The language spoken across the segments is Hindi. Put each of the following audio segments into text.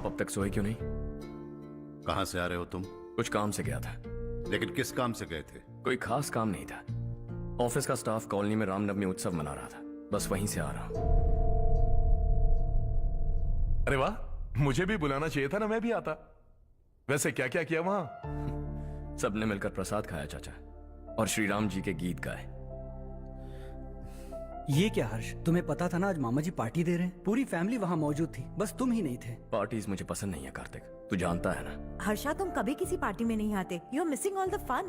आप अब तक सोए क्यों नहीं? कहां से आ रहे हो तुम? कुछ काम से गया था। लेकिन किस काम से गए थे? कोई खास काम नहीं था। ऑफिस का स्टाफ कॉलोनी में रामनवमी उत्सव मना रहा था, बस वहीं से आ रहा हूं। अरे वाह, मुझे भी बुलाना चाहिए था ना, मैं भी आता। वैसे क्या क्या किया वहां? सबने मिलकर प्रसाद खाया चाचा, और श्री राम जी के गीत गाए। ये क्या हर्ष, तुम्हें पता था ना आज मामा जी पार्टी दे रहे हैं? पूरी फैमिली वहाँ मौजूद थी, बस तुम ही नहीं थे। पार्टीज मुझे पसंद नहीं है कार्तिक, तू जानता है ना। हर्षा, तुम कभी किसी पार्टी में नहीं आते। You are missing all the fun.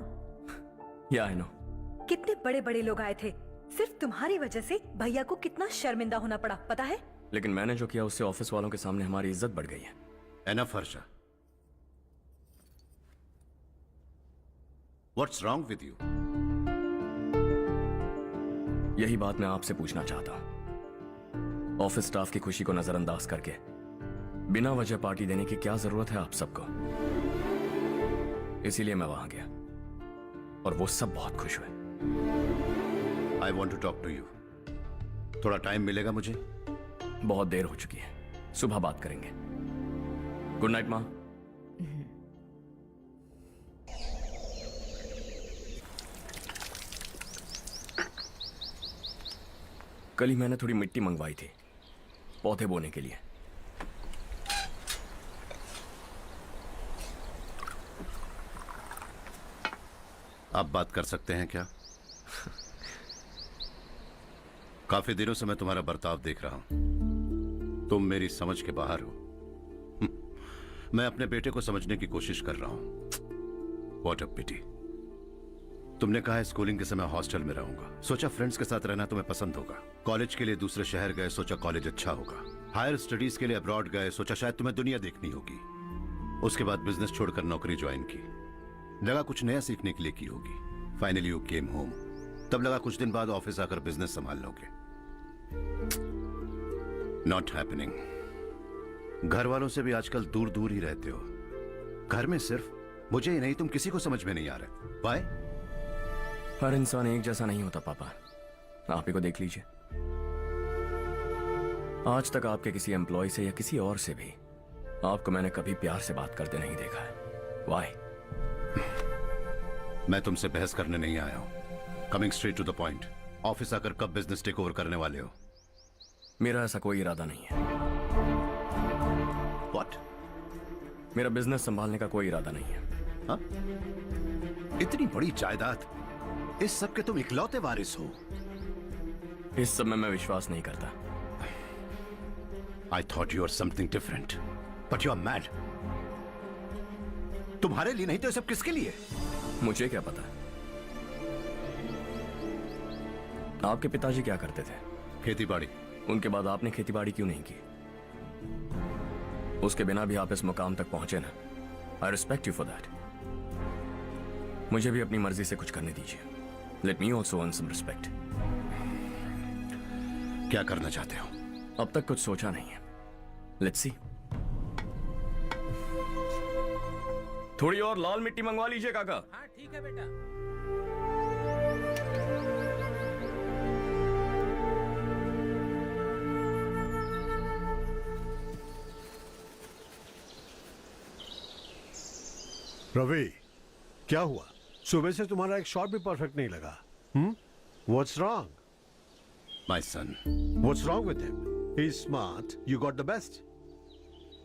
Yeah I no. कितने बड़े बड़े लोग आए थे, सिर्फ तुम्हारी वजह से भैया को कितना शर्मिंदा होना पड़ा, पता है? लेकिन मैंने जो किया उससे ऑफिस वालों के सामने हमारी इज्जत बढ़ गई है। Enough Harsha, what's wrong with you? यही बात मैं आपसे पूछना चाहता हूं। ऑफिस स्टाफ की खुशी को नजरअंदाज करके बिना वजह पार्टी देने की क्या जरूरत है आप सबको? इसीलिए मैं वहां गया और वो सब बहुत खुश हुए। I want to talk to you. थोड़ा टाइम मिलेगा मुझे? बहुत देर हो चुकी है, सुबह बात करेंगे। गुड नाइट माँ। कल ही मैंने थोड़ी मिट्टी मंगवाई थी पौधे बोने के लिए। आप बात कर सकते हैं क्या? काफी दिनों से मैं तुम्हारा बर्ताव देख रहा हूं। तुम मेरी समझ के बाहर हो। मैं अपने बेटे को समझने की कोशिश कर रहा हूं। व्हाट अ पिटी। तुमने कहा है स्कूलिंग के समय हॉस्टल में रहूंगा, सोचा फ्रेंड्स के साथ रहना तुम्हें पसंद होगा। कॉलेज के लिए दूसरे शहर गए, सोचा कॉलेज अच्छा होगा। हायर स्टडीज के लिए अब्रॉड गए, सोचा शायद तुम्हें दुनिया देखनी होगी। उसके बाद बिजनेस छोड़कर नौकरी ज्वाइन की, लगा कुछ नया सीखने के लिए की होगी। Finally you came home. तब लगा कुछ दिन बाद ऑफिस आकर बिजनेस संभाल लोगे। Not happening. घर वालों से भी आजकल दूर दूर ही रहते हो। घर में सिर्फ मुझे ही नहीं, तुम किसी को समझ में नहीं आ रहे। वाई? हर इंसान एक जैसा नहीं होता पापा, आप ही को देख लीजिए। आज तक आपके किसी एम्प्लॉय से या किसी और से भी आपको मैंने कभी प्यार से बात करते नहीं देखा है। वाई? मैं तुमसे बहस करने नहीं आया हूं। Coming straight to the point, office आकर कब बिजनेस टेक ओवर करने वाले हो? मेरा ऐसा कोई इरादा नहीं है। व्हाट? मेरा बिजनेस संभालने का कोई इरादा नहीं है। हाँ? इतनी बड़ी जायदाद, इस सब के तुम इकलौते वारिस हो। इस सब में मैं विश्वास नहीं करता। I thought you were something different, but you are mad. तुम्हारे लिए नहीं तो ये सब किसके लिए? मुझे क्या पता। आपके पिताजी क्या करते थे? खेती बाड़ी। उनके बाद आपने खेती बाड़ी क्यों नहीं की? उसके बिना भी आप इस मुकाम तक पहुंचे ना। I respect you for that. मुझे भी अपनी मर्जी से कुछ करने दीजिए। Let me also earn some respect. क्या करना चाहते हो? अब तक कुछ सोचा नहीं है। Let's see. थोड़ी और लाल मिट्टी मंगवा लीजिए काका। हाँ ठीक है बेटा। रवि, क्या हुआ? सुबह से तुम्हारा एक शॉट भी परफेक्ट नहीं लगा। What's wrong? My son. What's wrong with him? He's smart. You got the best.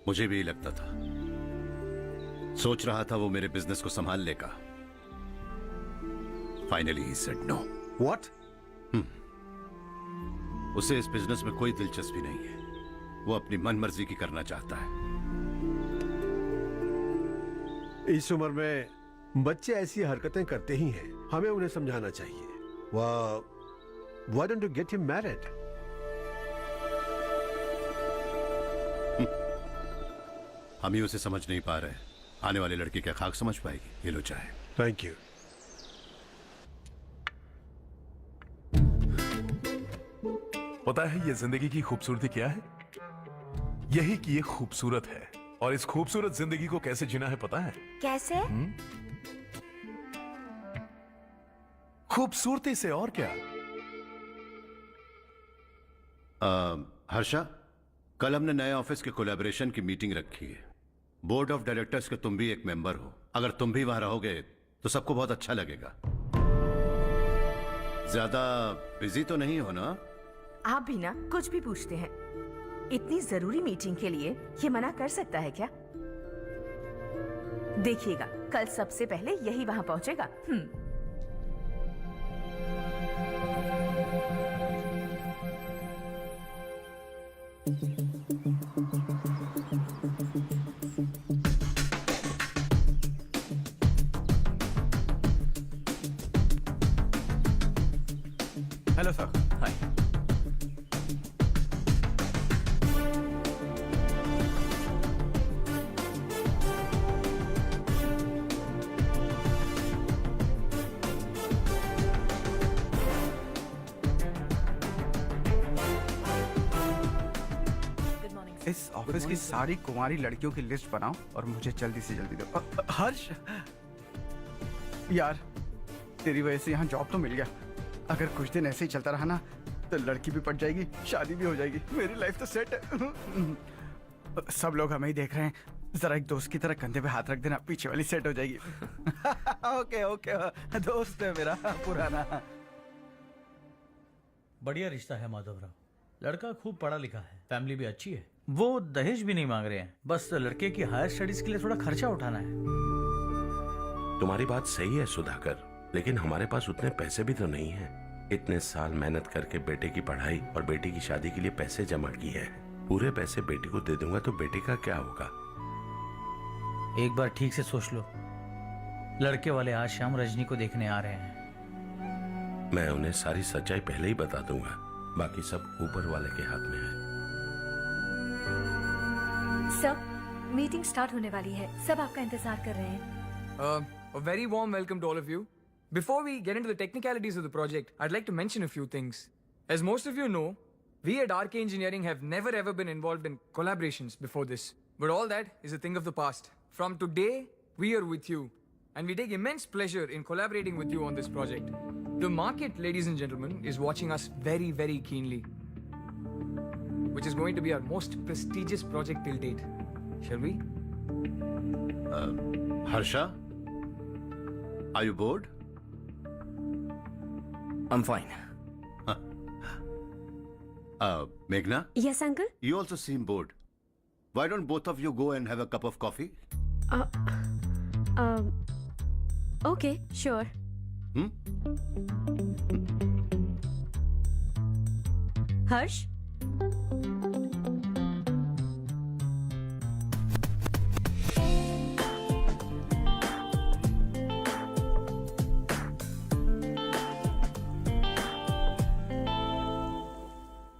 मुझे भी लगता था। सोच रहा था वो मेरे बिजनेस को संभाल लेगा। Finally he said no. What? उसे इस बिजनेस में कोई दिलचस्पी नहीं है। वो अपनी मनमर्जी की करना चाहता है। इस उम्र में बच्चे ऐसी हरकतें करते ही हैं। हमें उन्हें समझाना चाहिए। Why don't you get him married? हम ही उसे समझ नहीं पा रहे। आने वाली लड़की क्या खाक समझ पाएगी? ये लो चाहे। Thank you. पता है ये जिंदगी की खूबसूरती क्या है? यही कि ये खूबसूरत है, और इस खूबसूरत जिंदगी को कैसे जीना है पता है? कैसे? खूबसूरती से, और क्या। हर्षा, कल हमने नए ऑफिस के कोलैबोरेशन की मीटिंग रखी है। बोर्ड ऑफ डायरेक्टर्स के तुम भी एक मेंबर हो। अगर तुम भी वहां रहोगे तो सबको बहुत अच्छा लगेगा। ज्यादा बिजी तो नहीं हो ना? आप भी ना कुछ भी पूछते हैं। इतनी जरूरी मीटिंग के लिए ये मना कर सकता है क्या? देखिएगा कल सबसे पहले यही वहां पहुंचेगा। Hello sir. हाय। इस ऑफिस की सारी कुंवारी लड़कियों की लिस्ट बनाओ और मुझे जल्दी से जल्दी दो। हर्ष यार, तेरी वजह से यहाँ जॉब तो मिल गया। अगर कुछ दिन ऐसे ही चलता रहा ना तो लड़की भी पट जाएगी, शादी भी हो जाएगी, मेरी लाइफ तो सेट है। सब लोग हमें ही देख रहे हैं, जरा एक दोस्त की तरह कंधे पे हाथ रख देना, पीछे वाली सेट हो जाएगी। ओके ओके, दोस्त है मेरा पुराना। बढ़िया रिश्ता है माधवराव। लड़का खूब पढ़ा लिखा है, फैमिली भी अच्छी है। वो दहेज भी नहीं मांग रहे हैं, बस लड़के की हायर स्टडीज के लिए थोड़ा खर्चा उठाना है। तुम्हारी बात सही है सुधाकर, लेकिन हमारे पास उतने पैसे भी तो नहीं हैं। इतने साल मेहनत करके बेटे की पढ़ाई और बेटी की शादी के लिए पैसे जमा किए हैं। पूरे पैसे बेटी को दे दूंगा तो बेटे का क्या होगा? एक बार ठीक से सोच लो। लड़के वाले आज शाम रजनी को देखने आ रहे हैं। मैं उन्हें सारी सच्चाई पहले ही बता दूंगा, बाकी सब ऊपर वाले के हाथ में है। सब मीटिंग स्टार्ट होने वाली है, सब आपका इंतजार कर रहे हैं। A very warm welcome to all of you. Before we get into the technicalities of the project, I'd like to mention a few things. As most of you know, we at RK Engineering have never ever been involved in collaborations before this. But all that is a thing of the past. From today, we are with you. And we take immense pleasure in collaborating with you on this project. The market, ladies and gentlemen, is watching us very, very keenly. Which is going to be our most prestigious project till date. Shall we? Harsha? Are you bored? I'm fine. Meghna? Yes, uncle. You also seem bored. Why don't both of you go and have a cup of coffee? Okay, sure. Harsh?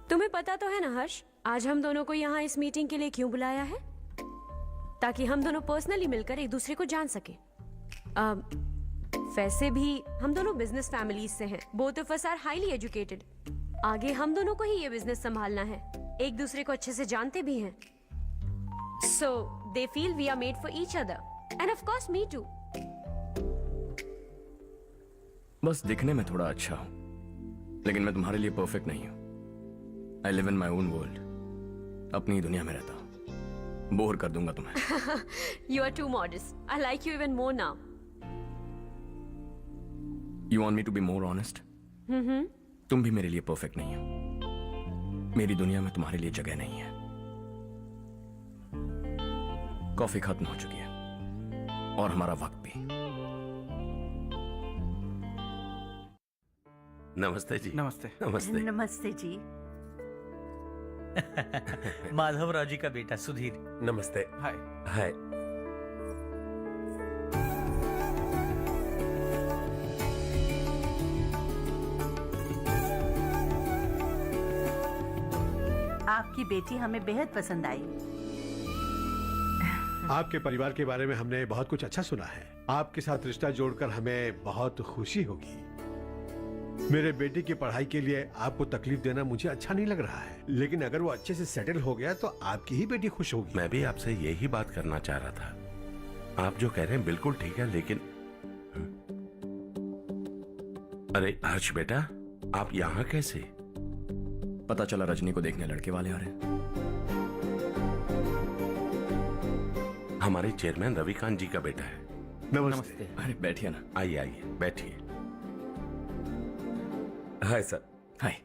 तुम्हें पता तो है ना हर्ष, आज हम दोनों को यहाँ इस मीटिंग के लिए क्यों बुलाया है? ताकि हम दोनों पर्सनली मिलकर एक दूसरे को जान सके। वैसे भी हम दोनों बिजनेस फैमिलीज से हैं। Both of us are highly educated. आगे हम दोनों को ही ये बिजनेस संभालना है। एक दूसरे को अच्छे से जानते भी हैं। So they feel we are made for each other and of course me too. बस दिखने में थोड़ा अच्छा हूं, लेकिन मैं तुम्हारे लिए परफेक्ट नहीं हूं। I live in my own world, अपनी ही दुनिया में रहता हूं। बोर कर दूंगा तुम्हें। You are too modest. I like you even more now. You want me to be more honest? तुम भी मेरे लिए परफेक्ट नहीं हो। मेरी दुनिया में तुम्हारे लिए जगह नहीं है। कॉफी खत्म हो चुकी है और हमारा वक्त भी। नमस्ते जी। नमस्ते। नमस्ते। नमस्ते जी। माधवराव जी का बेटा सुधीर। नमस्ते। हाय। हाय। आपकी बेटी हमें बेहद पसंद आई। आपके परिवार के बारे में हमने बहुत कुछ अच्छा सुना है। आपके साथ रिश्ता जोड़कर हमें बहुत खुशी होगी। मेरे बेटे की पढ़ाई के लिए आपको तकलीफ देना मुझे अच्छा नहीं लग रहा है, लेकिन अगर वो अच्छे से सेटल हो गया तो आपकी ही बेटी खुश होगी। मैं भी आपसे यही बात करना चाह रहा था। आप जो कह रहे हैं बिल्कुल ठीक है, लेकिन अरे हर्ष बेटा, आप यहाँ कैसे? पता चला रजनी को देखने लड़के वाले आ रहे हैं। हमारे चेयरमैन रविकांत जी का बेटा है। नमस्ते। अरे बैठिए ना। आइए आइए बैठिए। Hi sir. हाय।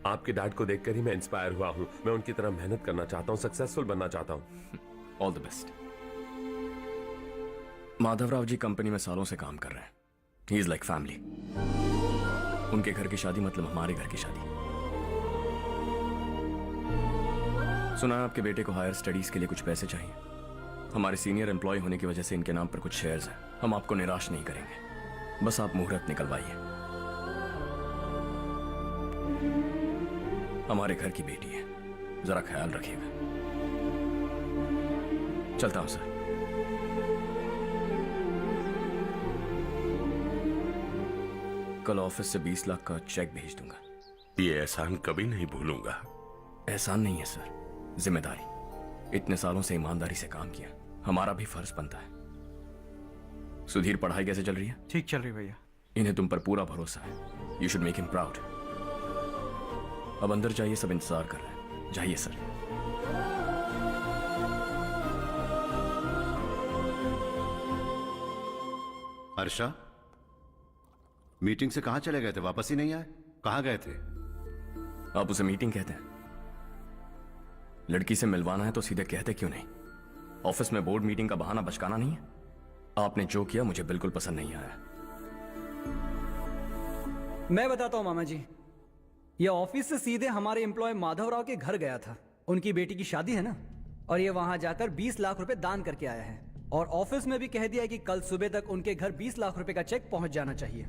आपके डैड को देखकर ही मैं इंस्पायर हुआ हूं। मैं उनकी तरह मेहनत करना चाहता हूं, सक्सेसफुल बनना चाहता हूं। All the best. Madhavrao ji company में सालों से काम कर रहे हैं। He is like family. उनके घर की शादी मतलब हमारे घर की शादी। सुना है आपके बेटे को हायर स्टडीज के लिए कुछ पैसे चाहिए। हमारे सीनियर एम्प्लॉय होने की वजह से इनके नाम पर कुछ शेयर्स हैं। हम आपको निराश नहीं करेंगे, बस आप मुहूर्त निकलवाइए। हमारे घर की बेटी है, जरा ख्याल रखिएगा। चलता हूं सर। कल ऑफिस से 20 लाख का चेक भेज दूंगा। ये एहसान कभी नहीं भूलूंगा। एहसान नहीं है सर, जिम्मेदारी। इतने सालों से ईमानदारी से काम किया, हमारा भी फर्ज बनता है। सुधीर, पढ़ाई कैसे चल रही है? ठीक चल रही भैया। इन्हें तुम पर पूरा भरोसा है। You should make him proud. अब अंदर जाइए, सब इंतजार कर रहे हैं। जाइए सर। हर्षा, मीटिंग से कहां चले गए थे? वापस ही नहीं आए? कहां गए थे? आप उसे मीटिंग कहते हैं? लड़की से मिलवाना है तो सीधे कहते क्यों नहीं? ऑफिस में बोर्ड मीटिंग का बहाना बचकाना नहीं है। आपने जो किया मुझे बिल्कुल पसंद नहीं आया। मैं बताता हूँ मामा जी, ये ऑफिस से सीधे हमारे एम्प्लॉय माधवराव के घर गया था। उनकी बेटी की शादी है ना, और ये वहां जाकर 20 लाख रुपए दान करके आया है। और ऑफिस में भी कह दिया कि कल सुबह तक उनके घर 20 लाख रुपए का चेक पहुंच जाना चाहिए।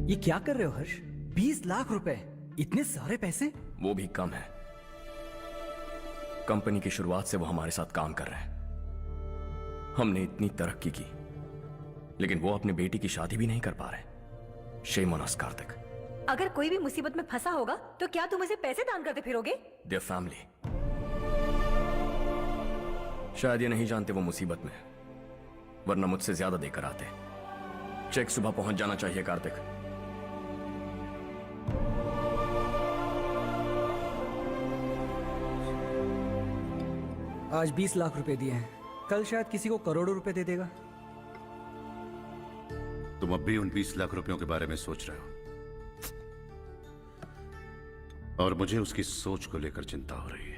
ये क्या कर रहे हो हर्ष? 20 लाख रुपए, इतने सारे पैसे? वो भी कम है। कंपनी की शुरुआत से वो हमारे साथ काम कर रहे हैं। हमने इतनी तरक्की की, लेकिन वो अपनी बेटी की शादी भी नहीं कर पा रहे। Shame on us Kartik. अगर कोई भी मुसीबत में फंसा होगा तो क्या तुम उसे पैसे दान करते फिरोगे? Their family. शायद ये नहीं जानते वो मुसीबत में, वरना मुझसे ज्यादा देकर आते। चेक सुबह पहुंच जाना चाहिए कार्तिक। आज 20 लाख रुपए दिए हैं, कल शायद किसी को करोड़ों रुपए दे देगा। तुम अब भी उन 20 लाख रुपयों के बारे में सोच रहे हो, और मुझे उसकी सोच को लेकर चिंता हो रही है।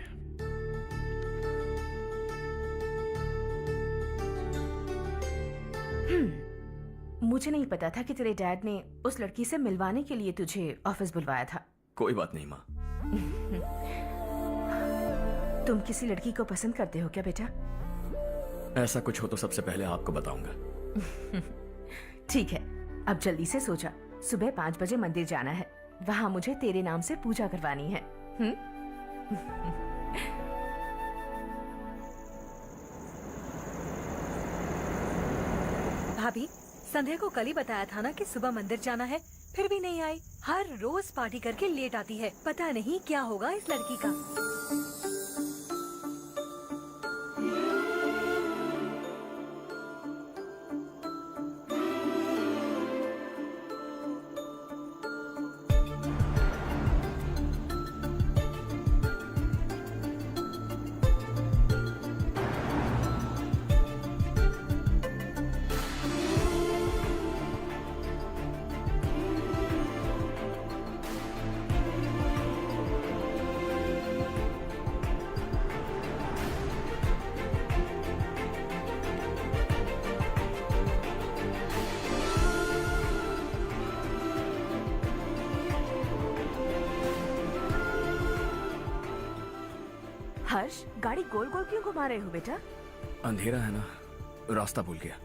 मुझे नहीं पता था कि तेरे डैड ने उस लड़की से मिलवाने के लिए तुझे ऑफिस बुलवाया था। कोई बात नहीं माँ। तुम किसी लड़की को पसंद करते हो क्या बेटा? ऐसा कुछ हो तो सबसे पहले आपको बताऊंगा। ठीक है, अब जल्दी से सो जा। सुबह 5 बजे मंदिर जाना है, वहां मुझे तेरे नाम से पूजा करवानी है। भाभी, संध्या को कल ही बताया था ना कि सुबह मंदिर जाना है, फिर भी नहीं आई। हर रोज पार्टी करके लेट आती है। पता नहीं क्या होगा इस लड़की का। हर्ष, गाड़ी गोल गोल क्यों घुमा रहे हो बेटा? अंधेरा है ना, रास्ता भूल गया।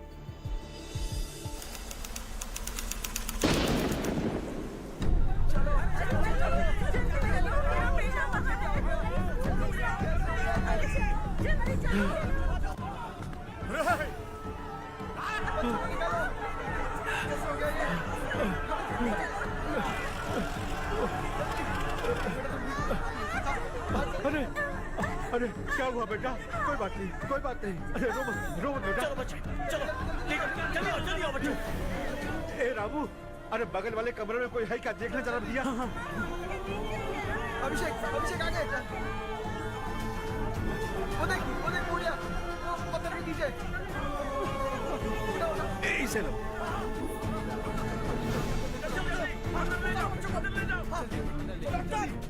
अरे क्या हुआ बेटा? कोई बात नहीं, कोई बात नहीं। अरे रो मत बेटा। चलो बच्चे, चलो जल्दी आओ बच्चे। ए रामू, अरे बगल वाले कमरे में कोई है क्या? देखना जरा भैया। अभिषेक अभिषेक आगे। वो देख उड़ गया, वो पत्थर के नीचे। इसे लो।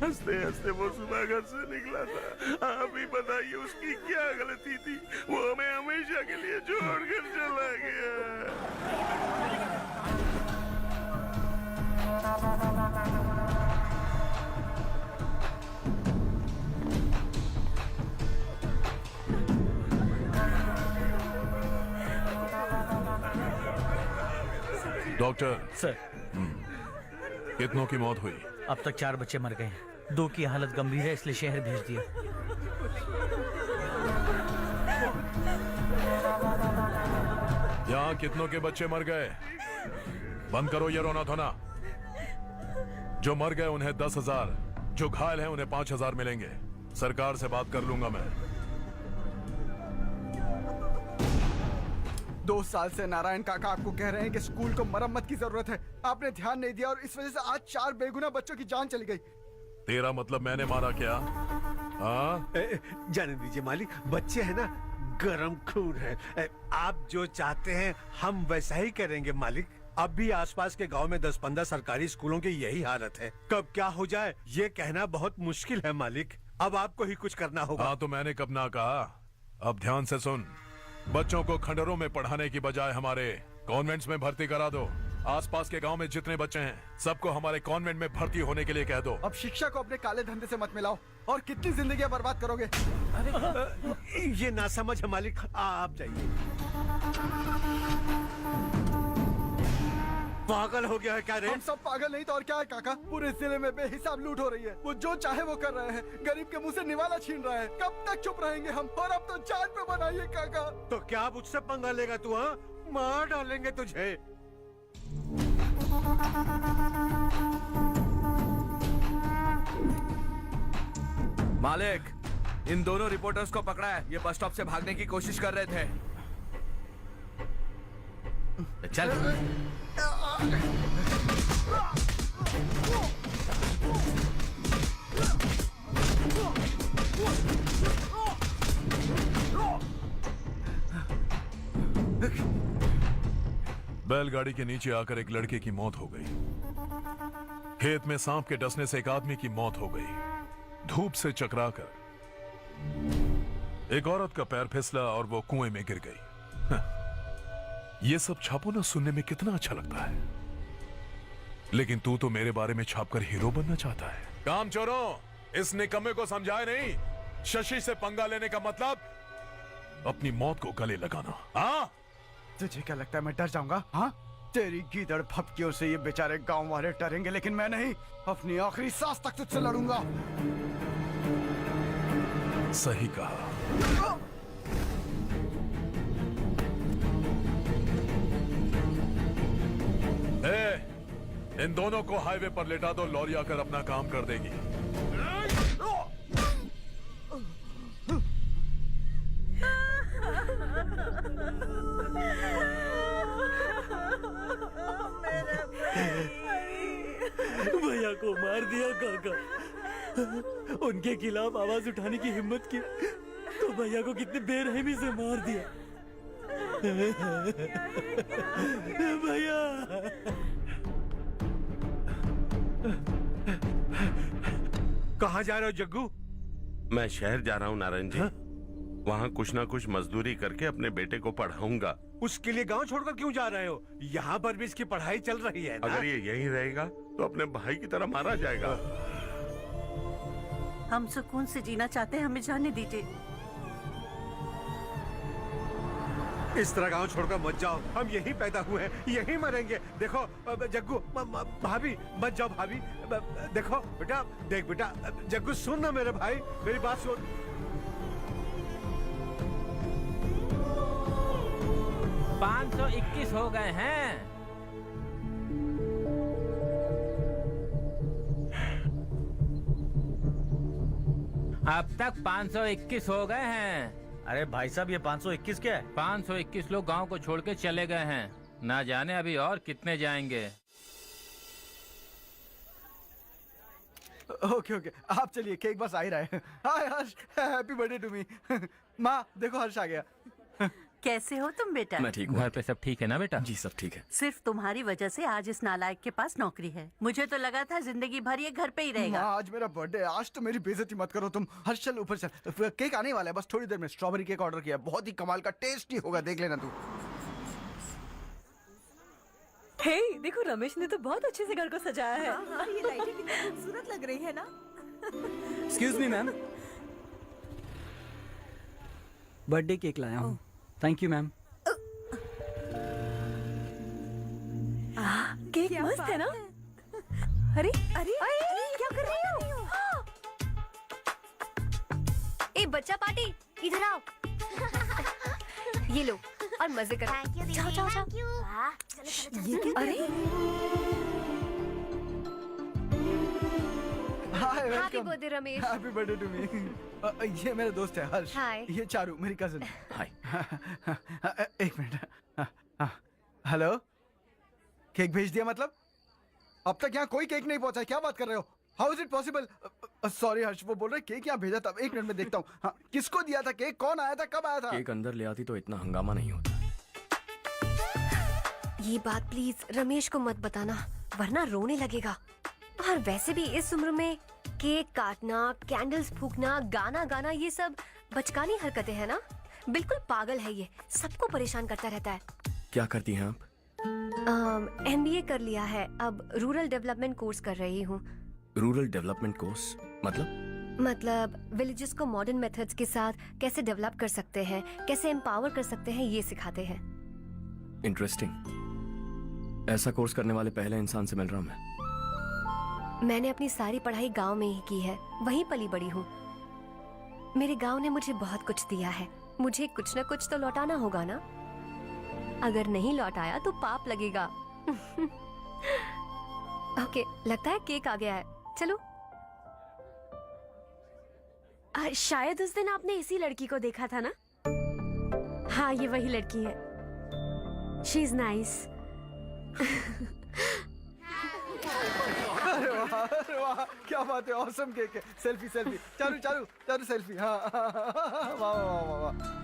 हंसते हंसते वो सुबह घर से निकला था। आप ही बताइए उसकी क्या गलती थी, वो हमें हमेशा के लिए छोड़कर चला गया। डॉक्टर सर, कितनों की मौत हुई? अब तक 4 बच्चे मर गए हैं। 2 की हालत गंभीर है, इसलिए शहर भेज दिया। यहाँ कितनों के बच्चे मर गए? बंद करो ये रोना धोना। जो मर गए उन्हें 10,000, जो घायल हैं उन्हें 5,000 मिलेंगे। सरकार से बात कर लूंगा मैं। 2 साल से नारायण काका आपको कह रहे हैं कि स्कूल को मरम्मत की जरूरत है। आपने ध्यान नहीं दिया और इस वजह से आज 4 बेगुनाह बच्चों की जान चली गई। तेरा मतलब मैंने मारा क्या? हाँ? जाने दीजिए मालिक, बच्चे हैं ना, गरम खून है। आप जो चाहते हैं हम वैसा ही करेंगे मालिक। अब भी आसपास के गांव में 10-15 सरकारी स्कूलों की यही हालत है। कब क्या हो जाए ये कहना बहुत मुश्किल है मालिक। अब आपको ही कुछ करना होगा। हाँ तो मैंने कब ना कहा। अब ध्यान से सुन, बच्चों को खंडरों में पढ़ाने की बजाय हमारे कॉन्वेंट्स में भर्ती करा दो। आसपास के गांव में जितने बच्चे हैं सबको हमारे कॉन्वेंट में भर्ती होने के लिए कह दो। अब शिक्षा को अपने काले धंधे से मत मिलाओ, और कितनी जिंदगियां बर्बाद करोगे। ये ना समझ है मालिक, आप जाइए। पागल हो गया है क्या रे? हम सब पागल नहीं तो और क्या है काका। पूरे जिले में बेहिसाब लूट हो रही है। वो जो चाहे वो कर रहे हैं, गरीब के मुंह से निवाला छीन रहा है। कब तक चुप रहेंगे हम? और अब तो जान पे बनाइए काका। तो क्या मुझसे पंगा लेगा तू? हाँ, मार डालेंगे तुझे। मालिक, इन दोनों रिपोर्टर्स को पकड़ा है। ये बस स्टॉप से भागने की कोशिश कर रहे थे। चल। बैलगाड़ी के नीचे आकर एक लड़के की मौत हो गई। खेत में सांप के डसने से एक आदमी की मौत हो गई। धूप से चकराकर एक औरत का पैर फिसला और वो कुएं में गिर गई। ये सब छापो ना सुनने में कितना अच्छा लगता है, लेकिन तू तो मेरे बारे में छापकर हीरो बनना चाहता है। काम चोरों, इस निकम्मे को समझाए नहीं। शशि से पंगा लेने का मतलब अपनी मौत को गले लगाना। हाँ, तुझे क्या लगता है मैं डर जाऊंगा? हाँ, तेरी गीदड़ फपकियों से ये बेचारे गांव वाले डरेंगे, लेकिन मैं नहीं। अपनी आखिरी सांस तक तुझसे लड़ूंगा। सही कहा। इन दोनों को हाईवे पर लेटा दो, लॉरी आकर अपना काम कर देगी। भैया को मार दिया काका। उनके खिलाफ आवाज उठाने की हिम्मत की तो भैया को कितने बेरहमी से मार दिया। भैया कहाँ जा रहे हो जग्गू? मैं शहर जा रहा हूँ नारायण जी। वहाँ कुछ ना कुछ मजदूरी करके अपने बेटे को पढ़ाऊंगा। उसके लिए गांव छोड़कर क्यों जा रहे हो? यहाँ पर भी इसकी पढ़ाई चल रही है ना? अगर ये यहीं रहेगा तो अपने भाई की तरह मारा जाएगा। हम सुकून से जीना चाहते हैं, हमें जाने दीजिए। इस तरह गांव छोड़कर मत जाओ। हम यहीं पैदा हुए हैं, यहीं मरेंगे। देखो जग्गू, भाभी मत जाओ। भाभी देखो बेटा, देख बेटा, जग्गू सुन ना मेरे भाई, मेरी बात सुन। 521 हो गए हैं। अब तक 521 हो गए हैं। अरे भाई साहब, ये 521 क्या है? 521 लोग गांव को छोड़ के चले गए हैं। ना जाने अभी और कितने जाएंगे। ओके ओके, आप चलिए, केक बस आ ही रहा है। हाय हर्ष, हैप्पी बर्थडे टू मी। माँ देखो हर्ष आ गया। कैसे हो तुम बेटा? मैं ठीक हूँ। घर पे सब ठीक है ना बेटा? जी सब ठीक है। सिर्फ तुम्हारी वजह से आज इस नालायक के पास नौकरी है। मुझे तो लगा था जिंदगी भर ये घर पे ही रहेगा। माँ आज मेरा बर्थडे है, आज तो मेरी बेइज्जती मत करो तुम। हर्ष चल ऊपर चल, केक आने वाला है बस थोड़ी देर में। स्ट्रॉबेरी केक ऑर्डर किया, बहुत ही कमाल का टेस्टी होगा, देख लेना तू। हे देखो, रमेश ने तो बहुत अच्छे से घर को सजाया है। हाँ, ये लाइटें कितनी खूबसूरत लग रही है ना। Excuse me ma'am, birthday cake लाया हूँ। Thank you ma'am. केक मस्त है ना? अरे अरे क्या कर रही हो? ए बच्चा पार्टी, इधर आओ। ये लो और मजे करो। जाओ जाओ जाओ। ये क्या? अरे hi happy welcome. Birthday Ramesh. Happy birthday to me. ये मेरा दोस्त है हर्ष। हाय। ये चारू मेरी कजिन। हाय। एक मिनट। हेलो, केक भेज दिया मतलब? अब तक यहाँ कोई केक नहीं पहुंचा, क्या बात कर रहे हो? How is it possible? Sorry Harsh, वो बोल रहे केक यहाँ भेजा था। एक मिनट में देखता हूँ। हाँ, किसको दिया था केक? कौन आया था? कब आया था? केक अंदर ले आती तो इतना हंगामा नहीं होता। ये बात प्लीज रमेश को मत बताना, वरना रोने लगेगा। और वैसे भी इस उम्र में केक काटना, कैंडल्स फूकना, गाना गाना, ये सब बचकानी हरकतें हैं ना। बिल्कुल पागल है ये, सबको परेशान करता रहता है। क्या करती हैं आप? MBA कर लिया है, अब रूरल डेवलपमेंट कोर्स कर रही हूँ। रूरल डेवलपमेंट कोर्स मतलब? विलेजेस को मॉडर्न मेथड्स के साथ कैसे डेवलप कर सकते हैं, कैसे एम्पावर कर सकते हैं, ये सिखाते हैं। इंटरेस्टिंग। ऐसा कोर्स करने वाले पहले इंसान से मिल रहा हूं मैं। मैंने अपनी सारी पढ़ाई गांव में ही की है, वहीं पली बड़ी हूँ। मेरे गांव ने मुझे बहुत कुछ दिया है, मुझे कुछ न कुछ तो लौटाना होगा ना। अगर नहीं लौटाया तो पाप लगेगा। ओके, लगता है केक आ गया है, चलो। शायद उस दिन आपने इसी लड़की को देखा था ना? हाँ, ये वही लड़की है। She is nice. अरे वाह, क्या बात है, ऑसम केक है। Selfie selfie, Charu Charu Charu selfie. हाँ वाह वाह वाह वाह।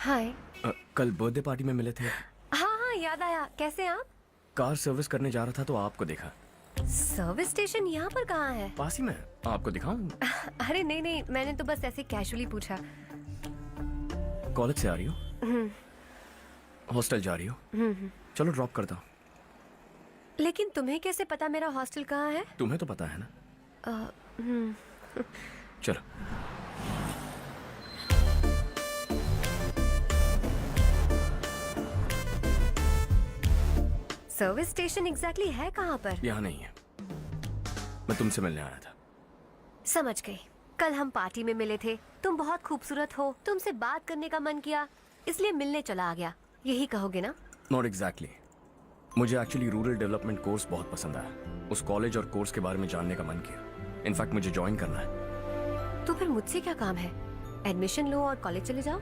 हाय। कल बर्थडे पार्टी में मिले थे। हाँ हाँ, याद आया। कैसे आप? कार सर्विस करने जा रहा था तो आपको देखा। सर्विस स्टेशन यहाँ पर कहाँ है? पास ही में। आपको दिखाऊं? अरे नहीं नहीं, मैंने तो बस ऐसे कैजुअली पूछा। कॉलेज से आ रही हो? हॉस्टल जा रही हो? चलो ड्रॉप करता हूँ। लेकिन तुम्हें कैसे पता मेरा हॉस्टल कहाँ है? तुम्हें तो पता है ना। चलो। सर्विस स्टेशन एग्जैक्टली है कहाँ पर? यहाँ नहीं है, मैं तुमसे मिलने आया था। समझ गई। कल हम पार्टी में मिले थे, तुम बहुत खूबसूरत हो, तुमसे बात करने का मन किया, इसलिए मिलने चला आ गया, यही कहोगे ना? Not exactly. मुझे एक्चुअली रूरल डेवलपमेंट कोर्स बहुत पसंद आया। उस कॉलेज और कोर्स के बारे में जानने का मन किया। इनफैक्ट मुझे ज्वाइन करना है। तो फिर मुझसे क्या काम है? एडमिशन लो और कॉलेज चले जाओ।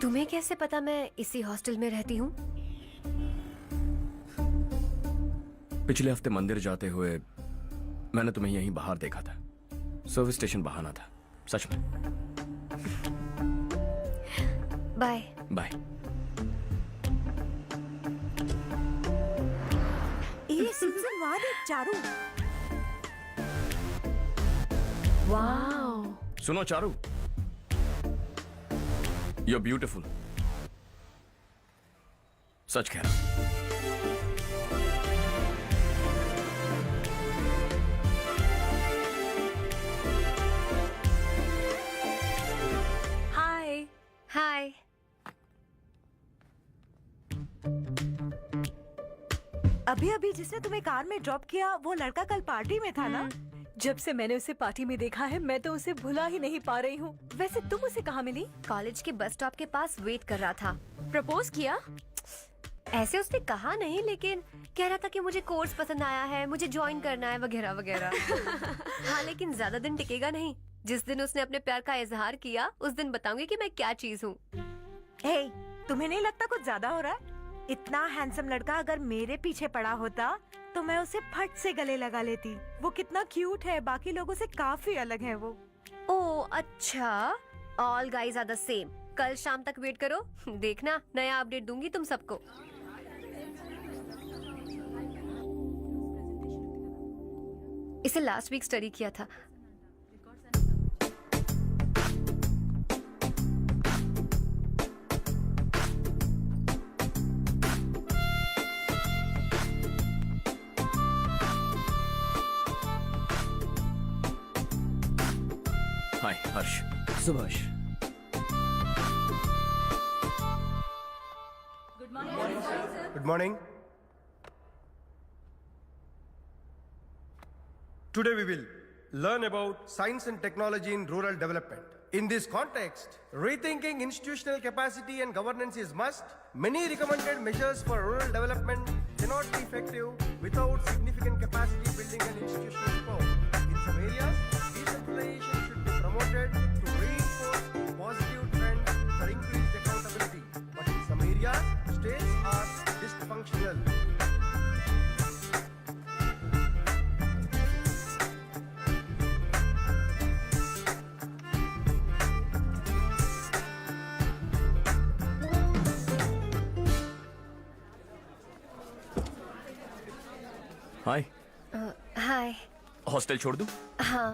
तुम्हें कैसे पता मैं इसी हॉस्टल में रहती हूँ? पिछले हफ्ते मंदिर जाते हुए मैंने तुम्हें यहीं बाहर देखा था। सर्विस स्टेशन बहाना था, सच में। Bye bye. ये सुन वाह देख चारू। वाओ। सुनो चारू, You're beautiful. सच कह रहा हूं। अभी अभी जिसने तुम्हें कार में ड्रॉप किया वो लड़का कल पार्टी में था ना? जब से मैंने उसे पार्टी में देखा है मैं तो उसे भुला ही नहीं पा रही हूँ। वैसे तुम उसे कहाँ मिली? कॉलेज के बस स्टॉप के पास वेट कर रहा था। प्रपोज किया? ऐसे उसने कहा नहीं, लेकिन कह रहा था कि मुझे कोर्स पसंद आया है, मुझे ज्वाइन करना है वगैरह वगैरह। हाँ, लेकिन ज्यादा दिन टिकेगा नहीं। जिस दिन उसने अपने प्यार का इजहार किया उस दिन बताऊंगी कि मैं क्या चीज हूँ। हे, तुम्हें नहीं लगता कुछ ज्यादा हो रहा है? इतना हैंडसम लड़का अगर मेरे पीछे पड़ा होता तो मैं उसे फट से गले लगा लेती। वो कितना क्यूट है, बाकी लोगों से काफी अलग है वो। ओह अच्छा, all guys are the same. कल शाम तक वेट करो, देखना नया अपडेट दूंगी तुम सबको। इसे लास्ट वीक स्टडी किया था। हाय हर्ष। Subhash. Good morning. Today we will learn about science and technology in rural development. In this context, rethinking institutional capacity and governance is must. Many recommended measures for rural development cannot be effective without significant capacity building and institutional reform. In some areas, decentralization should be promoted to reinforce positive trends for increased accountability. But in some areas, states are dysfunctional. Hi. Hi. Hostel छोड़ दूं? हाँ।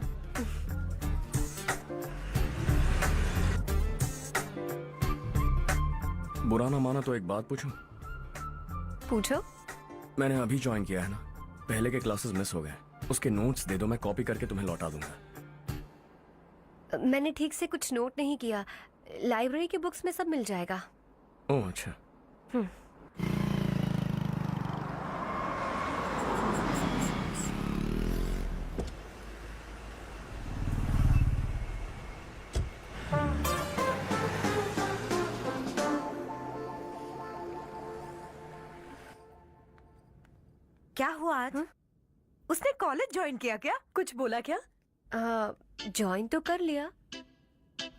बुरा ना माना तो एक बात पूछूं? पूछो। मैंने अभी ज्वाइन किया है ना, पहले के क्लासेस मिस हो गए। उसके नोट्स दे दो, मैं कॉपी करके तुम्हें लौटा दूंगा। मैंने ठीक से कुछ नोट नहीं किया। लाइब्रेरी के बुक्स में सब मिल जाएगा। ओह अच्छा। क्या हुआ आज? उसने कॉलेज ज्वाइन किया क्या? कुछ बोला क्या? ज्वाइन तो कर लिया,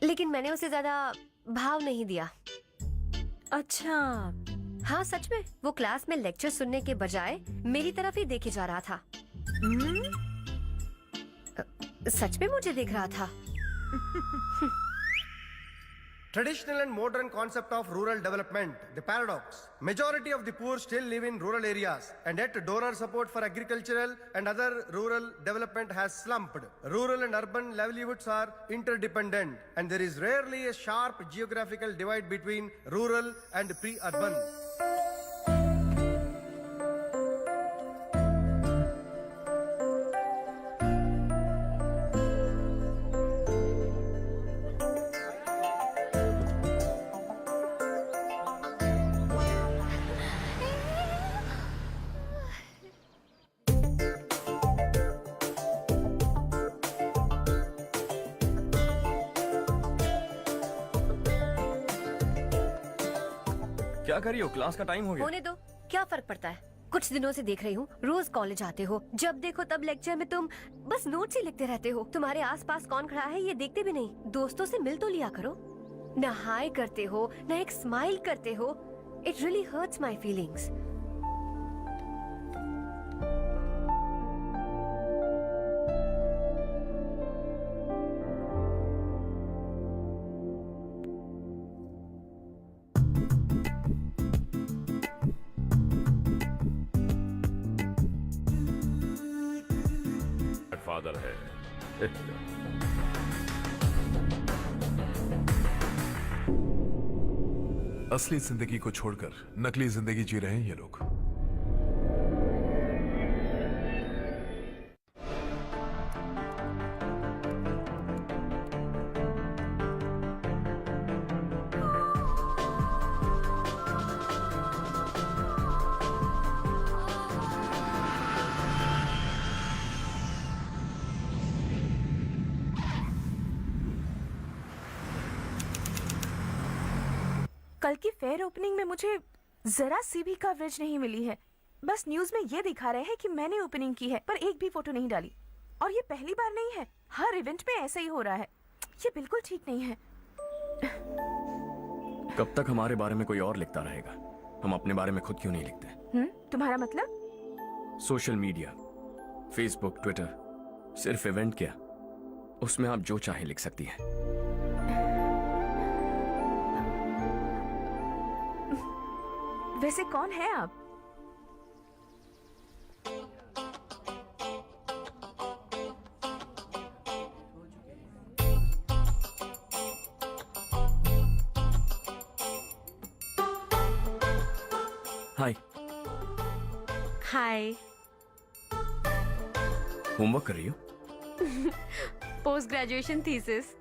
लेकिन मैंने उसे ज्यादा भाव नहीं दिया। अच्छा। हाँ सच में, वो क्लास में लेक्चर सुनने के बजाय मेरी तरफ ही देखे जा रहा था। सच में मुझे देख रहा था। Traditional and modern concept of rural development, the paradox. Majority of the poor still live in rural areas, and yet donor support for agricultural and other rural development has slumped. Rural and urban livelihoods are interdependent, and there is rarely a sharp geographical divide between rural and pre-urban. क्या कर रही हो? क्लास का टाइम हो गया। होने दो, क्या फर्क पड़ता है? कुछ दिनों से देख रही हूँ, रोज कॉलेज आते हो, जब देखो तब लेक्चर में तुम बस नोट्स ही लिखते रहते हो। तुम्हारे आसपास कौन खड़ा है ये देखते भी नहीं। दोस्तों से मिल तो लिया करो। न हाय करते हो, न एक स्माइल करते हो। It really hurts my feelings. Father है। असली जिंदगी को छोड़कर नकली जिंदगी जी रहे हैं ये लोग। कल की फेयर ओपनिंग में मुझे जरा सी भी कवरेज नहीं मिली है। बस न्यूज में ये दिखा रहे हैं कि मैंने ओपनिंग की है, पर एक भी फोटो नहीं डाली। और ये पहली बार नहीं है, हर इवेंट में ऐसा ही हो रहा है। ये बिल्कुल ठीक नहीं है। कब तक हमारे बारे में कोई और लिखता रहेगा? हम अपने बारे में खुद क्यों नहीं लिखते? तुम्हारा मतलब? सोशल मीडिया, फेसबुक, ट्विटर, सिर्फ इवेंट क्या, उसमें आप जो चाहे लिख सकती हैं। वैसे कौन है आप? हाय। हाय। होमवर्क कर रही हो? Post graduation thesis.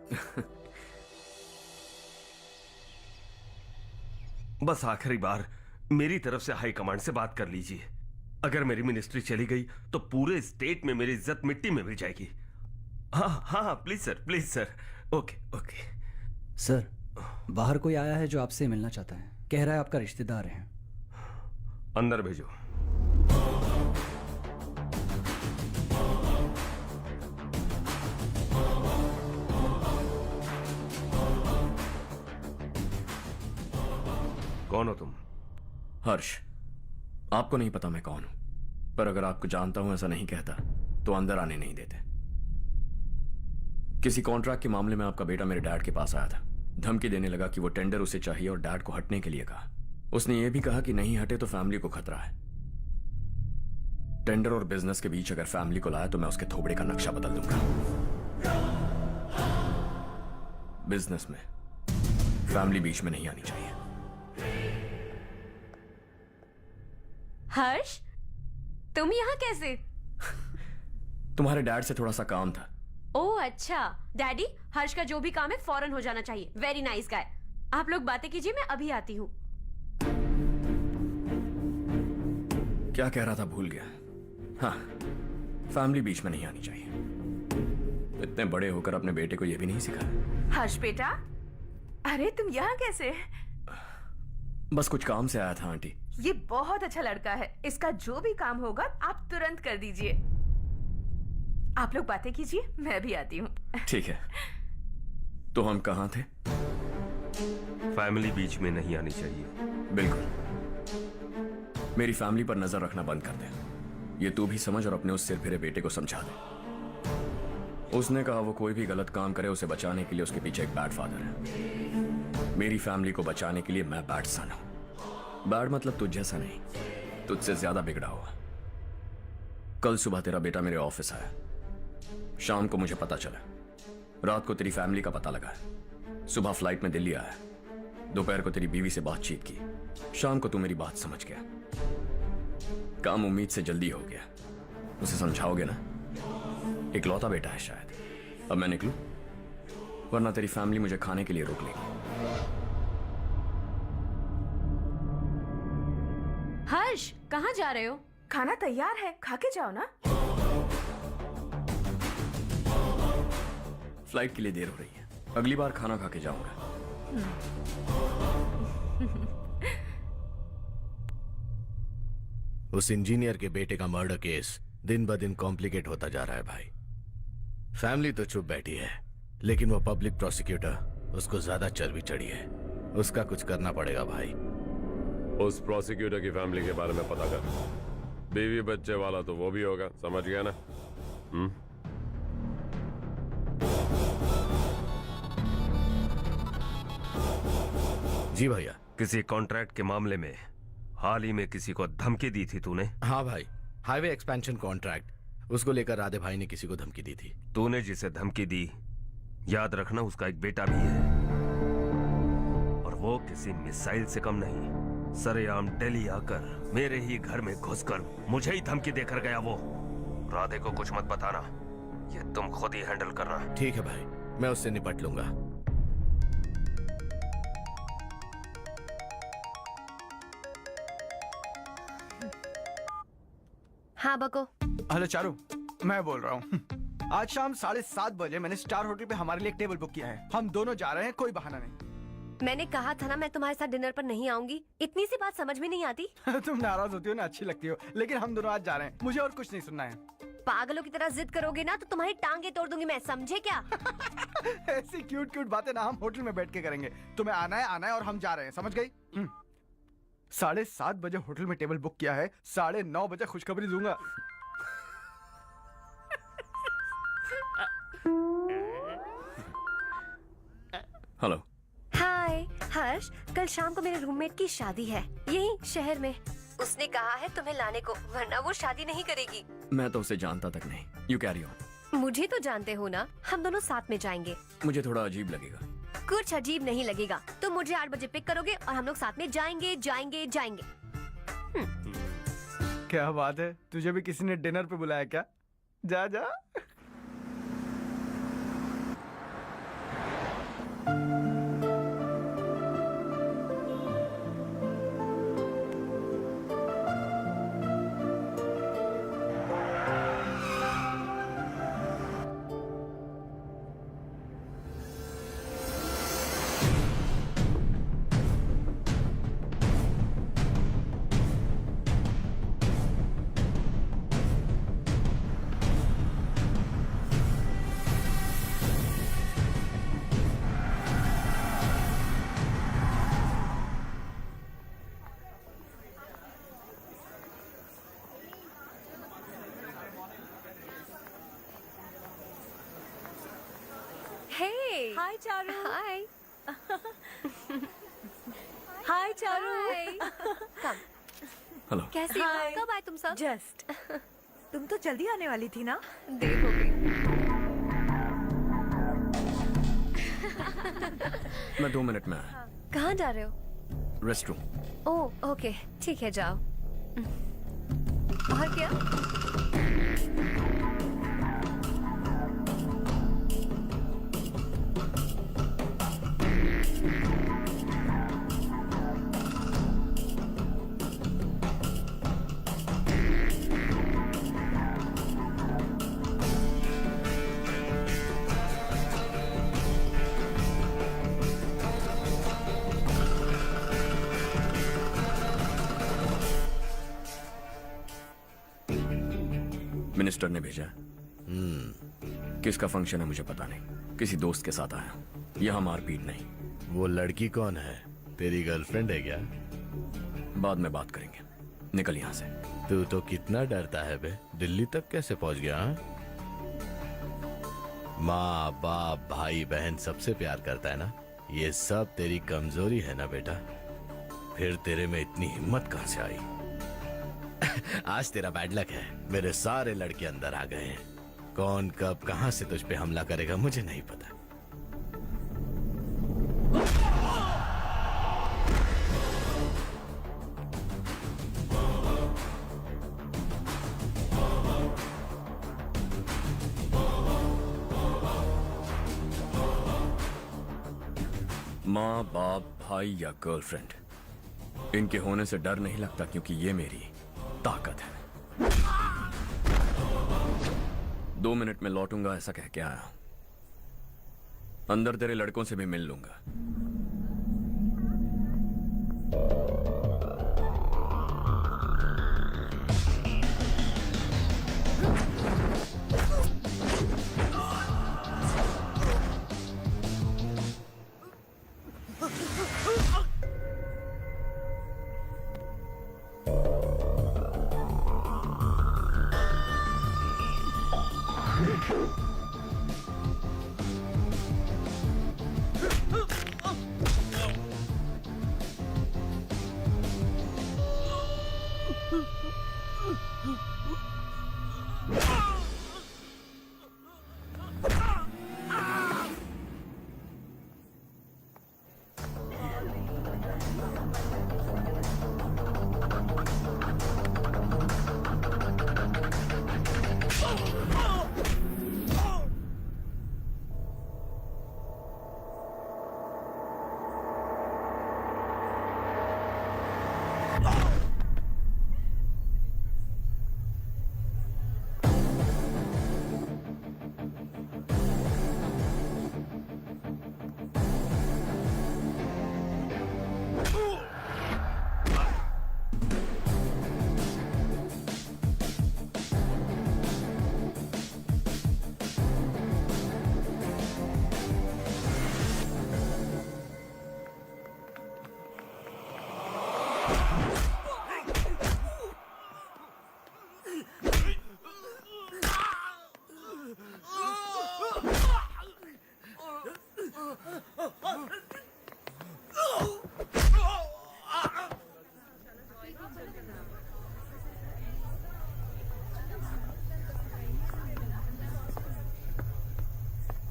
बस आखिरी बार मेरी तरफ से हाई कमांड से बात कर लीजिए। अगर मेरी मिनिस्ट्री चली गई तो पूरे स्टेट में मेरी इज्जत मिट्टी में मिल जाएगी। हाँ हाँ please sir. Okay okay. Sir, बाहर कोई आया है जो आपसे मिलना चाहता है। कह रहा है आपका रिश्तेदार है। अंदर भेजो। कौन हो तुम? हर्ष। आपको नहीं पता मैं कौन हूं, पर अगर आपको जानता हूं ऐसा नहीं कहता तो अंदर आने नहीं देते। किसी कॉन्ट्रैक्ट के मामले में आपका बेटा मेरे डैड के पास आया था। धमकी देने लगा कि वो टेंडर उसे चाहिए और डैड को हटने के लिए कहा। उसने ये भी कहा कि नहीं हटे तो फैमिली को खतरा है। टेंडर और बिजनेस के बीच अगर फैमिली को लाया तो मैं उसके थोबड़े का नक्शा बदल दूंगा। बिजनेस में फैमिली बीच में नहीं आनी चाहिए। हर्ष, तुम यहाँ कैसे? तुम्हारे डैड से थोड़ा सा काम था। ओह अच्छा। डैडी, हर्ष का जो भी काम है फौरन हो जाना चाहिए। Very nice guy. आप लोग बातें कीजिए, मैं अभी आती हूँ। क्या कह रहा था भूल गया। हाँ, फैमिली बीच में नहीं आनी चाहिए। इतने बड़े होकर अपने बेटे को यह भी नहीं सिखाया। हर्ष बेटा, अरे तुम यहाँ कैसे? बस कुछ काम से आया था आंटी। ये बहुत अच्छा लड़का है। इसका जो भी काम होगा आप तुरंत कर दीजिए। आप लोग बातें कीजिए, मैं भी आती हूँ। ठीक है। तो हम कहाँ थे? फैमिली बीच में नहीं आनी चाहिए। बिल्कुल। मेरी फैमिली पर नजर रखना बंद कर दे। ये तू भी समझ और अपने उस सिर फिरे बेटे को समझा दे। उसने कहा वो कोई भी गलत काम करे उसे बचाने के लिए उसके पीछे एक बैड फादर है। मेरी फैमिली को बचाने के लिए मैं बैड सन हूं। बैड मतलब तुझ जैसा नहीं, तुझसे ज्यादा बिगड़ा हुआ। कल सुबह तेरा बेटा मेरे ऑफिस आया। शाम को मुझे पता चला। रात को तेरी फैमिली का पता लगा। सुबह फ्लाइट में दिल्ली आया। दोपहर को तेरी बीवी से बातचीत की। शाम को तू मेरी बात समझ गया। काम उम्मीद से जल्दी हो गया। उसे समझाओगे ना? इकलौता बेटा है शायद। अब मैं निकलूं, वरना तेरी फैमिली मुझे खाने के लिए रोक लेगी। हर्ष, कहाँ जा रहे हो? खाना तैयार है, खा के जाओ ना। फ्लाइट के लिए देर हो रही है। अगली बार खाना खा के जाऊंगा। उस इंजीनियर के बेटे का मर्डर केस दिन ब दिन कॉम्प्लिकेट होता जा रहा है भाई। फैमिली तो चुप बैठी है, लेकिन वो पब्लिक प्रोसिक्यूटर, उसको ज्यादा चर्बी चढ़ी है। उसका कुछ करना पड़ेगा भाई। उस प्रोसिक्यूटर की फैमिली के बारे में पता कर। बीवी बच्चे वाला तो वो भी होगा, समझ गया ना? जी भैया। किसी कॉन्ट्रैक्ट के मामले में हाल ही में किसी को धमकी दी थी तूने? हाँ भाई, हाईवे एक्सपेंशन कॉन्ट्रैक्ट, उसको लेकर राधे भाई ने किसी को धमकी दी थी। तूने जिसे धमकी दी, याद रखना उसका एक बेटा भी है, और वो किसी मिसाइल से कम नहीं। सरेआम दिल्ली आकर मेरे ही घर में घुसकर मुझे ही धमकी देकर गया वो। राधे को कुछ मत बताना, ये तुम खुद ही हैंडल करना। ठीक है भाई, मैं उससे निपट लूंगा। हाँ बको। हेलो चारू, मैं बोल रहा हूँ। आज शाम 7:30 बजे मैंने स्टार होटल पे हमारे लिए एक टेबल बुक किया है। हम दोनों जा रहे हैं, कोई बहाना नहीं। मैंने कहा था ना मैं तुम्हारे साथ डिनर पर नहीं आऊंगी। इतनी सी बात समझ में नहीं आती। तुम नाराज होती हो ना, अच्छी लगती हो, लेकिन हम दोनों आज जा रहे हैं, मुझे और कुछ नहीं सुनना है। पागलों की तरह जिद करोगे ना तो तुम्हारी टांगे तोड़ दूंगी मैं, समझे क्या? ऐसी क्यूट क्यूट बातें ना हम होटल में बैठ के करेंगे। तुम्हें आना है और हम जा रहे हैं, समझ गई? 7:30 बजे होटल में टेबल बुक किया है, 9:30 बजे खुशखबरी दूंगा। हेलो। हाय हर्ष, कल शाम को मेरे रूममेट की शादी है यही शहर में। उसने कहा है तुम्हें लाने को, वरना वो शादी नहीं करेगी। मैं तो उसे जानता तक नहीं। You carry on. मुझे तो जानते हो ना, हम दोनों साथ में जाएंगे। मुझे थोड़ा अजीब लगेगा। कुछ अजीब नहीं लगेगा। तुम मुझे 8 बजे पिक करोगे और हम लोग साथ में जाएंगे जाएंगे जाएंगे। क्या बात है, तुझे भी किसी ने डिनर पे बुलाया क्या? जा जा। Hey. हाय चारू। Hi. हाय चारू। Hi. Come. हेलो। कैसी हो? कब आए तुम सब? जस्ट। तुम तो जल्दी आने वाली थी ना? देर हो गई। मैं 2 मिनट में आया। कहाँ जा रहे हो? Rest room. ओह ओके, ठीक है जाओ। और क्या? मिनिस्टर ने भेजा है। किसका फंक्शन है मुझे पता नहीं। किसी दोस्त के साथ आया हूं। यहां मारपीट नहीं। वो लड़की कौन है? तेरी गर्लफ्रेंड है क्या? बाद में बात करेंगे। निकल यहां से। तू तो कितना डरता है बे। दिल्ली तक कैसे पहुंच गया? हाँ? माँ बाप भाई बहन सबसे प्यार करता है ना। ये सब तेरी कमजोरी है ना बेटा। फिर तेरे में इतनी हिम्मत कहां से आई? आज तेरा बैड लक है। मेरे सारे लड़के अंदर आ गए हैं। कौन कब कहां से तुझ पे हमला करेगा मुझे नहीं पता। माँ बाप भाई या गर्लफ्रेंड, इनके होने से डर नहीं लगता क्योंकि ये मेरी ताकत है। 2 मिनट में लौटूंगा ऐसा कह के आया। अंदर तेरे लड़कों से भी मिल लूंगा।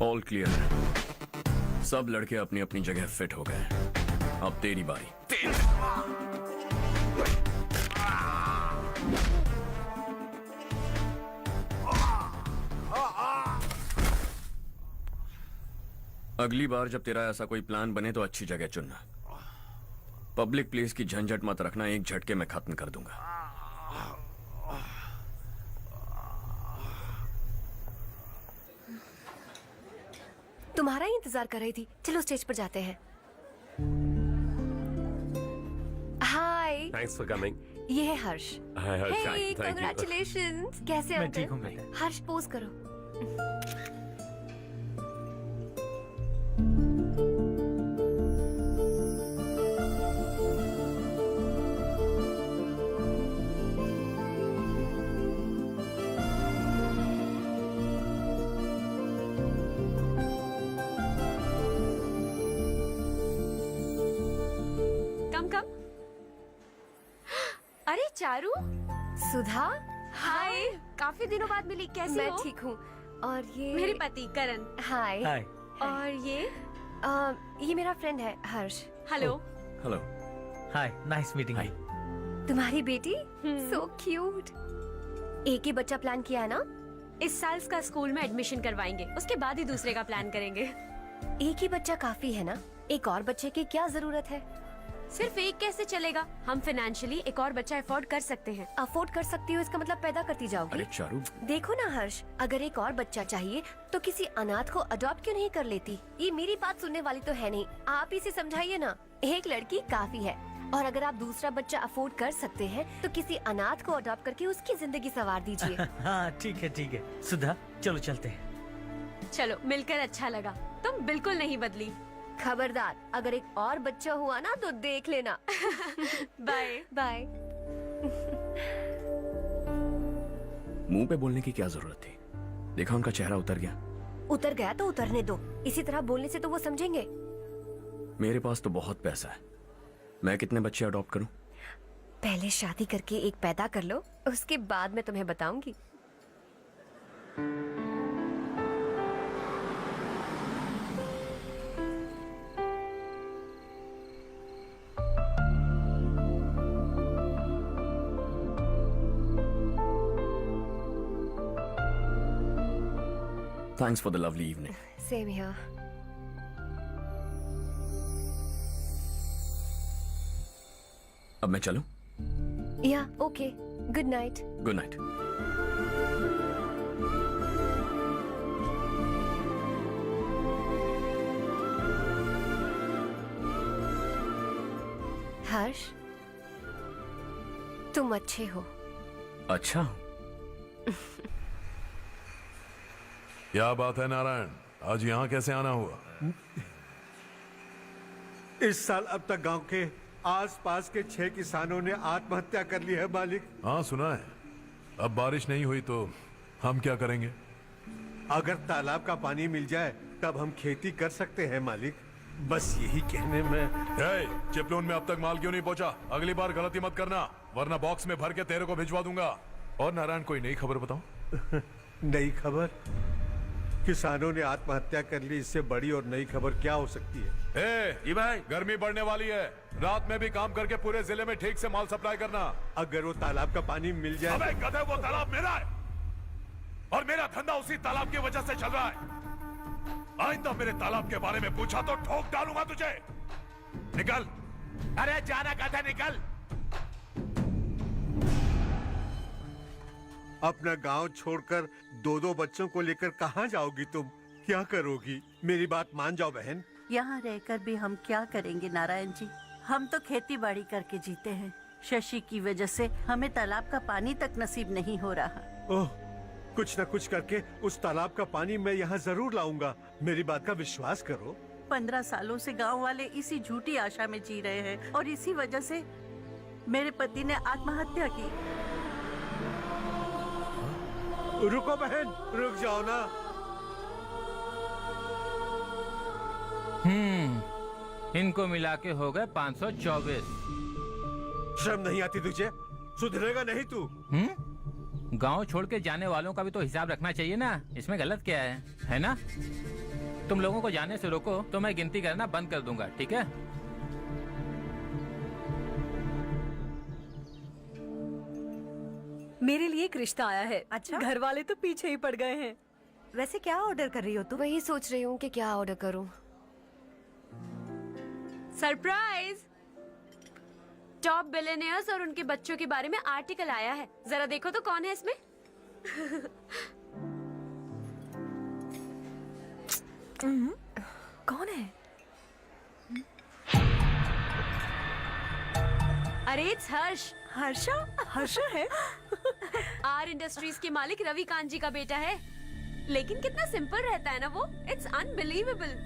ऑल क्लियर है। सब लड़के अपनी अपनी जगह फिट हो गए। अब तेरी बारी। अगली बार जब तेरा ऐसा कोई प्लान बने तो अच्छी जगह चुनना। पब्लिक प्लेस की झंझट मत रखना, एक झटके में खत्म कर दूंगा। तुम्हारा ही इंतजार कर रही थी। चलो स्टेज पर जाते हैं। हाय, थैंक्स फॉर कमिंग। ये है हर्ष। हाय हर्ष, हे, थैंक यू। कांग्रेचुलेशंस। कैसे मैं हो ठीक हूँ तुम? बेटा। हर्ष पोज करो। कम कम। अरे चारू, सुधा, हाय। काफी दिनों बाद मिली, कैसी हो? मैं ठीक हूँ। और ये मेरे पति करण। हाय। हाय। और ये मेरा फ्रेंड है Harsh. Hello. Hello. Hi, nice meeting you. तुम्हारी बेटी सो क्यूट। एक ही बच्चा प्लान किया है ना? इस साल का स्कूल में एडमिशन करवाएंगे, उसके बाद ही दूसरे का प्लान करेंगे। एक ही बच्चा काफी है ना? एक और बच्चे की क्या जरूरत है? सिर्फ एक कैसे चलेगा? हम फाइनेंशियली एक और बच्चा अफोर्ड कर सकते हैं। अफोर्ड कर सकती हो इसका मतलब पैदा करती जाओगी। अरे चारू, देखो ना हर्ष, अगर एक और बच्चा चाहिए तो किसी अनाथ को अडॉप्ट क्यों नहीं कर लेती? ये मेरी बात सुनने वाली तो है नहीं, आप ही से समझाइए ना। एक लड़की काफी है, और अगर आप दूसरा बच्चा अफोर्ड कर सकते हैं तो किसी अनाथ को अडॉप्ट करके उसकी जिंदगी संवार दीजिए। हाँ ठीक है सुधा, चलो चलते हैं। चलो, मिलकर अच्छा लगा। तुम बिल्कुल नहीं बदली। खबरदार, अगर एक और बच्चा हुआ ना तो देख लेना। Bye bye. मुंह पे बोलने की क्या जरूरत थी? देखा उनका चेहरा उतर गया। उतर गया तो उतरने दो। इसी तरह बोलने से तो वो समझेंगे। मेरे पास तो बहुत पैसा है, मैं कितने बच्चे अडॉप्ट करूं? पहले शादी करके एक पैदा कर लो, उसके बाद मैं तुम्हें बताऊंगी। Thanks for the lovely evening. Same here. अब मैं चलूं? Yeah, okay. Good night. Good night. Harsh, तुम अच्छे हो। अच्छा, क्या बात है नारायण, आज यहाँ कैसे आना हुआ? इस साल अब तक गांव के आसपास के 6 किसानों ने आत्महत्या कर ली है मालिक। हाँ सुना है। अब बारिश नहीं हुई तो हम क्या करेंगे? अगर तालाब का पानी मिल जाए तब हम खेती कर सकते हैं मालिक। बस यही कहने में। चिपलून में अब तक माल क्यों नहीं पहुंचा? अगली बार गलती मत करना, वरना बॉक्स में भर के तेरे को भिजवा दूंगा। और नारायण, कोई नई खबर बताओ। नई खबर? किसानों ने आत्महत्या कर ली, इससे बड़ी और नई खबर क्या हो सकती है? जी भाई, गर्मी बढ़ने वाली है, रात में भी काम करके पूरे जिले में ठीक से माल सप्लाई करना। अगर वो तालाब का पानी मिल जाए। अबे गधे, वो तालाब मेरा है और मेरा धंधा उसी तालाब की वजह से चल रहा है। आइंदा मेरे तालाब के बारे में पूछा तो ठोक डालूंगा तुझे। निकल। अरे जाना गधा, निकल। अपना गांव छोड़कर 2-2 बच्चों को लेकर कहाँ जाओगी तुम? क्या करोगी? मेरी बात मान जाओ बहन। यहाँ रहकर भी हम क्या करेंगे नारायण जी? हम तो खेती बाड़ी करके जीते हैं। शशि की वजह से हमें तालाब का पानी तक नसीब नहीं हो रहा। ओह, कुछ न कुछ करके उस तालाब का पानी मैं यहाँ जरूर लाऊंगा। मेरी बात का विश्वास करो। 15 सालों से गांव वाले इसी झूठी आशा में जी रहे हैं और इसी वजह से मेरे पति ने आत्महत्या की। रुको बहन, रुक जाओ ना। इनको मिला के हो गए 524। शर्म नहीं आती तुझे? सुधरेगा नहीं तू? गांव छोड़ के जाने वालों का भी तो हिसाब रखना चाहिए ना। इसमें गलत क्या है ना? तुम लोगों को जाने से रोको तो मैं गिनती करना बंद कर दूंगा, ठीक है? मेरे लिए एक रिश्ता आया है। अच्छा, घर वाले तो पीछे ही पड़ गए हैं। वैसे क्या ऑर्डर कर रही हो तुम? वही सोच रही हूँ कि क्या ऑर्डर करूँ। सरप्राइज! टॉप बिलियनियर्स और उनके बच्चों के बारे में आर्टिकल आया है। जरा देखो तो कौन है इसमें। कौन है? अरे इट्स हर्ष। हर्षा? हर्षा है? आर इंडस्ट्रीज के मालिक रवि कांत जी का बेटा है। लेकिन कितना सिंपल रहता है ना वो। It's unbelievable.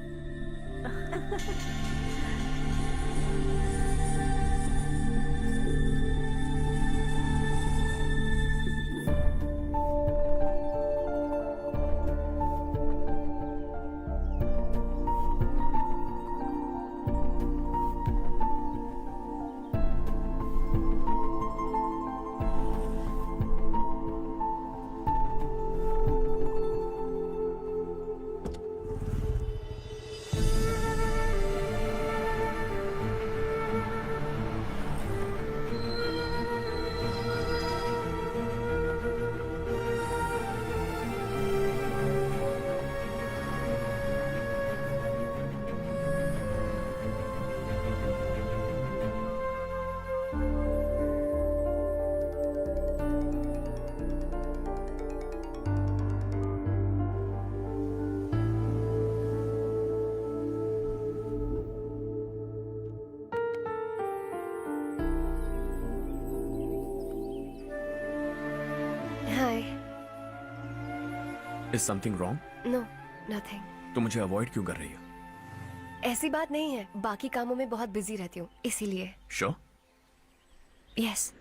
Is something wrong? No, nothing. तो मुझे अवॉइड क्यों कर रही हो? ऐसी बात नहीं है, बाकी कामों में बहुत बिजी रहती हूँ, इसीलिए। Sure? यस।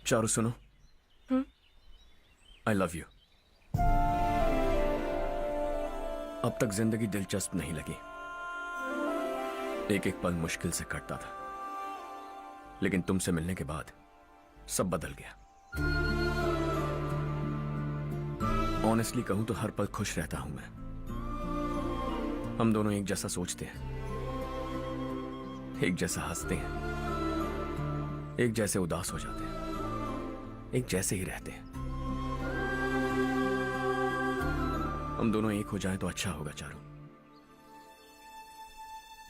चारू सुनो। I love you. अब तक जिंदगी दिलचस्प नहीं लगी। एक एक पल मुश्किल से कटता था, लेकिन तुमसे मिलने के बाद सब बदल गया। ऑनेस्टली कहूं तो हर पल खुश रहता हूं मैं। हम दोनों एक जैसा सोचते हैं, एक जैसा हंसते हैं, एक जैसे उदास हो जाते हैं, एक जैसे ही रहते हैं। हम दोनों एक हो जाएं तो अच्छा होगा चारू।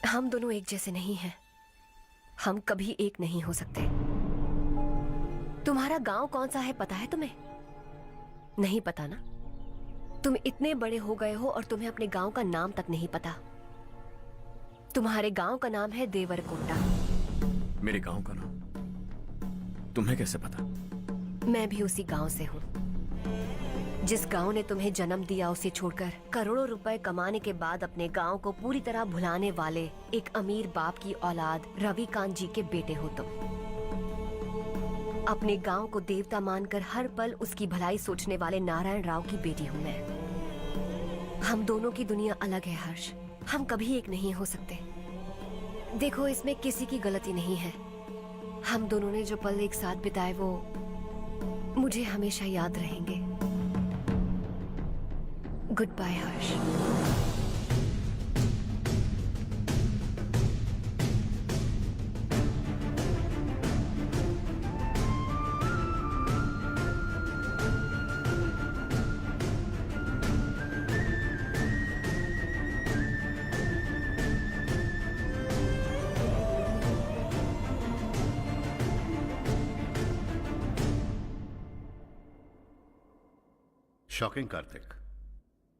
हम दोनों एक जैसे नहीं हैं। हम कभी एक नहीं हो सकते। तुम्हारा गांव कौन सा है पता है तुम्हें? नहीं पता ना? तुम इतने बड़े हो गए हो और तुम्हें अपने गांव का नाम तक नहीं पता। तुम्हारे गांव का नाम है देवरकोटा। मेरे गांव का नाम तुम्हें कैसे पता? मैं भी उसी गांव से हूँ। जिस गांव ने तुम्हें जन्म दिया उसे छोड़कर करोड़ों रुपए कमाने के बाद अपने गांव को पूरी तरह भुलाने वाले एक अमीर बाप की औलाद रवि कांत जी के बेटे हो तुम। अपने गांव को देवता मानकर हर पल उसकी भलाई सोचने वाले नारायण राव की बेटी हूँ मैं। हम दोनों की दुनिया अलग है हर्ष। हम कभी एक नहीं हो सकते। देखो, इसमें किसी की गलती नहीं है। हम दोनों ने जो पल एक साथ बिताए वो मुझे हमेशा याद रहेंगे। गुड बाय हर्ष। शॉकिंग कार्तिक,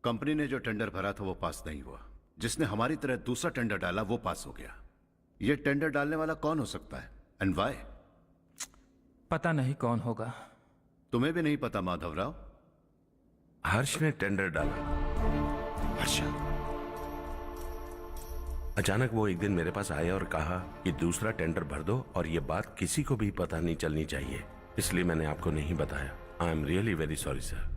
कंपनी ने जो टेंडर भरा था वो पास नहीं हुआ। जिसने हमारी तरह दूसरा टेंडर डाला वो पास हो गया। ये टेंडर डालने वाला कौन हो सकता है एंड व्हाई? पता नहीं कौन होगा। तुम्हें भी नहीं पता माधवराव? हर्ष ने टेंडर डाला। हर्षा। अचानक वो एक दिन मेरे पास आया और कहा कि दूसरा टेंडर भर दो और ये बात किसी को भी पता नहीं चलनी चाहिए, इसलिए मैंने आपको नहीं बताया। I am really very sorry sir.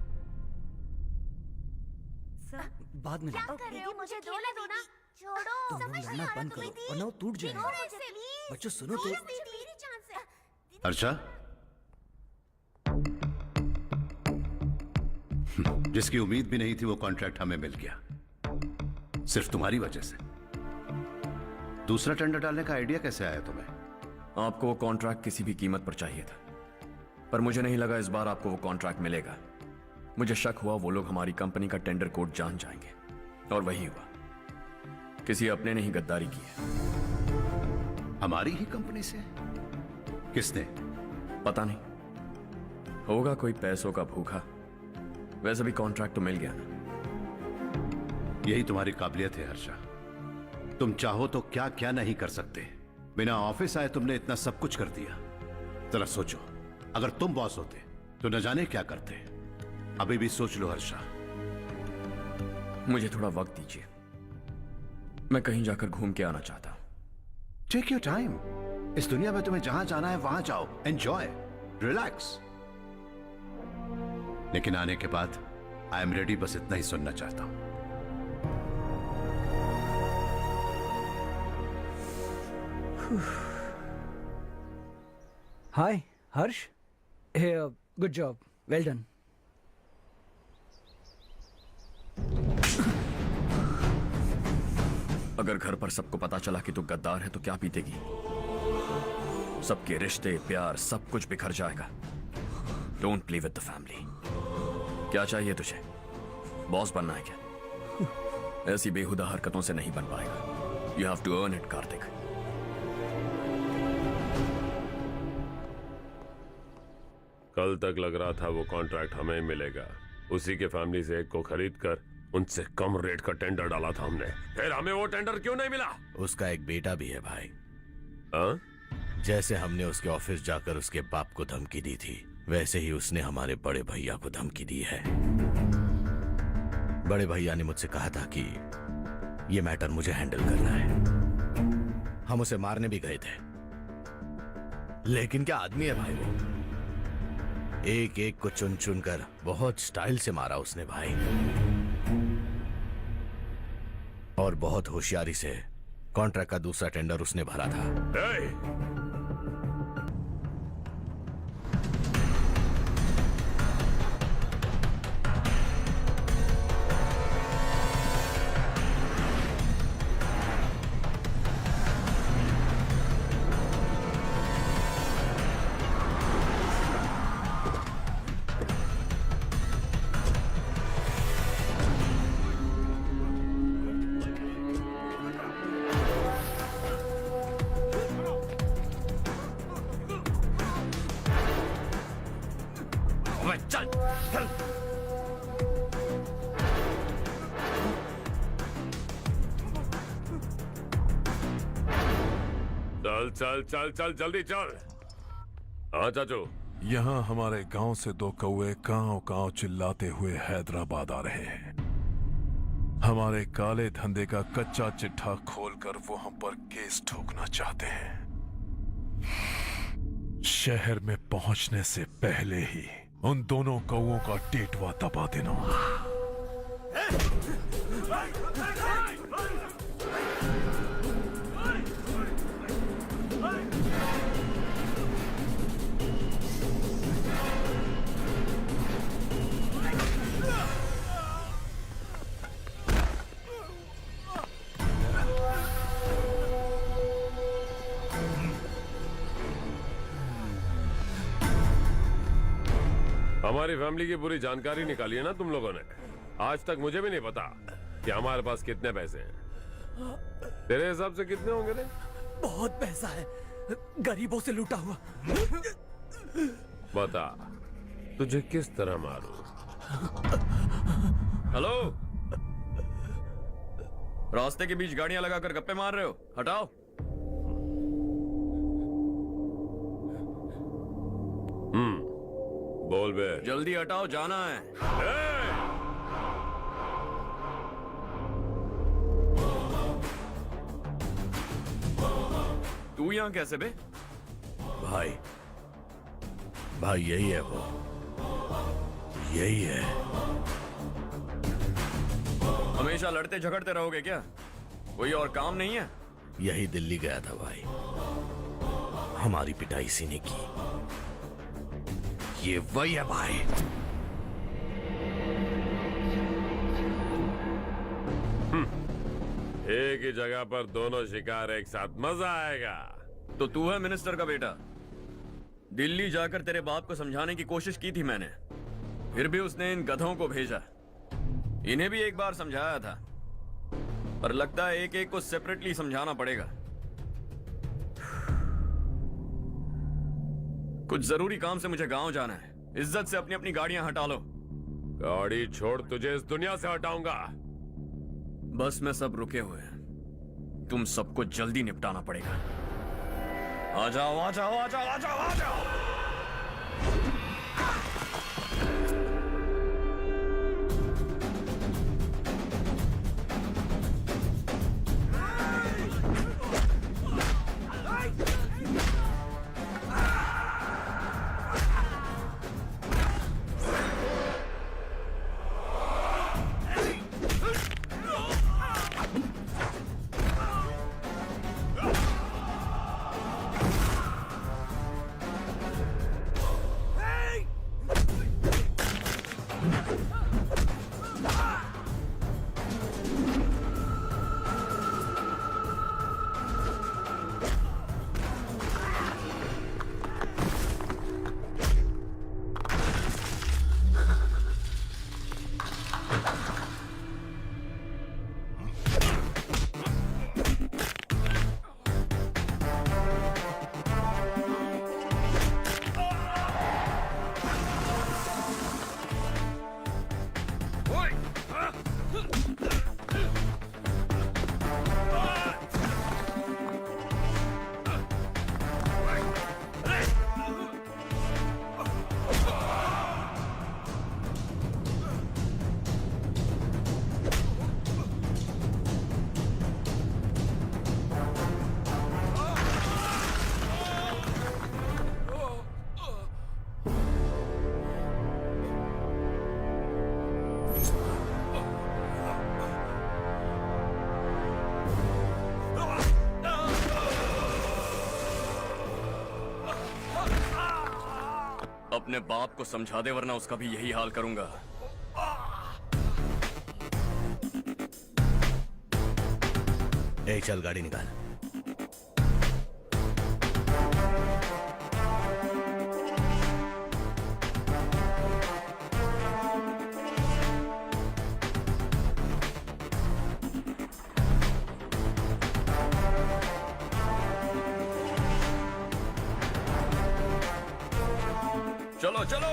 बाद में क्या कर रहे हो? मुझे खेलने दो ना। छोड़ो। तुम लोग लड़ना बंद करो वरना वो टूट जाएगा। बच्चों सुनो तो। मेरी चांस है। हर्षा, जिसकी उम्मीद भी नहीं थी वो कॉन्ट्रैक्ट हमें मिल गया, सिर्फ तुम्हारी वजह से। दूसरा टेंडर डालने का आइडिया कैसे आया तुम्हें? आपको वो कॉन्ट्रैक्ट किसी भी कीमत पर चाहिए था, पर मुझे नहीं लगा इस बार आपको वो कॉन्ट्रैक्ट मिलेगा। मुझे शक हुआ वो लोग हमारी कंपनी का टेंडर कोड जान जाएंगे, और वही हुआ। किसी अपने ने ही गद्दारी की है। हमारी ही कंपनी से? किसने? पता नहीं, होगा कोई पैसों का भूखा। वैसे भी कॉन्ट्रैक्ट तो मिल गया ना। यही तुम्हारी काबिलियत है हर्षा, तुम चाहो तो क्या क्या नहीं कर सकते। बिना ऑफिस आए तुमने इतना सब कुछ कर दिया। जरा सोचो, अगर तुम बॉस होते तो न जाने क्या करते। अभी भी सोच लो हर्षा। मुझे थोड़ा वक्त दीजिए, मैं कहीं जाकर घूम के आना चाहता हूं। Take your time. इस दुनिया में तुम्हें जहां जाना है वहां जाओ, एंजॉय, रिलैक्स। लेकिन आने के बाद आई एम रेडी, बस इतना ही सुनना चाहता हूं। हाय हर्ष, हे गुड जॉब, वेल डन। अगर घर पर सबको पता चला कि तू गद्दार है तो क्या पीतेगी? सबके रिश्ते, प्यार, सब कुछ बिखर जाएगा। Don't play with the family. क्या चाहिए तुझे? बॉस बनना है क्या? ऐसी बेहुदा हरकतों से नहीं बन पाएगा। You have to earn it Kartik. कल तक लग रहा था वो कॉन्ट्रैक्ट हमें मिलेगा, उसी के फैमिली से एक को खरीद कर उनसे कम रेट का टेंडर डाला था हमने। फिर हमें वो टेंडर क्यों नहीं मिला? उसका एक बेटा भी है भाई। हाँ? जैसे हमने उसके ऑफिस जाकर उसके बाप को धमकी दी थी, वैसे ही उसने हमारे बड़े भैया को धमकी दी है। बड़े भैया ने मुझसे कहा था कि ये मैटर मुझे हैंडल करना है। हम उसे मारने भी गए थे, लेकिन क्या आदमी है भाई वो। एक एक को चुन चुन कर बहुत स्टाइल से मारा उसने भाई, और बहुत होशियारी से कॉन्ट्रैक्ट का दूसरा टेंडर उसने भरा था। चल चल चल चल जल्दी चल। हाँ चाचू, यहाँ हमारे गांव से दो कौए कांव कांव चिल्लाते हुए हैदराबाद आ रहे हैं। हमारे काले धंधे का कच्चा चिट्ठा खोलकर वो हम पर केस ठोकना चाहते हैं। शहर में पहुंचने से पहले ही उन दोनों कौओं का टेटवा दबा देना। हमारी फैमिली की पूरी जानकारी निकाली है ना तुम लोगों ने। आज तक मुझे भी नहीं पता कि हमारे पास कितने पैसे हैं। तेरे हिसाब से कितने होंगे रे? बहुत पैसा है, गरीबों से लूटा हुआ। बता, तुझे किस तरह मारूं? हेलो, रास्ते के बीच गाड़ियां लगाकर गप्पे मार रहे हो? हटाओ। बोल बे। जल्दी हटाओ, जाना है। तू यहां कैसे बे? भाई भाई यही है वो, यही है। हमेशा लड़ते झगड़ते रहोगे क्या? कोई और काम नहीं है? यही दिल्ली गया था भाई, हमारी पिटाई इसी ने की। ये वही है भाई। एक ही जगह पर दोनों शिकार एक साथ, मजा आएगा। तो तू है मिनिस्टर का बेटा। दिल्ली जाकर तेरे बाप को समझाने की कोशिश की थी मैंने, फिर भी उसने इन गधों को भेजा। इन्हें भी एक बार समझाया था, पर लगता है एक एक को सेपरेटली समझाना पड़ेगा। कुछ जरूरी काम से मुझे गांव जाना है। इज्जत से अपनी अपनी गाड़ियां हटा लो। गाड़ी छोड़, तुझे इस दुनिया से हटाऊंगा। बस में सब रुके हुए हैं, तुम सबको जल्दी निपटाना पड़ेगा। आ जाओ आ जाओ आ जाओ आ जाओ आ जाओ। अपने बाप को समझा दे, वरना उसका भी यही हाल करूंगा। ए, चल गाड़ी निकाल। चलो चलो।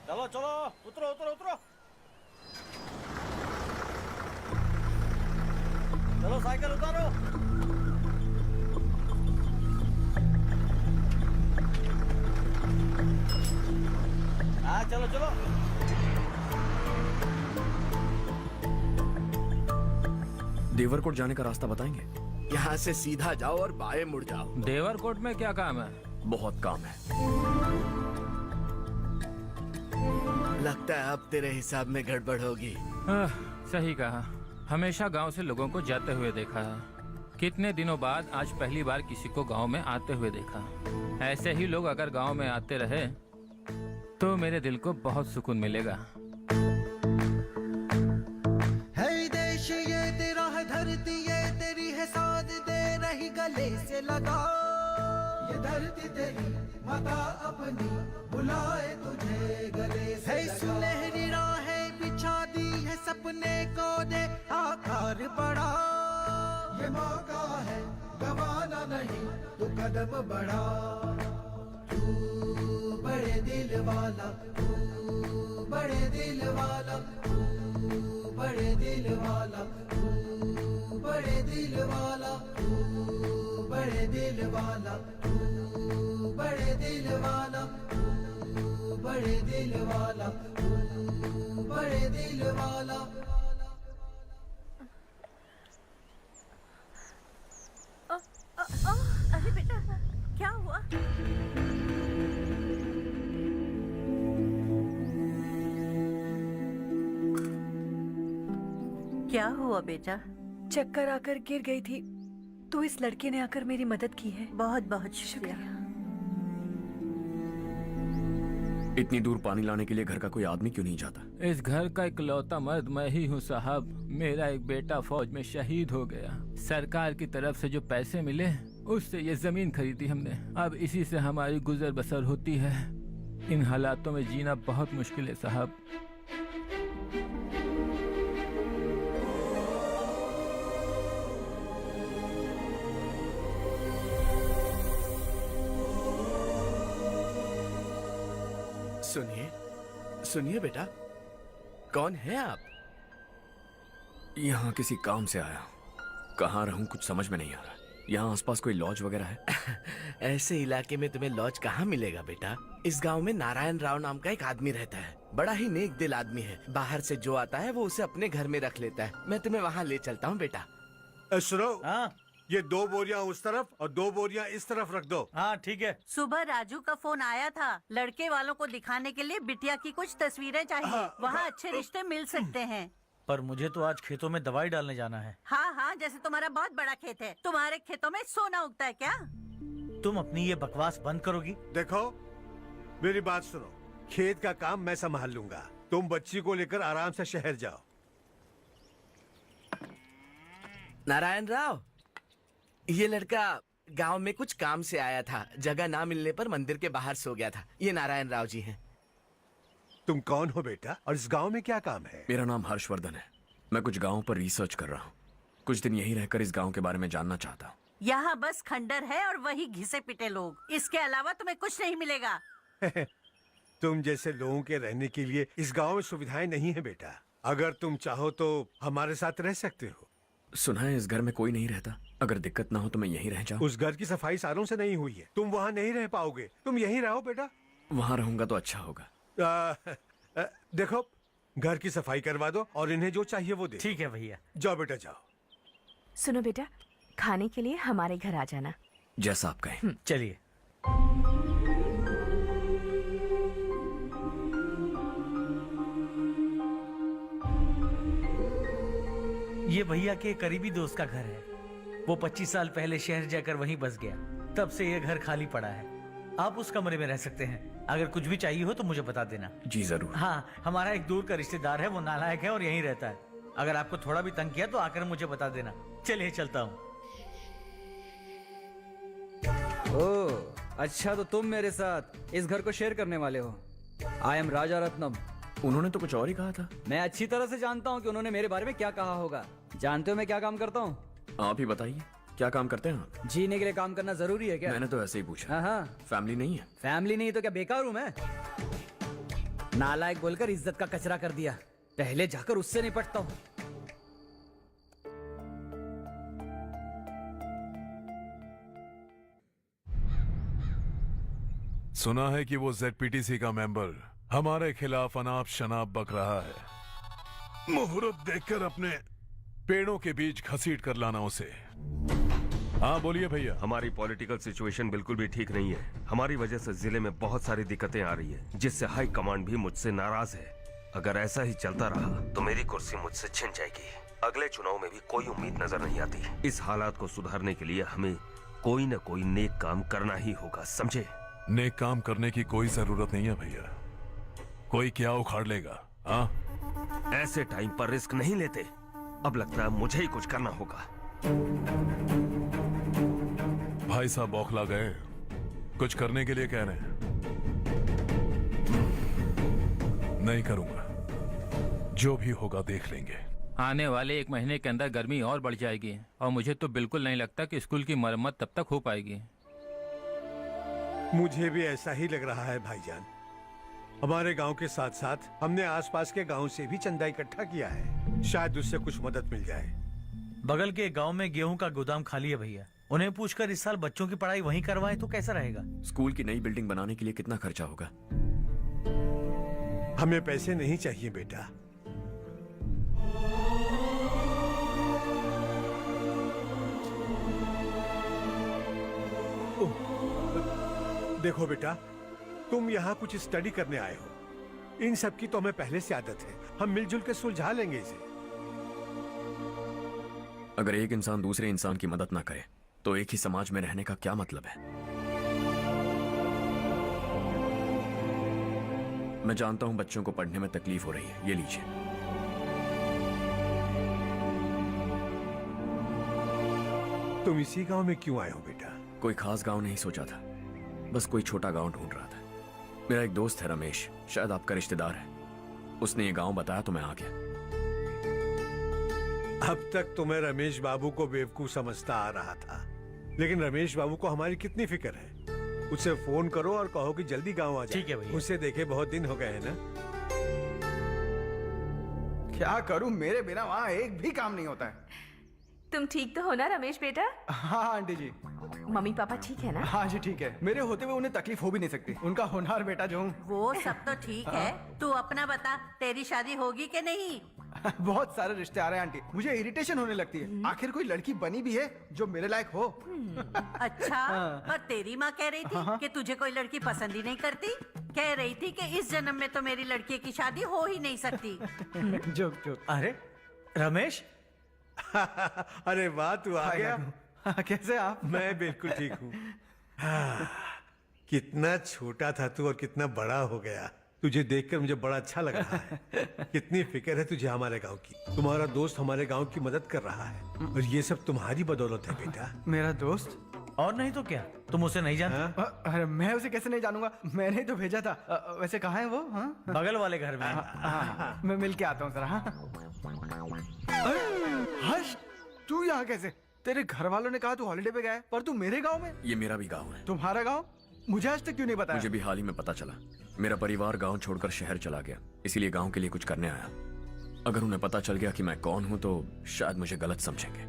चलो चलो, उतरो उतरो उतरो। चलो साइकिल उतारो। हाँ चलो चलो। देवरकोट जाने का रास्ता बताएंगे? यहाँ से सीधा जाओ और बाएं मुड़ जाओ। देवरकोट में क्या काम है? बहुत काम है। लगता है अब तेरे हिसाब में गड़बड़ होगी। सही कहा। हमेशा गांव से लोगों को जाते हुए देखा है, कितने दिनों बाद आज पहली बार किसी को गांव में आते हुए देखा। ऐसे ही लोग अगर गांव में आते रहे तो मेरे दिल को बहुत सुकून मिलेगा। है देश ये तेरा है, धरती ये तेरी है, साथ दे रही गले से लगा। ये धरती तेरी माता अपनी बुलाए तुझे गले से लगा। सुनहरी राहें बिछा दी है, सपने को दे आकार बढ़ा। ये मौका है गवाना नहीं, तू कदम बढ़ा। तू बड़े दिल वाला, तू बड़े दिल वाला, तू बड़े दिल वाला, तू बड़े दिल वाला, तू बड़े दिल वाला, तू बड़े दिल वाला, तू बड़े दिल वाला, तू बड़े दिल वाला। अरे बेटा क्या हुआ? क्या हुआ बेटा? चक्कर आकर गिर गई थी तो इस लड़के ने आकर मेरी मदद की है। बहुत बहुत शुक्रिया। इतनी दूर पानी लाने के लिए घर का कोई आदमी क्यों नहीं जाता? इस घर का इकलौता मर्द मैं ही हूँ साहब। मेरा एक बेटा फौज में शहीद हो गया। सरकार की तरफ से जो पैसे मिले उससे ये जमीन खरीदी हमने। अब इसी से हमारी गुजर बसर होती है। इन हालातों में जीना बहुत मुश्किल है साहब। सुनिए सुनिए बेटा, कौन है आप? यहाँ किसी काम से आया हूँ। कहाँ रहूँ कुछ समझ में नहीं आ रहा। यहाँ आसपास कोई लॉज वगैरह है? ऐसे इलाके में तुम्हें लॉज कहाँ मिलेगा बेटा? इस गांव में नारायण राव नाम का एक आदमी रहता है। बड़ा ही नेक दिल आदमी है। बाहर से जो आता है वो उसे अपने घर में रख लेता है। मैं तुम्हें वहाँ ले चलता हूँ बेटा। सुनो, ये 2 बोरियां उस तरफ और 2 बोरियां इस तरफ रख दो। हाँ ठीक है। सुबह राजू का फोन आया था। लड़के वालों को दिखाने के लिए बिटिया की कुछ तस्वीरें चाहिए। वहाँ अच्छे रिश्ते मिल सकते हैं। पर मुझे तो आज खेतों में दवाई डालने जाना है। हाँ हाँ, जैसे तुम्हारा बहुत बड़ा खेत है। तुम्हारे खेतों में सोना उगता है क्या? तुम अपनी ये बकवास बंद करोगी? देखो मेरी बात सुनो, खेत का काम मैं संभाल लूंगा। तुम बच्ची को लेकर आराम से शहर जाओ। नारायण राव, ये लड़का गांव में कुछ काम से आया था। जगह ना मिलने पर मंदिर के बाहर सो गया था। ये नारायण राव जी हैं। तुम कौन हो बेटा और इस गांव में क्या काम है? मेरा नाम हर्षवर्धन है। मैं कुछ गाँव पर रिसर्च कर रहा हूँ। कुछ दिन यहीं रहकर इस गाँव के बारे में जानना चाहता हूँ। यहाँ बस खंडर है और वही घिसे पिटे लोग। इसके अलावा तुम्हें कुछ नहीं मिलेगा। तुम जैसे लोगों के रहने के लिए इस गांव में सुविधाएं नहीं है बेटा। अगर तुम चाहो तो हमारे साथ रह सकते हो। सुना है इस घर में कोई नहीं रहता। अगर दिक्कत ना हो तो मैं यहीं रह जाऊँ। उस घर की सफाई सालों से नहीं हुई है। तुम वहाँ नहीं रह पाओगे। तुम यहीं रहो बेटा। वहाँ रहूंगा तो अच्छा होगा। देखो, घर की सफाई करवा दो और इन्हें जो चाहिए वो दे। ठीक है भैया। जाओ बेटा जाओ। सुनो बेटा, खाने के लिए हमारे घर आ जाना। जैसा आप कहें। चलिए। ये भैया के करीबी दोस्त का घर है। वो 25 साल पहले शहर जाकर वहीं बस गया। तब से ये घर खाली पड़ा है। आप उस कमरे में रह सकते हैं। अगर कुछ भी चाहिए हो तो मुझे बता देना। जी जरूर। हाँ, हमारा एक दूर का रिश्तेदार है। वो नालायक है और यहीं रहता है। अगर आपको थोड़ा भी तंग किया तो आकर मुझे बता देना। चलिए चलता हूँ। ओह अच्छा, तो तुम मेरे साथ इस घर को शेयर करने वाले हो। आई एम राजा रत्नम। उन्होंने तो कुछ और ही कहा था। मैं अच्छी तरह से जानता हूँ कि उन्होंने मेरे बारे में क्या कहा होगा। जानते हो मैं क्या काम करता हूँ? आप ही बताइए, क्या काम करते हैं आप? जीने के लिए काम करना जरूरी है क्या? मैंने तो ऐसे ही पूछा। हाँ। फैमिली नहीं है? फैमिली नहीं तो क्या बेकार हूँ मैं? नालायक बोलकर इज्जत का कचरा कर दिया। पहले जाकर उससे निपटता हूँ। सुना है कि वो ZPTC का मेंबर हमारे खिलाफ अनाप शनाप बक रहा है। मुहूर्त देखकर अपने पेड़ों के बीच घसीट कर लाना उसे। हाँ बोलिए भैया। हमारी पॉलिटिकल सिचुएशन बिल्कुल भी ठीक नहीं है। हमारी वजह से जिले में बहुत सारी दिक्कतें आ रही है, जिससे हाई कमांड भी मुझसे नाराज है। अगर ऐसा ही चलता रहा तो मेरी कुर्सी मुझसे छिन जाएगी। अगले चुनाव में भी कोई उम्मीद नजर नहीं आती। इस हालात को सुधारने के लिए हमें कोई न कोई नेक काम करना ही होगा, समझे? नेक काम करने की कोई जरूरत नहीं है भैया। कोई क्या उखाड़ लेगा? हाँ, ऐसे टाइम पर रिस्क नहीं लेते। अब लगता है मुझे ही कुछ करना होगा। भाई साहब बौखला गए। कुछ करने के लिए कह रहे हैं। नहीं करूंगा। जो भी होगा देख लेंगे। आने वाले 1 महीने के अंदर गर्मी और बढ़ जाएगी और मुझे तो बिल्कुल नहीं लगता कि स्कूल की मरम्मत तब तक हो पाएगी। मुझे भी ऐसा ही लग रहा है भाईजान। हमारे गांव के साथ साथ हमने आसपास के गांव से भी चंदा इकट्ठा किया है। शायद उससे कुछ मदद मिल जाए। बगल के गांव में गेहूं का गोदाम खाली है भैया। उन्हें पूछकर इस साल बच्चों की पढ़ाई वहीं करवाएं तो कैसा रहेगा? स्कूल की नई बिल्डिंग बनाने के लिए कितना खर्चा होगा? हमें पैसे नहीं चाहिए बेटा। देखो बेटा, तुम यहाँ कुछ स्टडी करने आए हो। इन सब की तो हमें पहले से आदत है। हम मिलजुल के सुलझा लेंगे इसे। अगर एक इंसान दूसरे इंसान की मदद ना करे तो एक ही समाज में रहने का क्या मतलब है? मैं जानता हूं बच्चों को पढ़ने में तकलीफ हो रही है, ये लीजिए। तुम इसी गांव में क्यों आए हो बेटा? कोई खास गांव नहीं सोचा था, बस कोई छोटा गांव ढूंढ रहा था। मेरा एक दोस्त है रमेश, शायद आपका रिश्तेदार है, उसने ये गांव बताया तो मैं आ गया। अब तक तो मैं रमेश बाबू को बेवकूफ समझता आ रहा था, लेकिन रमेश बाबू को हमारी कितनी फिक्र है। उससे फोन करो और कहो कि जल्दी गांव आ जाए। ठीक है भैया। उसे देखे बहुत दिन हो गए हैं ना। क्या करूं, मेरे बिना वहाँ एक भी काम नहीं होता है। तुम ठीक तो हो ना रमेश बेटा? हाँ आंटी जी। मम्मी पापा ठीक है ना? हाँ जी ठीक है, मेरे होते हुए उन्हें तकलीफ हो भी नहीं सकती। उनका होनहार बेटा जो हूँ। वो सब तो ठीक है, तू अपना बता, तेरी शादी होगी कि नहीं? बहुत सारे रिश्ते आ रहे हैं आंटी, मुझे इरिटेशन होने लगती है। आखिर कोई लड़की बनी भी है जो मेरे लायक हो। अच्छा, पर तेरी माँ कह रही थी कि तुझे कोई लड़की पसंद ही नहीं करती। कह रही थी कि इस जन्म में तो मेरी लड़की की शादी हो ही नहीं सकती। Joke joke. अरे रमेश, अरे वाह, तू आ गया। कैसे आप? मैं बिल्कुल ठीक हूँ। कितना छोटा था तू और कितना बड़ा हो गया। तुझे देखकर मुझे बड़ा अच्छा लग रहा है। कितनी फिक्र है तुझे हमारे गांव की। तुम्हारा दोस्त हमारे गांव की मदद कर रहा है और ये सब तुम्हारी बदौलत है बेटा। मेरा दोस्त? और नहीं तो क्या, तुम उसे नहीं जानते? अरे मैं उसे कैसे नहीं जानूंगा, मैंने ही तो भेजा था। वैसे कहाँ है वो? हाँ? बगल वाले घर में। हाँ, मैं मिल के आता हूँ जरा। हर्ष, तू यहाँ कैसे? तेरे घर वालों ने कहा तू हॉलिडे पे गया है, पर तू मेरे गांव में? ये मेरा भी गांव है। तुम्हारा गांव? मुझे आज तक क्यों नहीं बताया? मुझे भी हाल ही में पता चला। मेरा परिवार गांव छोड़कर शहर चला गया, इसीलिए गांव के लिए कुछ करने आया। अगर उन्हें पता चल गया कि मैं कौन हूं तो शायद मुझे गलत समझेंगे,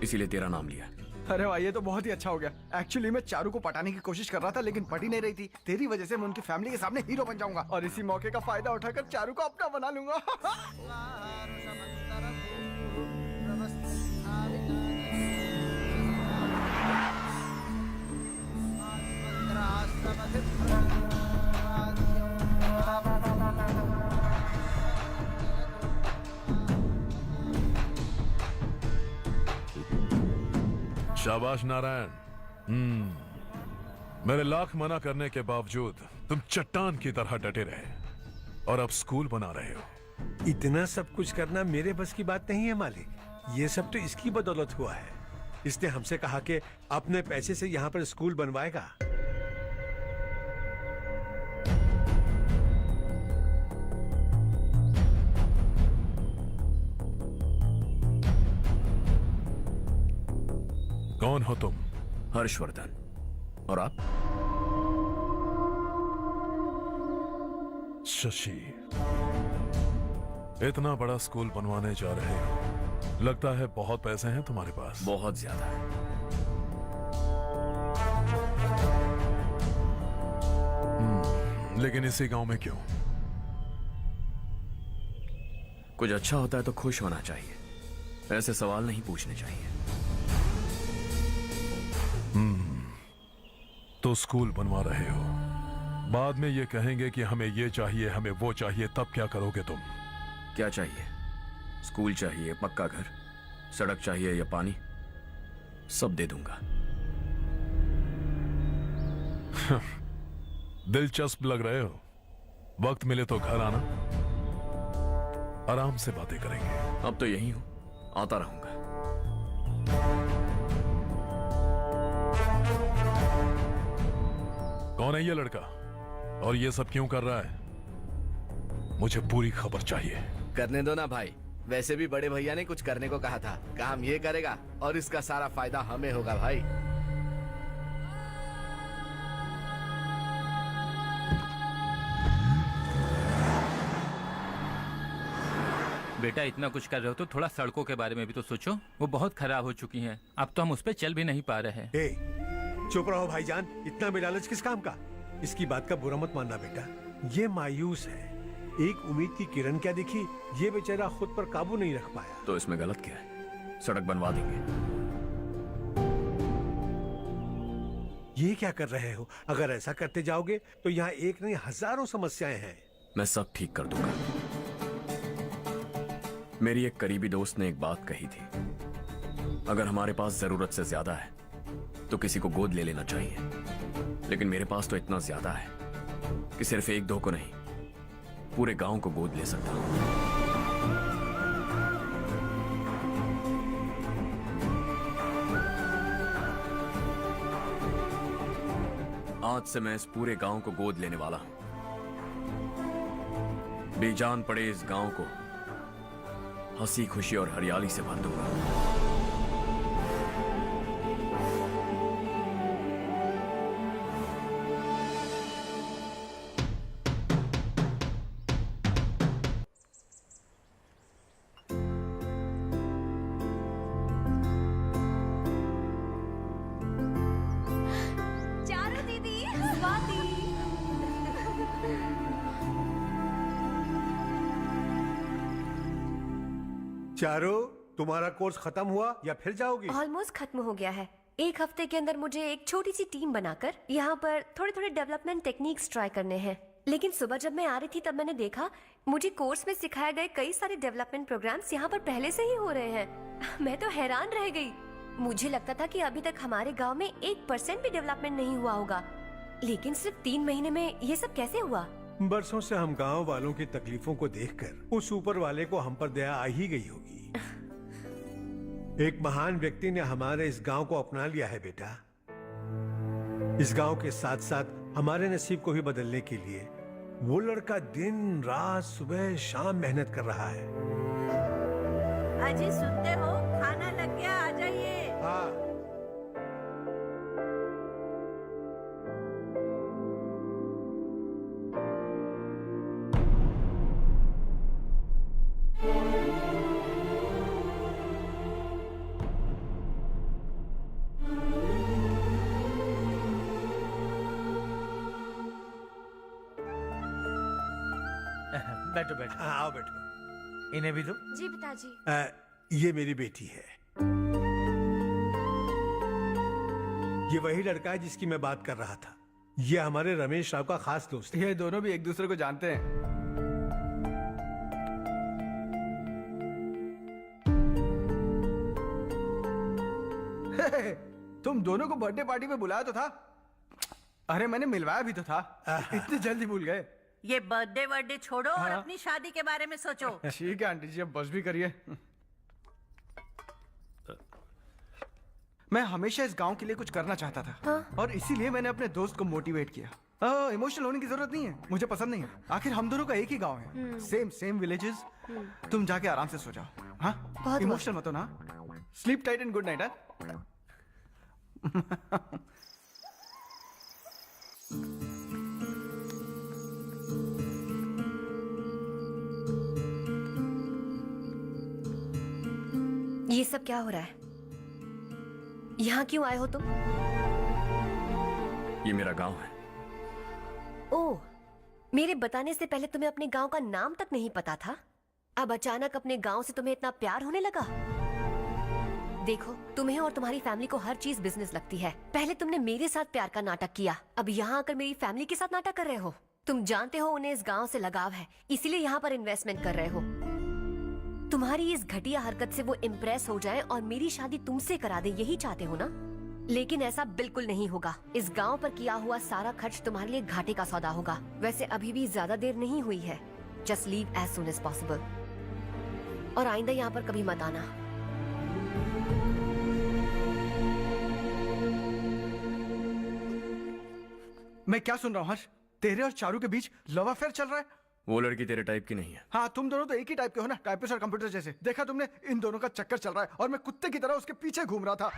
इसीलिए तेरा नाम लिया। अरे वाह, ये तो बहुत ही अच्छा हो गया। एक्चुअली मैं चारू को पटाने की कोशिश कर रहा था, लेकिन पटी नहीं रही थी। तेरी वजह से मैं उनकी फैमिली के सामने हीरो बन जाऊंगा और इसी मौके का फायदा उठाकर चारू को अपना बना लूंगा। शाबाश नारायण। मेरे लाख मना करने के बावजूद तुम चट्टान की तरह डटे रहे और अब स्कूल बना रहे हो। इतना सब कुछ करना मेरे बस की बात नहीं है मालिक। ये सब तो इसकी बदौलत हुआ है। इसने हमसे कहा कि अपने पैसे से यहाँ पर स्कूल बनवाएगा। कौन हो तुम? हर्षवर्धन। और आप? शशि। इतना बड़ा स्कूल बनवाने जा रहे हो, लगता है बहुत पैसे हैं तुम्हारे पास। बहुत ज्यादा है। लेकिन इसी गांव में क्यों? कुछ अच्छा होता है तो खुश होना चाहिए, ऐसे सवाल नहीं पूछने चाहिए। तो स्कूल बनवा रहे हो, बाद में ये कहेंगे कि हमें ये चाहिए, हमें वो चाहिए, तब क्या करोगे तुम? क्या चाहिए? स्कूल चाहिए, पक्का घर, सड़क चाहिए या पानी, सब दे दूंगा। दिलचस्प लग रहे हो। वक्त मिले तो घर आना, आराम से बातें करेंगे। अब तो यही हूं, आता रहूंगा। कौन है ये लड़का और ये सब क्यों कर रहा है? मुझे पूरी खबर चाहिए। करने दो ना भाई, वैसे भी बड़े भैया ने कुछ करने को कहा था। काम ये करेगा और इसका सारा फायदा हमें होगा भाई। बेटा इतना कुछ कर रहे हो तो थोड़ा सड़कों के बारे में भी तो सोचो, वो बहुत खराब हो चुकी हैं। अब तो हम उस पर चल भी नहीं पा रहे हैं। चुप रहो भाईजान, इतना बेलालच किस काम का? इसकी बात का बुरा मत मानना बेटा, ये मायूस है। एक उम्मीद की किरण क्या दिखी, ये बेचारा खुद पर काबू नहीं रख पाया। तो इसमें गलत क्या है? सड़क बनवा देंगे। ये क्या कर रहे हो? अगर ऐसा करते जाओगे तो यहाँ एक नहीं हजारों समस्याएं हैं। मैं सब ठीक कर दूंगा। मेरी एक करीबी दोस्त ने एक बात कही थी अगर हमारे पास जरूरत से ज्यादा है तो किसी को गोद ले लेना चाहिए, लेकिन मेरे पास तो इतना ज्यादा है कि सिर्फ एक दो को नहीं, पूरे गांव को गोद ले सकता हूं। आज से मैं इस पूरे गांव को गोद लेने वाला हूं। बेजान पड़े इस गांव को हंसी खुशी और हरियाली से भर दूंगा। चारू दीदी, स्वाति। चारो, तुम्हारा कोर्स खत्म हुआ या फिर जाओगी? ऑलमोस्ट खत्म हो गया है। एक हफ्ते के अंदर मुझे एक छोटी सी टीम बनाकर यहाँ पर थोड़े थोड़े डेवलपमेंट टेक्निक्स ट्राई करने हैं। लेकिन सुबह जब मैं आ रही थी तब मैंने देखा मुझे कोर्स में सिखाए गए कई सारे डेवलपमेंट प्रोग्राम्स यहाँ पर पहले से ही हो रहे हैं। मैं तो हैरान रह गई। मुझे लगता था कि अभी तक हमारे गांव में 1% भी डेवलपमेंट नहीं हुआ होगा, लेकिन सिर्फ 3 महीने में ये सब कैसे हुआ? बरसों से हम गांव वालों की तकलीफों को देखकर उस ऊपर वाले को हम पर दया आ ही गई होगी। एक महान व्यक्ति ने हमारे इस गांव को अपना लिया है बेटा। इस गांव के साथ साथ हमारे नसीब को भी बदलने के लिए वो लड़का दिन रात सुबह शाम मेहनत कर रहा है। अजी सुनते हो, खाना लग गया, आ जाइए। हाँ। बैठो बैठो। आओ बैठो। इन्हें भी दो। जी पिताजी। ये मेरी बेटी है। ये वही लड़का है जिसकी मैं बात कर रहा था। ये हमारे रमेश राव का खास दोस्त है। ये दोनों भी एक दूसरे को जानते हैं। तुम दोनों को बर्थडे पार्टी में बुलाया तो था। अरे मैंने मिलवाया भी तो था। इतनी जल्दी भूल गए। ये बर्थडे छोड़ो और अपनी शादी के बारे में सोचो। ठीक है आंटी जी, अब बस भी करिए। मैं हमेशा इस गांव के लिए कुछ करना चाहता था। और इसीलिए मैंने अपने दोस्त को मोटिवेट किया। इमोशनल होने की जरूरत नहीं है, मुझे पसंद नहीं है। आखिर हम दोनों का एक ही गांव है, सेम विलेजेस। तुम जाके आराम से सो जाओ। हाँ, इमोशनल मत हो ना। Sleep tight and good night. ये सब क्या हो रहा है? यहाँ क्यों आए हो तुम? ये मेरा गांव है। ओह, मेरे बताने से पहले तुम्हें अपने गांव का नाम तक नहीं पता था? अब अचानक अपने गांव से तुम्हें इतना प्यार होने लगा? देखो, तुम्हें और तुम्हारी फैमिली को हर चीज बिजनेस लगती है। पहले तुमने मेरे साथ प्यार का नाटक किया, अब यहाँ आकर मेरी फैमिली के साथ नाटक कर रहे हो। तुम जानते हो उन्हें इस गांव से लगाव है, इसीलिए यहाँ पर इन्वेस्टमेंट कर रहे हो। तुम्हारी इस घटिया हरकत से वो इम्प्रेस हो जाए और मेरी शादी तुमसे करा दे, यही चाहते हो ना? लेकिन ऐसा बिल्कुल नहीं होगा। इस गांव पर किया हुआ सारा खर्च तुम्हारे लिए घाटे का सौदा होगा। वैसे अभी भी ज्यादा देर नहीं हुई है। Just leave as soon as possible. और आइंदा यहाँ पर कभी मत आना। मैं क्या सुन रहा हूँ हर्ष? तेरे और चारू के बीच लव अफेयर चल रहा है? वो लड़की तेरे टाइप की नहीं है। हाँ, तुम दोनों तो एक ही टाइप के हो ना, टाइपिस्ट और कंप्यूटर जैसे। देखा तुमने, इन दोनों का चक्कर चल रहा है और मैं कुत्ते की तरह उसके पीछे घूम रहा था।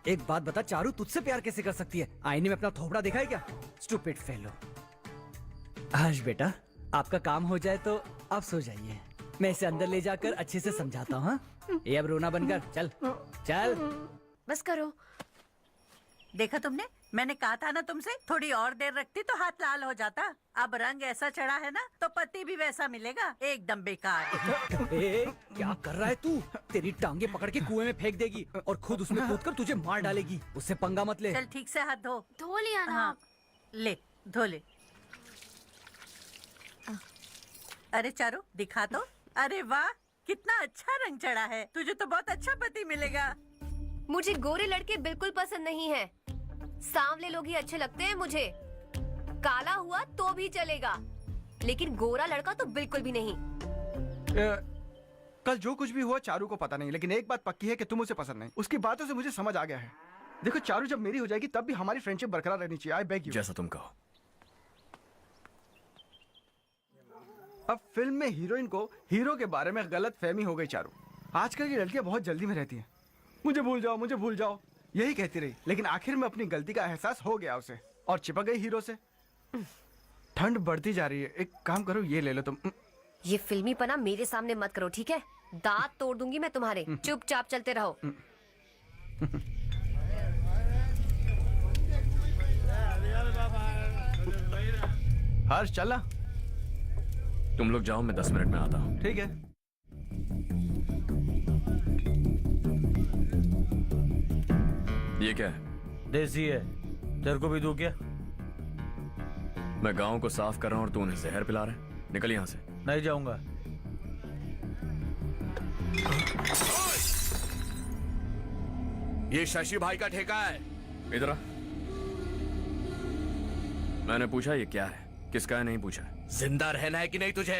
एक बात बता, चारू तुझसे प्यार कैसे कर सकती है? आईने में अपना थोपड़ा देखा है क्या? Stupid fellow. हर्ष बेटा, आपका काम हो जाए तो आप सो जाइए। मैं इसे अंदर ले जाकर अच्छे से समझाता हूँ। ये अब रोना बनकर चल चल। बस करो। देखा तुमने, मैंने कहा था ना तुमसे, थोड़ी और देर रखती तो हाथ लाल हो जाता। अब रंग ऐसा चढ़ा है ना तो पति भी वैसा मिलेगा। एकदम बेकार। क्या कर रहा है तू? तेरी टांगे पकड़ के कुएं में फेंक देगी और खुद उसमें कूदकर तुझे मार डालेगी। उससे पंगा मत ले। चल ठीक से हाथ धो। धो लिया ना। हाँ, ले धो ले। अरे चारू दिखा तो। अरे वाह, कितना अच्छा रंग चढ़ा है। तुझे तो बहुत अच्छा पति मिलेगा। मुझे गोरे लड़के बिल्कुल पसंद नहीं है। सांवले लोग ही अच्छे लगते हैं मुझे। काला हुआ तो भी चलेगा, लेकिन गोरा लड़का तो बिल्कुल भी नहीं। कल जो कुछ भी हुआ चारू को पता नहीं, लेकिन एक बात पक्की है कि तुम उसे पसंद नहीं। उसकी बातों से मुझे समझ आ गया है। देखो चारू जब मेरी हो जाएगी तब भी हमारी फ्रेंडशिप बरकरार रहनी चाहिए। I beg you. जैसा तुम कहो। अब फिल्म में हीरोइन को हीरो के बारे में गलत फहमी हो गई चारू। आजकल की लड़कियां बहुत जल्दी में रहती हैं। मुझे भूल जाओ, मुझे भूल जाओ, यही कहती रही, लेकिन आखिर में अपनी गलती का एहसास हो गया उसे और चिपक गई हीरो से। ठंड बढ़ती जा रही है, एक काम करो ये ले लो तुम। ये फिल्मी पना मेरे सामने मत करो, ठीक है? दांत तोड़ दूंगी मैं तुम्हारे। चुपचाप चलते रहो। हर्ष चला। तुम लोग जाओ, मैं 10 मिनट में आता हूँ। ठीक है। ये क्या है? देसी है, तेरे को भी दूं क्या? मैं गांव को साफ कर रहा हूँ और तू उन्हें जहर पिला रहा है। निकल यहाँ से। नहीं जाऊंगा। ये शशि भाई का ठेका है। इधर आ। मैंने पूछा ये क्या है, किसका है नहीं पूछा। जिंदा रहना है कि नहीं तुझे?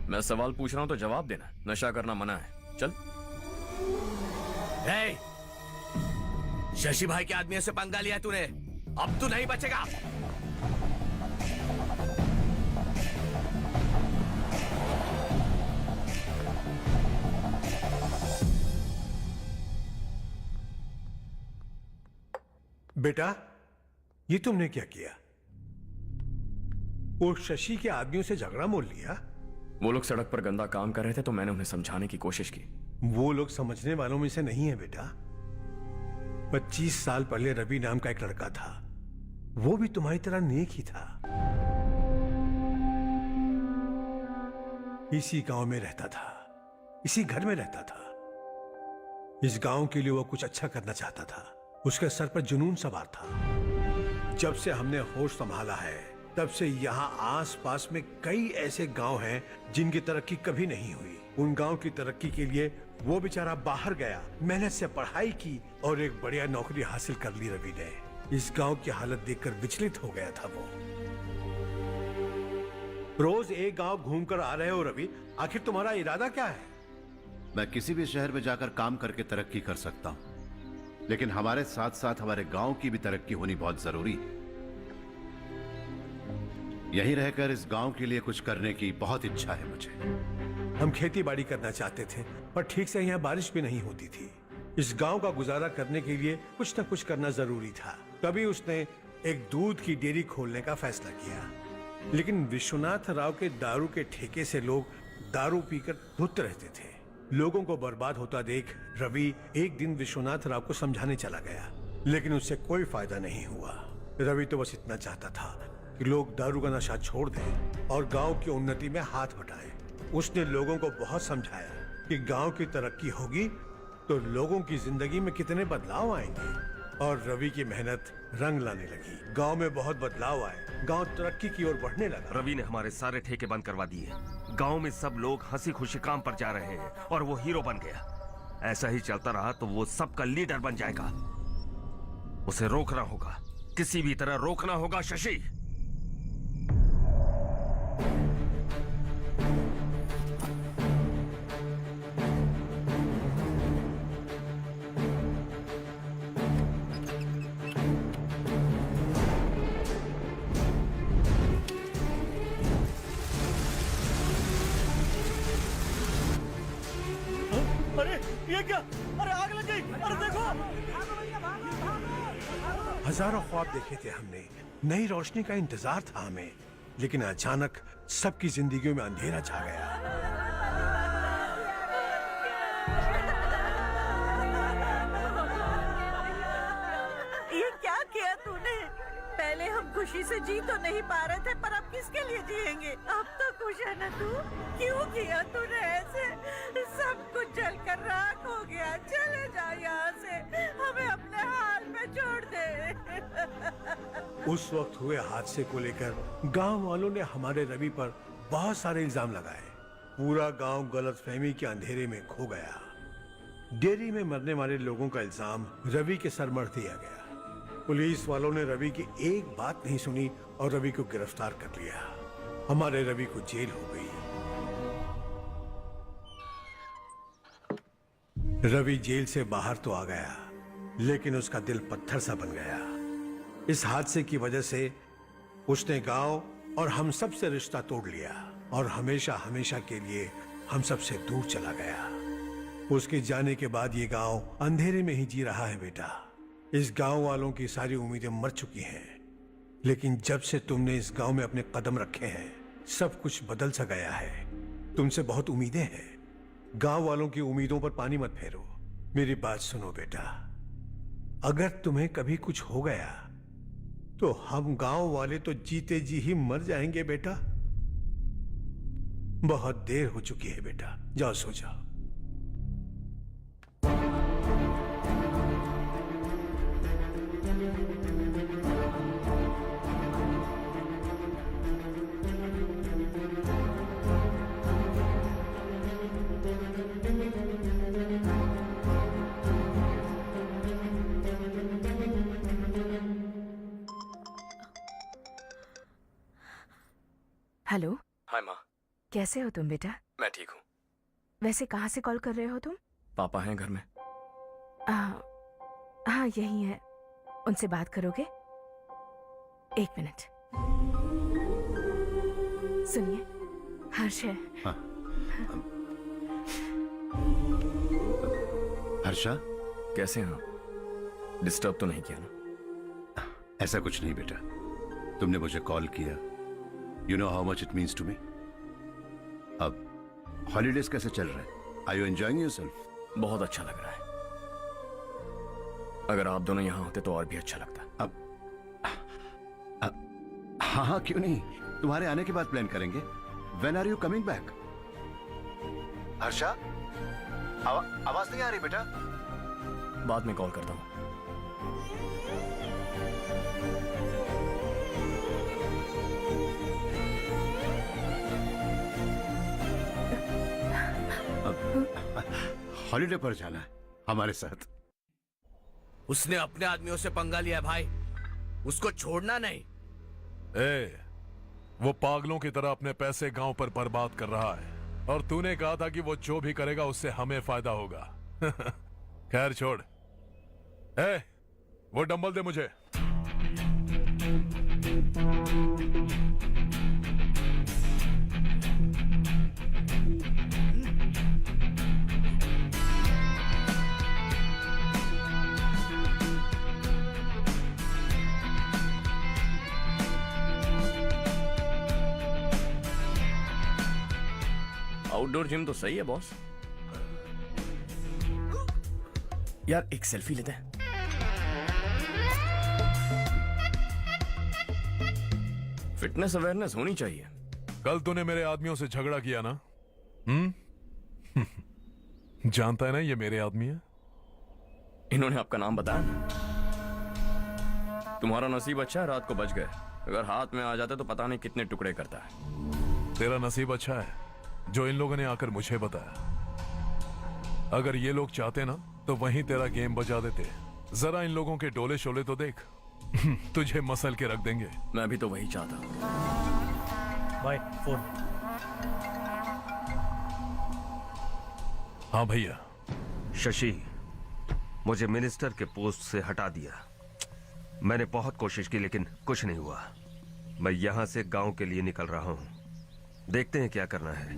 मैं सवाल पूछ रहा हूँ तो जवाब देना। नशा करना मना है। चल। हे, शशि भाई के आदमियों से पंगा लिया तूने, अब तू नहीं बचेगा। बेटा, ये तुमने क्या किया? वो शशि के आदमियों से झगड़ा मोल लिया? वो लोग सड़क पर गंदा काम कर रहे थे तो मैंने उन्हें समझाने की कोशिश की। वो लोग समझने वालों में से नहीं है बेटा। 25 साल पहले रवि नाम का एक लड़का था, वो भी तुम्हारी तरह नेक ही था। इसी गांव में रहता था, इसी घर में रहता था। इस गांव के लिए वो कुछ अच्छा करना चाहता था। उसके सर पर जुनून सवार था। जब से हमने होश संभाला है तब से यहाँ आस-पास में कई ऐसे गांव हैं जिनकी तरक्की कभी नहीं हुई। उन गांव की तरक्की के लिए वो बेचारा बाहर गया, मेहनत से पढ़ाई की और एक बढ़िया नौकरी हासिल कर ली रवि ने। इस गांव की हालत देखकर विचलित हो गया था वो। रोज एक गांव घूमकर आ रहे हो रवि, आखिर तुम्हारा इरादा क्या है? मैं किसी भी शहर में जाकर काम करके तरक्की कर सकता हूं, लेकिन हमारे साथ साथ हमारे गांव की भी तरक्की होनी बहुत जरूरी है। यहीं रहकर इस गांव के लिए कुछ करने की बहुत इच्छा है मुझे। हम खेती बाड़ी करना चाहते थे, पर ठीक से यहाँ बारिश भी नहीं होती थी। इस गांव का गुजारा करने के लिए कुछ न कुछ करना जरूरी था। तभी उसने एक दूध की डेयरी खोलने का फैसला किया। लेकिन विश्वनाथ राव के दारू के ठेके से लोग दारू पीकर धुत रहते थे। लोगों को बर्बाद होता देख रवि एक दिन विश्वनाथ राव को समझाने चला गया, लेकिन उससे कोई फायदा नहीं हुआ। रवि तो बस इतना चाहता था कि लोग दारू का नशा छोड़ दें और गांव की उन्नति में हाथ बटाएं। उसने लोगों को बहुत समझाया कि गांव की तरक्की होगी तो लोगों की जिंदगी में कितने बदलाव आएंगे, और रवि की मेहनत रंग लाने लगी। गांव में बहुत बदलाव आए, गांव तरक्की की ओर बढ़ने लगा। रवि ने हमारे सारे ठेके बंद करवा दिए। गांव में सब लोग हंसी खुशी काम पर जा रहे हैं और वो हीरो बन गया। ऐसा ही चलता रहा तो वो सबका लीडर बन जाएगा। उसे रोकना होगा, किसी भी तरह रोकना होगा शशि। अरे ये क्या? अरे आग लग गई! अरे देखो! हजारों ख्वाब देखे थे हमने, नई रोशनी का इंतजार था हमें, लेकिन अचानक सबकी जिंदगियों में अंधेरा छा गया। ये क्या किया तूने? पहले हम खुशी से जी तो नहीं पा रहे थे, पर अब किसके लिए जिएंगे? अब तो खुश है ना तू? क्यों किया तूने ऐसे? सब कुछ जलकर राख हो गया। चले जा यहाँ से, हमें अपने हाल में छोड़ दे। उस वक्त हुए हादसे को लेकर गांव वालों ने हमारे रवि पर बहुत सारे इल्जाम लगाए। पूरा गांव गलतफहमी के अंधेरे में खो गया। डेयरी में मरने वाले लोगों का इल्जाम रवि के सर मढ़ दिया गया। पुलिस वालों ने रवि की एक बात नहीं सुनी और रवि को गिरफ्तार कर लिया। हमारे रवि को जेल हो गई। रवि जेल से बाहर तो आ गया, लेकिन उसका दिल पत्थर सा बन गया। इस हादसे की वजह से उसने गांव और हम सब से रिश्ता तोड़ लिया और हमेशा हमेशा के लिए हम सब से दूर चला गया। उसके जाने के बाद ये गांव अंधेरे में ही जी रहा है बेटा। इस गांव वालों की सारी उम्मीदें मर चुकी हैं, लेकिन जब से तुमने इस गांव में अपने कदम रखे हैं सब कुछ बदल सा गया है। तुमसे बहुत उम्मीदें हैं। गांव वालों की उम्मीदों पर पानी मत फेरो। मेरी बात सुनो बेटा, अगर तुम्हें कभी कुछ हो गया तो हम गांव वाले तो जीते जी ही मर जाएंगे बेटा। बहुत देर हो चुकी है बेटा, जाओ सो जाओ। हेलो, हाय माँ। कैसे हो तुम बेटा? मैं ठीक हूँ। वैसे कहाँ से कॉल कर रहे हो तुम? पापा हैं घर में। हाँ यही है। उनसे बात करोगे? एक मिनट। सुनिए, हर्ष है। हाँ। हर्षा, कैसे हैं आप? डिस्टर्ब तो नहीं किया ना? ऐसा कुछ नहीं बेटा, तुमने मुझे कॉल किया। You know how much it means to me. अब हॉलीडेज कैसे चल रहे हैं? Are you enjoying yourself? बहुत अच्छा लग रहा है। अगर आप दोनों यहाँ होते तो और भी अच्छा लगता। हाँ हाँ, क्यों नहीं, तुम्हारे आने के बाद प्लान करेंगे। When are you coming back? Harsha, आवाज नहीं आ रही बेटा। बाद में कॉल करता हूँ। हॉलीडे पर जाना है हमारे साथ। उसने अपने आदमियों से पंगा लिया भाई, उसको छोड़ना नहीं। वो पागलों की तरह अपने पैसे गांव पर बर्बाद कर रहा है और तूने कहा था कि वो जो भी करेगा उससे हमें फायदा होगा। खैर छोड़। वो डंबल दे मुझे। आउटडोर जिम तो सही है बॉस। यार एक सेल्फी लेते हैं। फिटनेस अवेयरनेस होनी चाहिए। कल तूने मेरे आदमियों से झगड़ा किया ना? जानता है ना ये मेरे आदमी है। इन्होंने आपका नाम बताया? तुम्हारा नसीब अच्छा है, रात को बच गए। अगर हाथ में आ जाते तो पता नहीं कितने टुकड़े करता है। तेरा नसीब अच्छा है जो इन लोगों ने आकर मुझे बताया। अगर ये लोग चाहते ना तो वहीं तेरा गेम बजा देते। जरा इन लोगों के डोले शोले तो देख। तुझे मसल के रख देंगे। मैं भी तो वही चाहता हूं। By phone. हाँ भैया। शशि, मुझे मिनिस्टर के पोस्ट से हटा दिया। मैंने बहुत कोशिश की लेकिन कुछ नहीं हुआ। मैं यहां से गांव के लिए निकल रहा हूं। देखते हैं क्या करना है।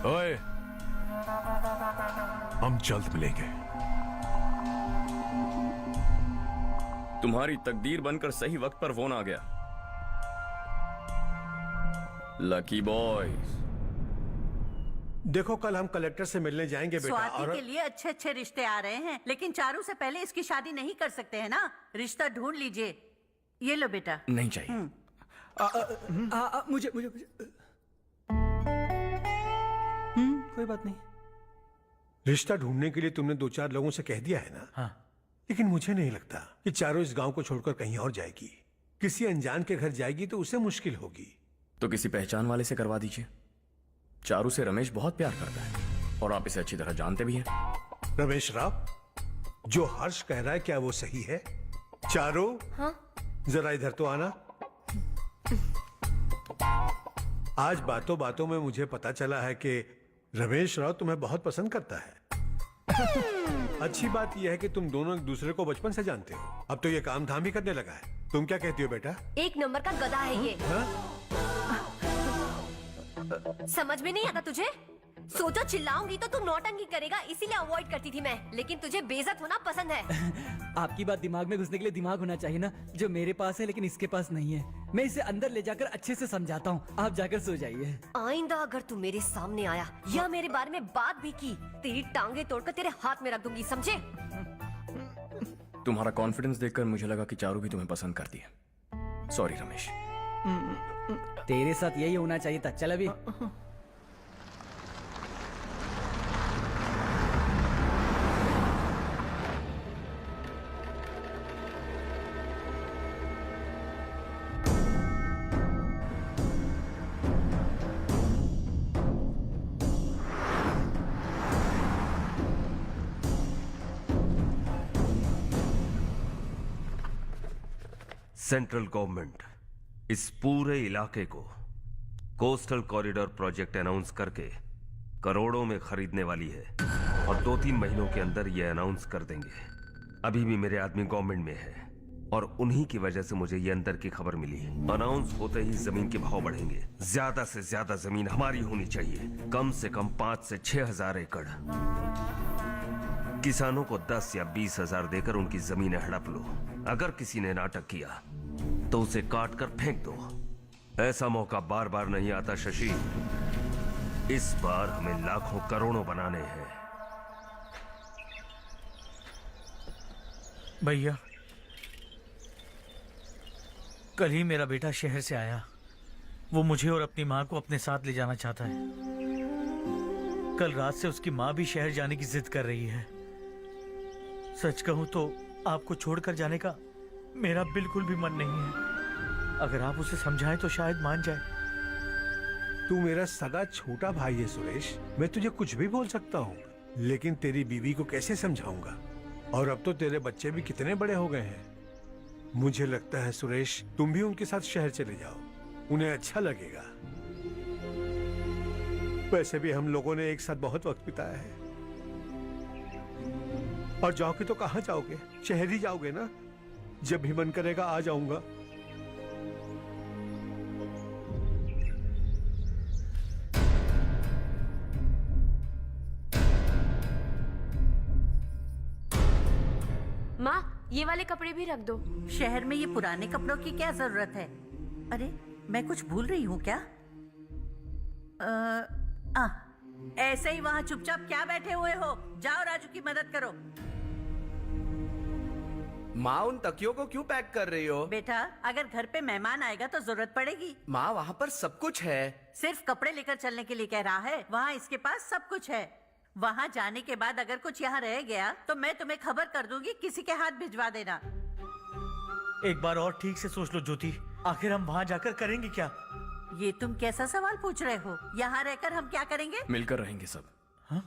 ओए, हम जल्द मिलेंगे। तुम्हारी तकदीर बनकर सही वक्त पर फोन आ गया। Lucky boys. देखो कल हम कलेक्टर से मिलने जाएंगे बेटा। स्वाति और के लिए अच्छे अच्छे रिश्ते आ रहे हैं, लेकिन चारू से पहले इसकी शादी नहीं कर सकते हैं ना। रिश्ता ढूंढ लीजिए। ये लो बेटा। नहीं चाहिए। मुझे कोई बात नहीं। रिश्ता ढूंढने के लिए तुमने 2-4 लोगों से कह दिया है ना? हाँ। लेकिन मुझे नहीं लगता कि चारों इस गांव को छोड़कर कहीं और जाएगी। किसी अनजान के घर जाएगी तो उसे मुश्किल होगी। तो किसी पहचान वाले से करवा दीजिए। चारू से रमेश बहुत प्यार करता है और आप इसे अच्छी तरह जानते भी हैं। रमेश राव, जो हर्ष कह रहा है क्या वो सही है? चारू, हाँ? जरा इधर तो आना। आज बातों बातों में मुझे पता चला है कि रमेश राव तुम्हें बहुत पसंद करता है। अच्छी बात यह है कि तुम दोनों एक दूसरे को बचपन से जानते हो। अब तो ये काम धाम भी करने लगा है। तुम क्या कहती हो बेटा? एक नंबर का गधा है ये। समझ में नहीं आता तुझे? सोचो चिल्लाऊंगी तो तू नौटंकी करेगा, इसीलिए अवॉइड करती थी मैं, लेकिन तुझे बेइज्जत होना पसंद है। आपकी बात दिमाग में घुसने के लिए दिमाग होना चाहिए ना, जो मेरे पास है लेकिन इसके पास नहीं है। मैं इसे अंदर ले जाकर अच्छे से समझाता हूँ, आप जाकर सो जाइए। आइंदा अगर तू मेरे सामने आया या मेरे बारे में बात भी की, तेरी टांगे तोड़कर तेरे हाथ में रख दूंगी, समझे? तुम्हारा कॉन्फिडेंस देखकर मुझे लगा कि चारू भी तुम्हें पसंद करती है। सॉरी रमेश। तेरे साथ यही होना चाहिए था। चल अभी। सेंट्रल गवर्नमेंट इस पूरे इलाके को कोस्टल कॉरिडोर प्रोजेक्ट अनाउंस करके करोड़ों में खरीदने वाली है और 2-3 महीनों के अंदर यह अनाउंस कर देंगे। अभी भी मेरे आदमी गवर्नमेंट में है और उन्हीं की वजह से मुझे ये अंदर की खबर मिली। अनाउंस होते ही जमीन के भाव बढ़ेंगे। ज्यादा से ज्यादा जमीन हमारी होनी चाहिए, कम से कम 5 से 6 हजार एकड़। किसानों को 10 या 20 हजार देकर उनकी जमीनें हड़प लो। अगर किसी ने नाटक किया तो उसे काट कर फेंक दो। ऐसा मौका बार बार नहीं आता शशि। इस बार हमें लाखों करोड़ों बनाने हैं। भैया, कल ही मेरा बेटा शहर से आया। वो मुझे और अपनी माँ को अपने साथ ले जाना चाहता है। कल रात से उसकी माँ भी शहर जाने की जिद कर रही है। सच कहूं तो आपको छोड़कर जाने का मेरा बिल्कुल भी मन नहीं है। अगर आप उसे समझाएं तो शायद मान जाए। तू मेरा सगा छोटा भाई है सुरेश, मैं तुझे कुछ भी बोल सकता हूँ, लेकिन तेरी बीवी को कैसे समझाऊंगा? और अब तो तेरे बच्चे भी कितने बड़े हो गए हैं। मुझे लगता है सुरेश, तुम भी उनके साथ शहर चले जाओ, उन्हें अच्छा लगेगा। वैसे भी हम लोगों ने एक साथ बहुत वक्त बिताया है। और जाओगे तो कहाँ जाओगे? शहर ही जाओगे ना? जब भी मन करेगा आ जाऊंगा। माँ, ये वाले कपड़े भी रख दो। शहर में ये पुराने कपड़ों की क्या जरूरत है? अरे, मैं कुछ भूल रही हूँ क्या? ऐसे ही वहाँ चुपचाप क्या बैठे हुए हो? जाओ राजू की मदद करो। माँ, उन तकियों को क्यों पैक कर रही हो? बेटा, अगर घर पे मेहमान आएगा तो जरूरत पड़ेगी। माँ, वहाँ पर सब कुछ है। सिर्फ कपड़े लेकर चलने के लिए कह रहा है? वहाँ इसके पास सब कुछ है। वहाँ जाने के बाद अगर कुछ यहाँ रह गया तो मैं तुम्हें खबर कर दूंगी, किसी के हाथ भिजवा देना। एक बार और ठीक से सोच लो ज्योति, आखिर हम वहाँ जाकर करेंगे क्या? ये तुम कैसा सवाल पूछ रहे हो? यहाँ रहकर हम क्या करेंगे? मिलकर रहेंगे सब। हाँ?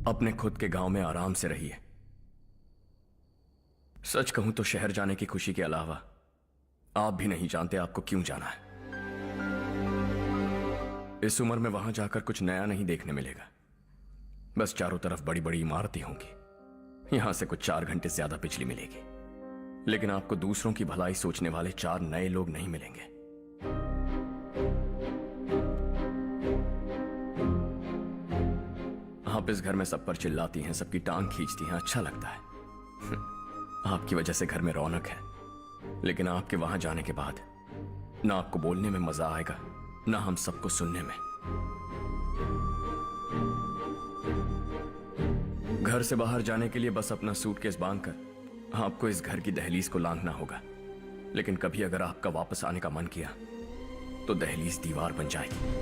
अपने खुद के गांव में आराम से रहिए। सच कहूं तो शहर जाने की खुशी के अलावा आप भी नहीं जानते आपको क्यों जाना है। इस उम्र में वहां जाकर कुछ नया नहीं देखने मिलेगा। बस चारों तरफ बड़ी बड़ी इमारतें होंगी, यहां से कुछ 4 घंटे ज्यादा बिजली मिलेगी, लेकिन आपको दूसरों की भलाई सोचने वाले 4 नए लोग नहीं मिलेंगे। आप इस घर में सब पर चिल्लाती हैं, सबकी टांग खींचती हैं, अच्छा लगता है। आपकी वजह से घर में रौनक है, लेकिन आपके वहां जाने के बाद ना आपको बोलने में मजा आएगा, ना हम सबको सुनने में। घर से बाहर जाने के लिए बस अपना सूटकेस बांधकर आपको इस घर की दहलीज को लांघना होगा, लेकिन कभी अगर आपका वापस आने का मन किया तो दहलीज दीवार बन जाएगी।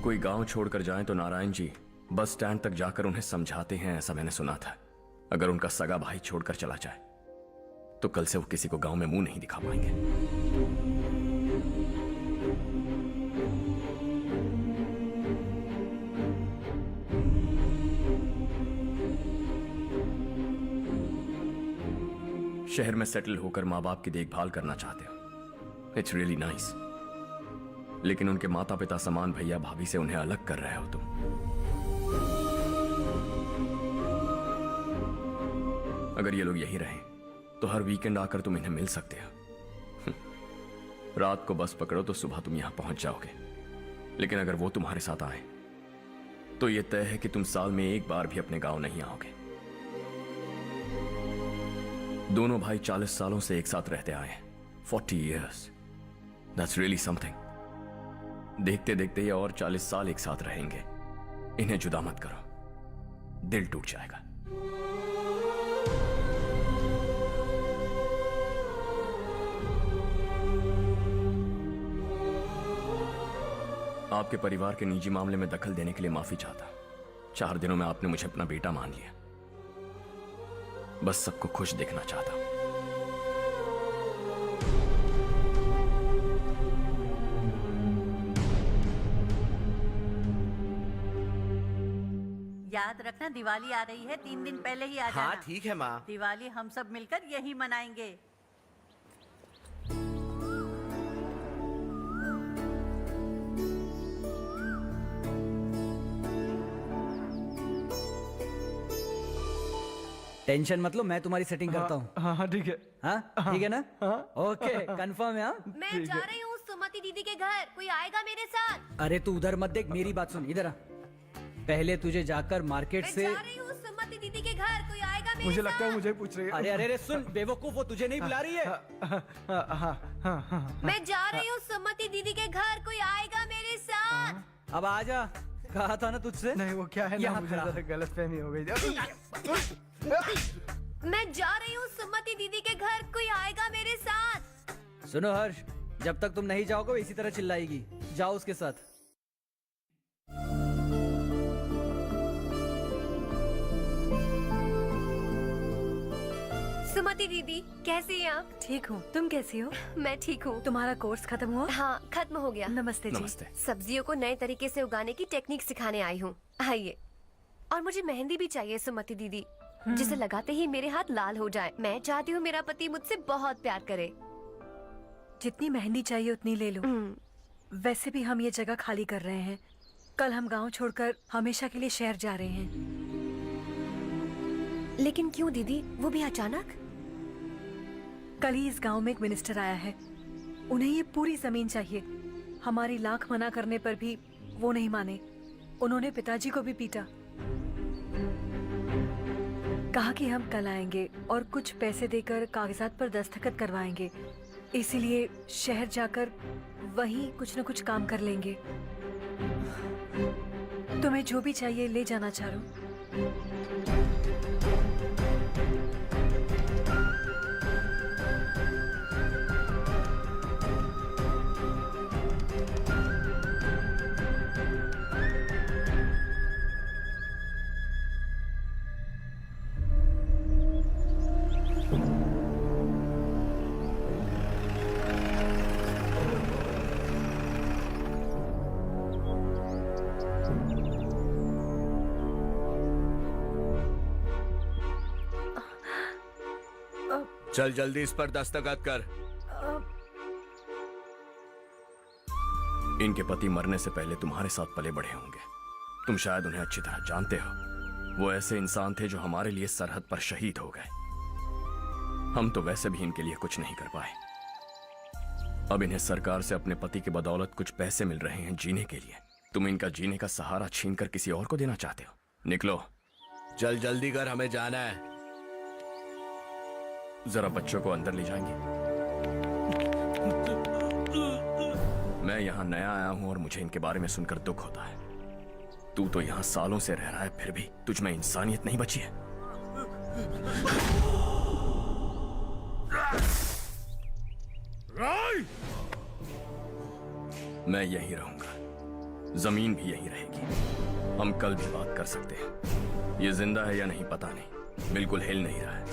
कोई गांव छोड़कर जाएं तो नारायण जी बस स्टैंड तक जाकर उन्हें समझाते हैं, ऐसा मैंने सुना था। अगर उनका सगा भाई छोड़कर चला जाए तो कल से वो किसी को गांव में मुंह नहीं दिखा पाएंगे। शहर में सेटल होकर माँ बाप की देखभाल करना चाहते हो, इट्स रियली नाइस। लेकिन उनके माता पिता समान भैया भाभी से उन्हें अलग कर रहे हो तुम। अगर ये लोग यही रहें तो हर वीकेंड आकर तुम इन्हें मिल सकते हो। रात को बस पकड़ो तो सुबह तुम यहां पहुंच जाओगे। लेकिन अगर वो तुम्हारे साथ आए तो ये तय है कि तुम साल में एक बार भी अपने गांव नहीं आओगे। दोनों भाई 40 सालों से एक साथ रहते आए हैं, 40 years, that's really something। देखते देखते ये और 40 साल एक साथ रहेंगे। इन्हें जुदा मत करो, दिल टूट जाएगा। आपके परिवार के निजी मामले में दखल देने के लिए माफी चाहता। 4 दिनों में आपने मुझे अपना बेटा मान लिया। बस सबको खुश देखना चाहता। याद रखना दिवाली आ रही है, 3 दिन पहले ही आ जाना। हाँ ठीक है माँ। दिवाली हम सब मिलकर यही मनाएंगे। टेंशन मत लो, मैं तुम्हारी सेटिंग करता हूँ। हाँ ठीक है। हाँ ठीक है ना? ओके कंफर्म है। हाँ मैं जा रही हूँ सुमति दीदी के घर, कोई आएगा मेरे साथ? अरे तू उधर मत देख, मेरी बात सुन, इधर आ। पहले तुझे जाकर मार्केट से। मैं जा रही हूँ सुमति दीदी के घर, कोई आएगा मेरे मुझे साथ? लगता है मुझे पूछ रही है। अरे अरे अरे सुन बेवकूफ, वो तुझे नहीं बुला रही है। मैं जा रही हूँ सुमति दीदी के घर, कोई आएगा मेरे साथ? अब आ जा, कहा था ना तुझसे। नहीं वो क्या है ना, यहाँ मुझे खड़ा। जरा गलतफहमी हो गई। मैं जा रही हूँ सुमति दीदी के घर, कोई आएगा मेरे साथ? सुनो हर्ष, जब तक तुम नहीं जाओगे वो इसी तरह चिल्लाएगी। जाओ उसके साथ। सुमति दीदी कैसी हैं आप? ठीक हूँ, तुम कैसी हो? मैं ठीक हूँ। तुम्हारा कोर्स खत्म हुआ? हाँ खत्म हो गया। नमस्ते जी। नमस्ते। सब्जियों को नए तरीके से उगाने की टेक्निक सिखाने आई हूँ, आइए। और मुझे मेहंदी भी चाहिए सुमति दीदी, जिसे लगाते ही मेरे हाथ लाल हो जाए। मैं चाहती हूँ मेरा पति मुझसे बहुत प्यार करे। जितनी मेहंदी चाहिए उतनी ले लो। वैसे भी हम ये जगह खाली कर रहे हैं। कल हम गांव छोड़कर हमेशा के लिए शहर जा रहे हैं। लेकिन क्यों दीदी, वो भी अचानक? कल ही इस गांव में एक मिनिस्टर आया है, उन्हें ये पूरी जमीन चाहिए। हमारी लाख मना करने पर भी वो नहीं माने। उन्होंने पिताजी को भी पीटा। कहा कि हम कल आएंगे और कुछ पैसे देकर कागजात पर दस्तखत करवाएंगे। इसीलिए शहर जाकर वहीं कुछ न कुछ काम कर लेंगे। तुम्हें जो भी चाहिए ले जाना चारो। चल जल्दी इस पर दस्तखत कर। इनके पति मरने से पहले तुम्हारे साथ पले बढ़े होंगे। तुम शायद उन्हें अच्छी तरह जानते हो। वो ऐसे इंसान थे जो हमारे लिए सरहद पर शहीद हो गए। हम तो वैसे भी इनके लिए कुछ नहीं कर पाए। अब इन्हें सरकार से अपने पति की बदौलत कुछ पैसे मिल रहे हैं जीने के लिए। तुम इनका जीने का सहारा छीनकर किसी और को देना चाहते हो? निकलो। चल जल्दी कर, हमें जाना है। जरा बच्चों को अंदर ले जाएंगे? मैं यहाँ नया आया हूँ और मुझे इनके बारे में सुनकर दुख होता है। तू तो यहाँ सालों से रह रहा है, फिर भी तुझ में इंसानियत नहीं बची है। मैं यहीं रहूंगा, जमीन भी यहीं रहेगी। हम कल भी बात कर सकते हैं। ये जिंदा है या नहीं पता नहीं, बिल्कुल हिल नहीं रहा है।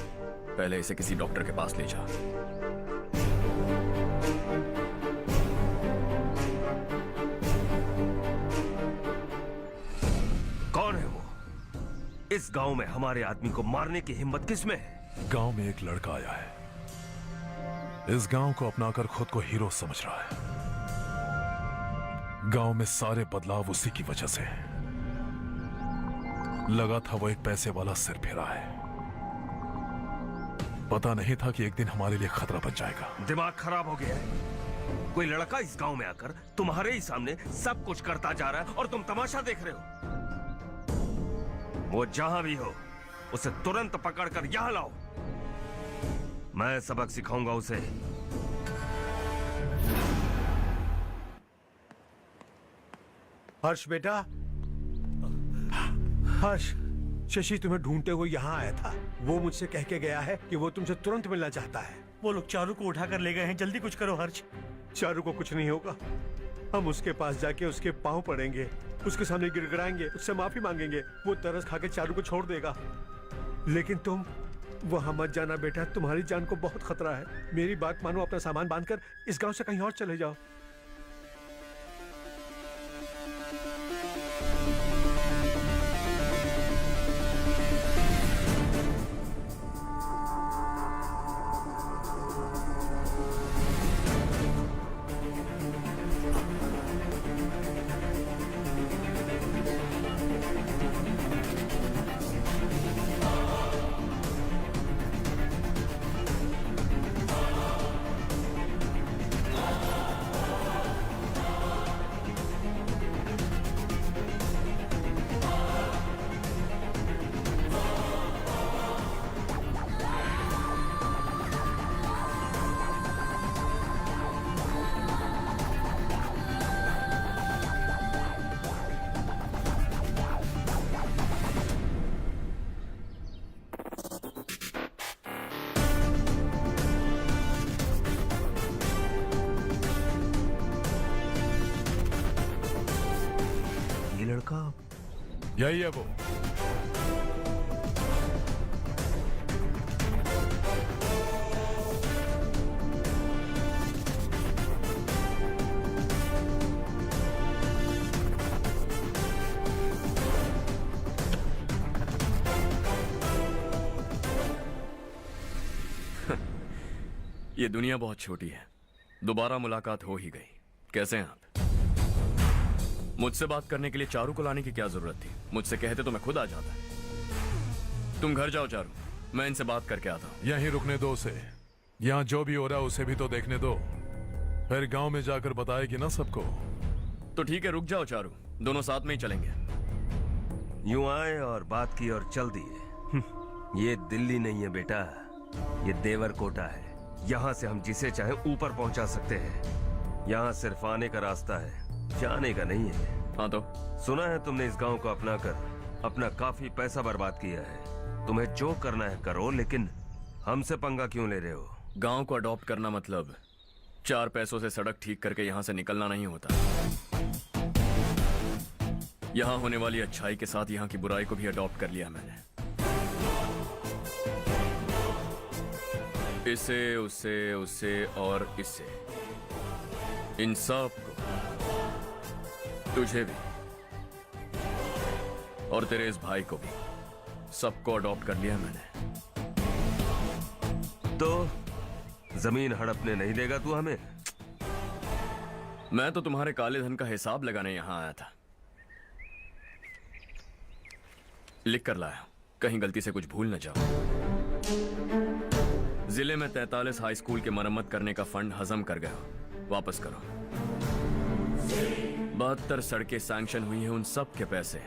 पहले इसे किसी डॉक्टर के पास ले जा। कौन है वो? इस गांव में हमारे आदमी को मारने की हिम्मत किसमें है? गांव में एक लड़का आया है, इस गांव को अपनाकर खुद को हीरो समझ रहा है। गांव में सारे बदलाव उसी की वजह से है। लगा था वो एक पैसे वाला सिर फेरा है, पता नहीं था कि एक दिन हमारे लिए खतरा बन जाएगा। दिमाग खराब हो गया है। कोई लड़का इस गांव में आकर तुम्हारे ही सामने सब कुछ करता जा रहा है और तुम तमाशा देख रहे हो। वो जहां भी हो उसे तुरंत पकड़कर यहां लाओ। मैं सबक सिखाऊंगा उसे। हर्ष बेटा, हर्ष, शशि तुम्हें ढूंढते हुए यहाँ आया था। वो मुझसे कह के गया है कि वो तुमसे तुरंत मिलना चाहता है। वो लोग चारू को उठाकर ले गए हैं, जल्दी कुछ करो हर्ष। चारू को कुछ नहीं होगा। हम उसके पास जाके उसके पांव पड़ेंगे, उसके सामने गिड़गिड़ाएंगे, उससे माफी मांगेंगे। वो तरस खा के चारू को छोड़ देगा। लेकिन तुम वहां मत जाना बेटा, तुम्हारी जान को बहुत खतरा है। मेरी बात मानो, अपना सामान बांधकर इस गांव से कहीं और चले जाओ। यही है वो। ये दुनिया बहुत छोटी है, दोबारा मुलाकात हो ही गई। कैसे हैं आप? मुझसे बात करने के लिए चारू को लाने की क्या जरूरत थी? मुझसे कहते तो मैं खुद आ जाता। तुम घर जाओ चारू, मैं इनसे बात करके आता हूँ। यहीं रुकने दो उसे। यहाँ जो भी हो रहा है उसे भी तो देखने दो, फिर गांव में जाकर बताएगी ना सबको। तो ठीक है, रुक जाओ चारू, दोनों साथ में ही चलेंगे। यूं आए और बात की और चल दिए। ये दिल्ली नहीं है बेटा, ये देवरकोटा है। यहाँ से हम जिसे चाहे ऊपर पहुंचा सकते हैं। यहाँ सिर्फ आने का रास्ता है, जाने का नहीं है। हाँ तो सुना है तुमने इस गांव को अपना कर अपना काफी पैसा बर्बाद किया है। तुम्हें जो करना है करो, लेकिन हमसे पंगा क्यों ले रहे हो? गांव को अडॉप्ट करना मतलब 4 पैसों से सड़क ठीक करके यहाँ से निकलना नहीं होता। यहाँ होने वाली अच्छाई के साथ यहाँ की बुराई को भी अडॉप्ट कर लिया मैंने। इसे, उसे, उसे और इससे, इन सब को, तुझे भी और तेरे इस भाई को भी, सबको अडॉप्ट कर लिया मैंने। तो जमीन हड़पने नहीं देगा तू हमें? मैं तो तुम्हारे काले धन का हिसाब लगाने यहां आया था। लिख कर लाया, कहीं गलती से कुछ भूल न जाओ। जिले में 43 हाई स्कूल के मरम्मत करने का फंड हजम कर गया, वापस करो। 72 सड़कें सैंक्शन हुई हैं, उन सब के पैसे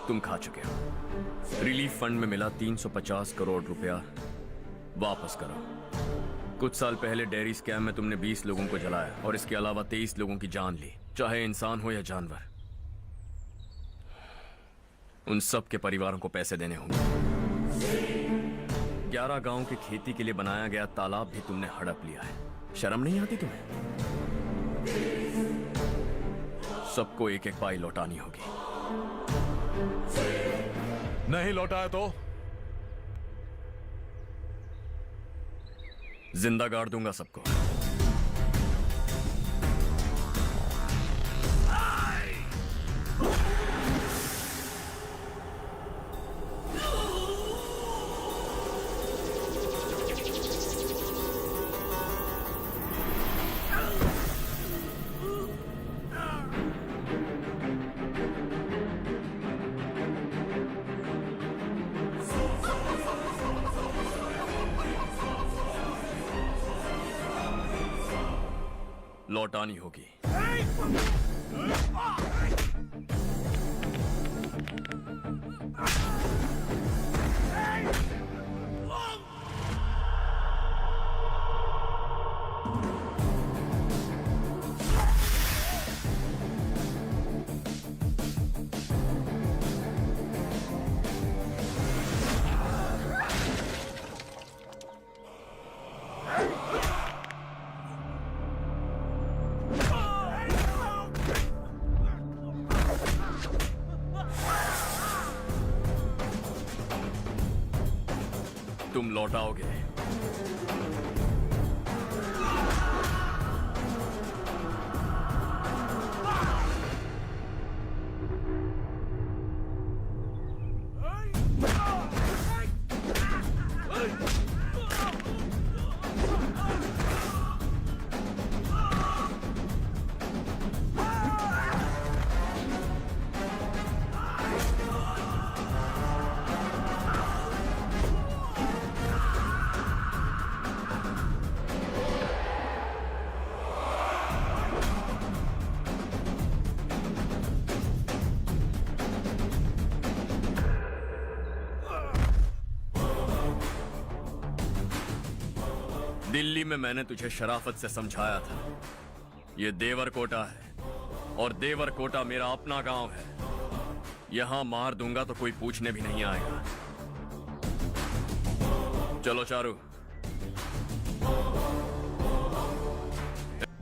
तुम खा चुके हो। रिलीफ फंड में मिला 350 करोड़ रुपया, वापस करो। कुछ साल पहले डेयरी स्कैम में तुमने 20 लोगों को जलाया और इसके अलावा 23 लोगों की जान ली, चाहे इंसान हो या जानवर। उन सब के परिवारों को पैसे देने होंगे। 11 गांव की खेती के लिए बनाया गया तालाब भी तुमने हड़प लिया है। शर्म नहीं आती तुम्हें? सबको एक एक पाई लौटानी होगी। नहीं लौटाया तो जिंदा गाड़ दूंगा सबको। लौटानी होगी। तुम लौटाओगे। दिल्ली में मैंने तुझे शराफत से समझाया था, ये देवर कोटा है और देवर कोटा मेरा अपना गांव है। यहां मार दूंगा तो कोई पूछने भी नहीं आएगा। चलो चारू।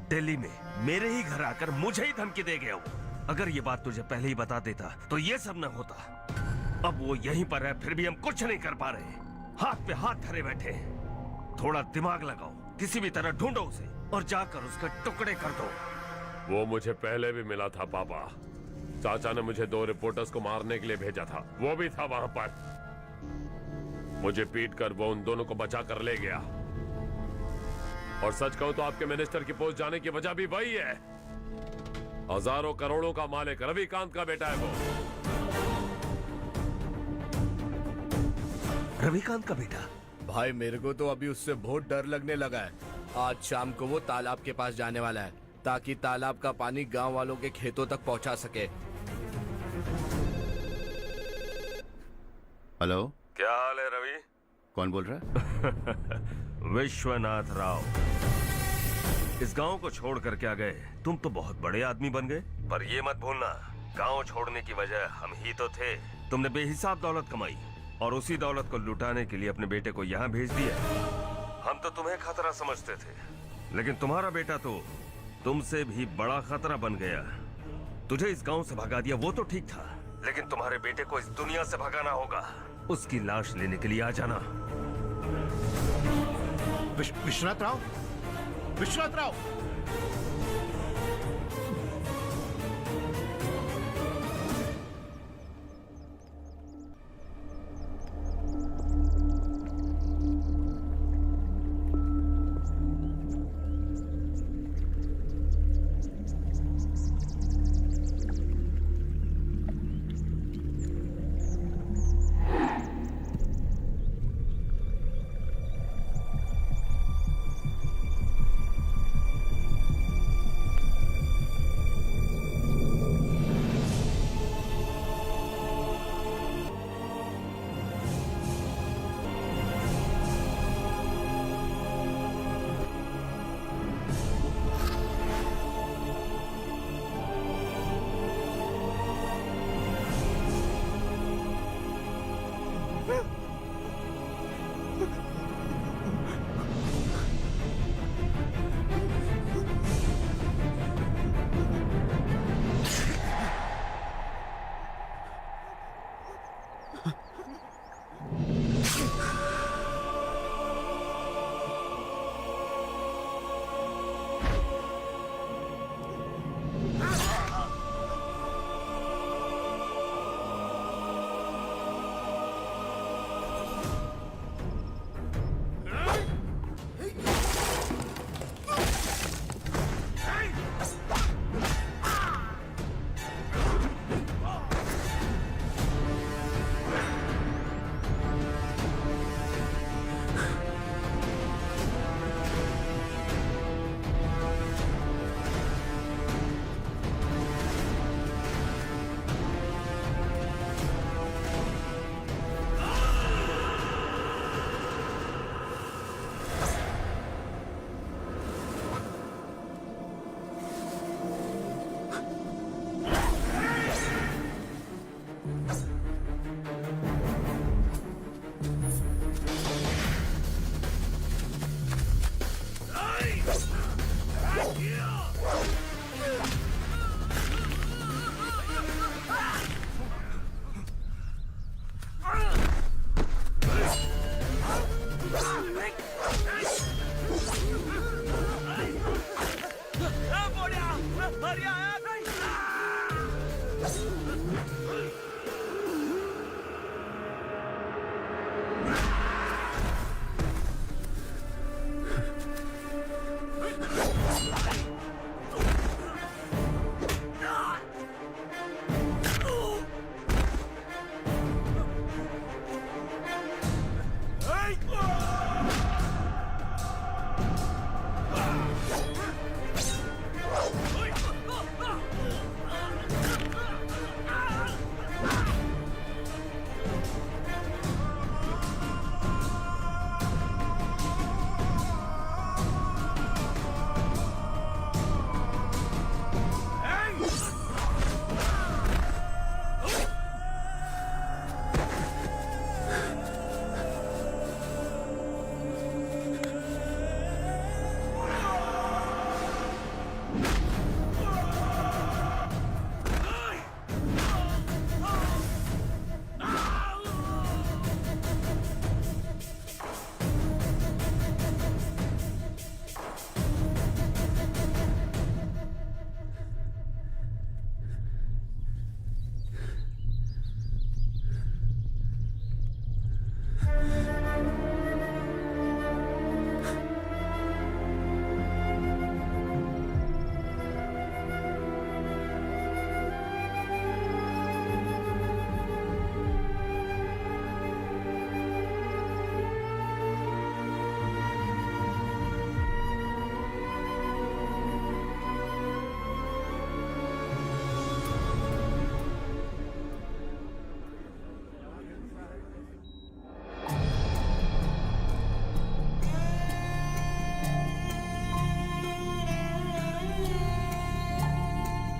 दिल्ली में मेरे ही घर आकर मुझे ही धमकी दे गया वो। अगर ये बात तुझे पहले ही बता देता तो ये सब न होता। अब वो यहीं पर है, फिर भी हम कुछ नहीं कर पा रहे। हाथ पे हाथ धरे बैठे हैं। थोड़ा दिमाग लगाओ, किसी भी तरह ढूंढो उसे और जाकर उसके टुकड़े कर दो। वो मुझे पहले भी मिला था पापा। चाचा ने मुझे 2 रिपोर्टर्स को मारने के लिए भेजा था, वो भी था वहां पर। मुझे पीट कर वो उन दोनों को बचा कर ले गया। और सच कहूं तो आपके मिनिस्टर की पोस्ट जाने की वजह भी वही है। हजारों करोड़ों का मालिक रविकांत का बेटा है वो। रविकांत का बेटा? भाई मेरे को तो अभी उससे बहुत डर लगने लगा है। आज शाम को वो तालाब के पास जाने वाला है ताकि तालाब का पानी गांव वालों के खेतों तक पहुंचा सके। हेलो, क्या हाल है रवि? कौन बोल रहा है? विश्वनाथ राव। इस गांव को छोड़ कर क्या गए? तुम तो बहुत बड़े आदमी बन गए। पर ये मत भूलना, गांव छोड़ने की वजह हम ही तो थे। तुमने बेहिसाब दौलत कमाई और उसी दौलत को लुटाने के लिए अपने बेटे को यहाँ भेज दिया। हम तो तुम्हें खतरा समझते थे, लेकिन तुम्हारा बेटा तो तुमसे भी बड़ा खतरा बन गया। तुझे इस गांव से भगा दिया वो तो ठीक था, लेकिन तुम्हारे बेटे को इस दुनिया से भगाना होगा। उसकी लाश लेने के लिए आ जाना। विश्वनाथ राव, विश्वनाथ राव।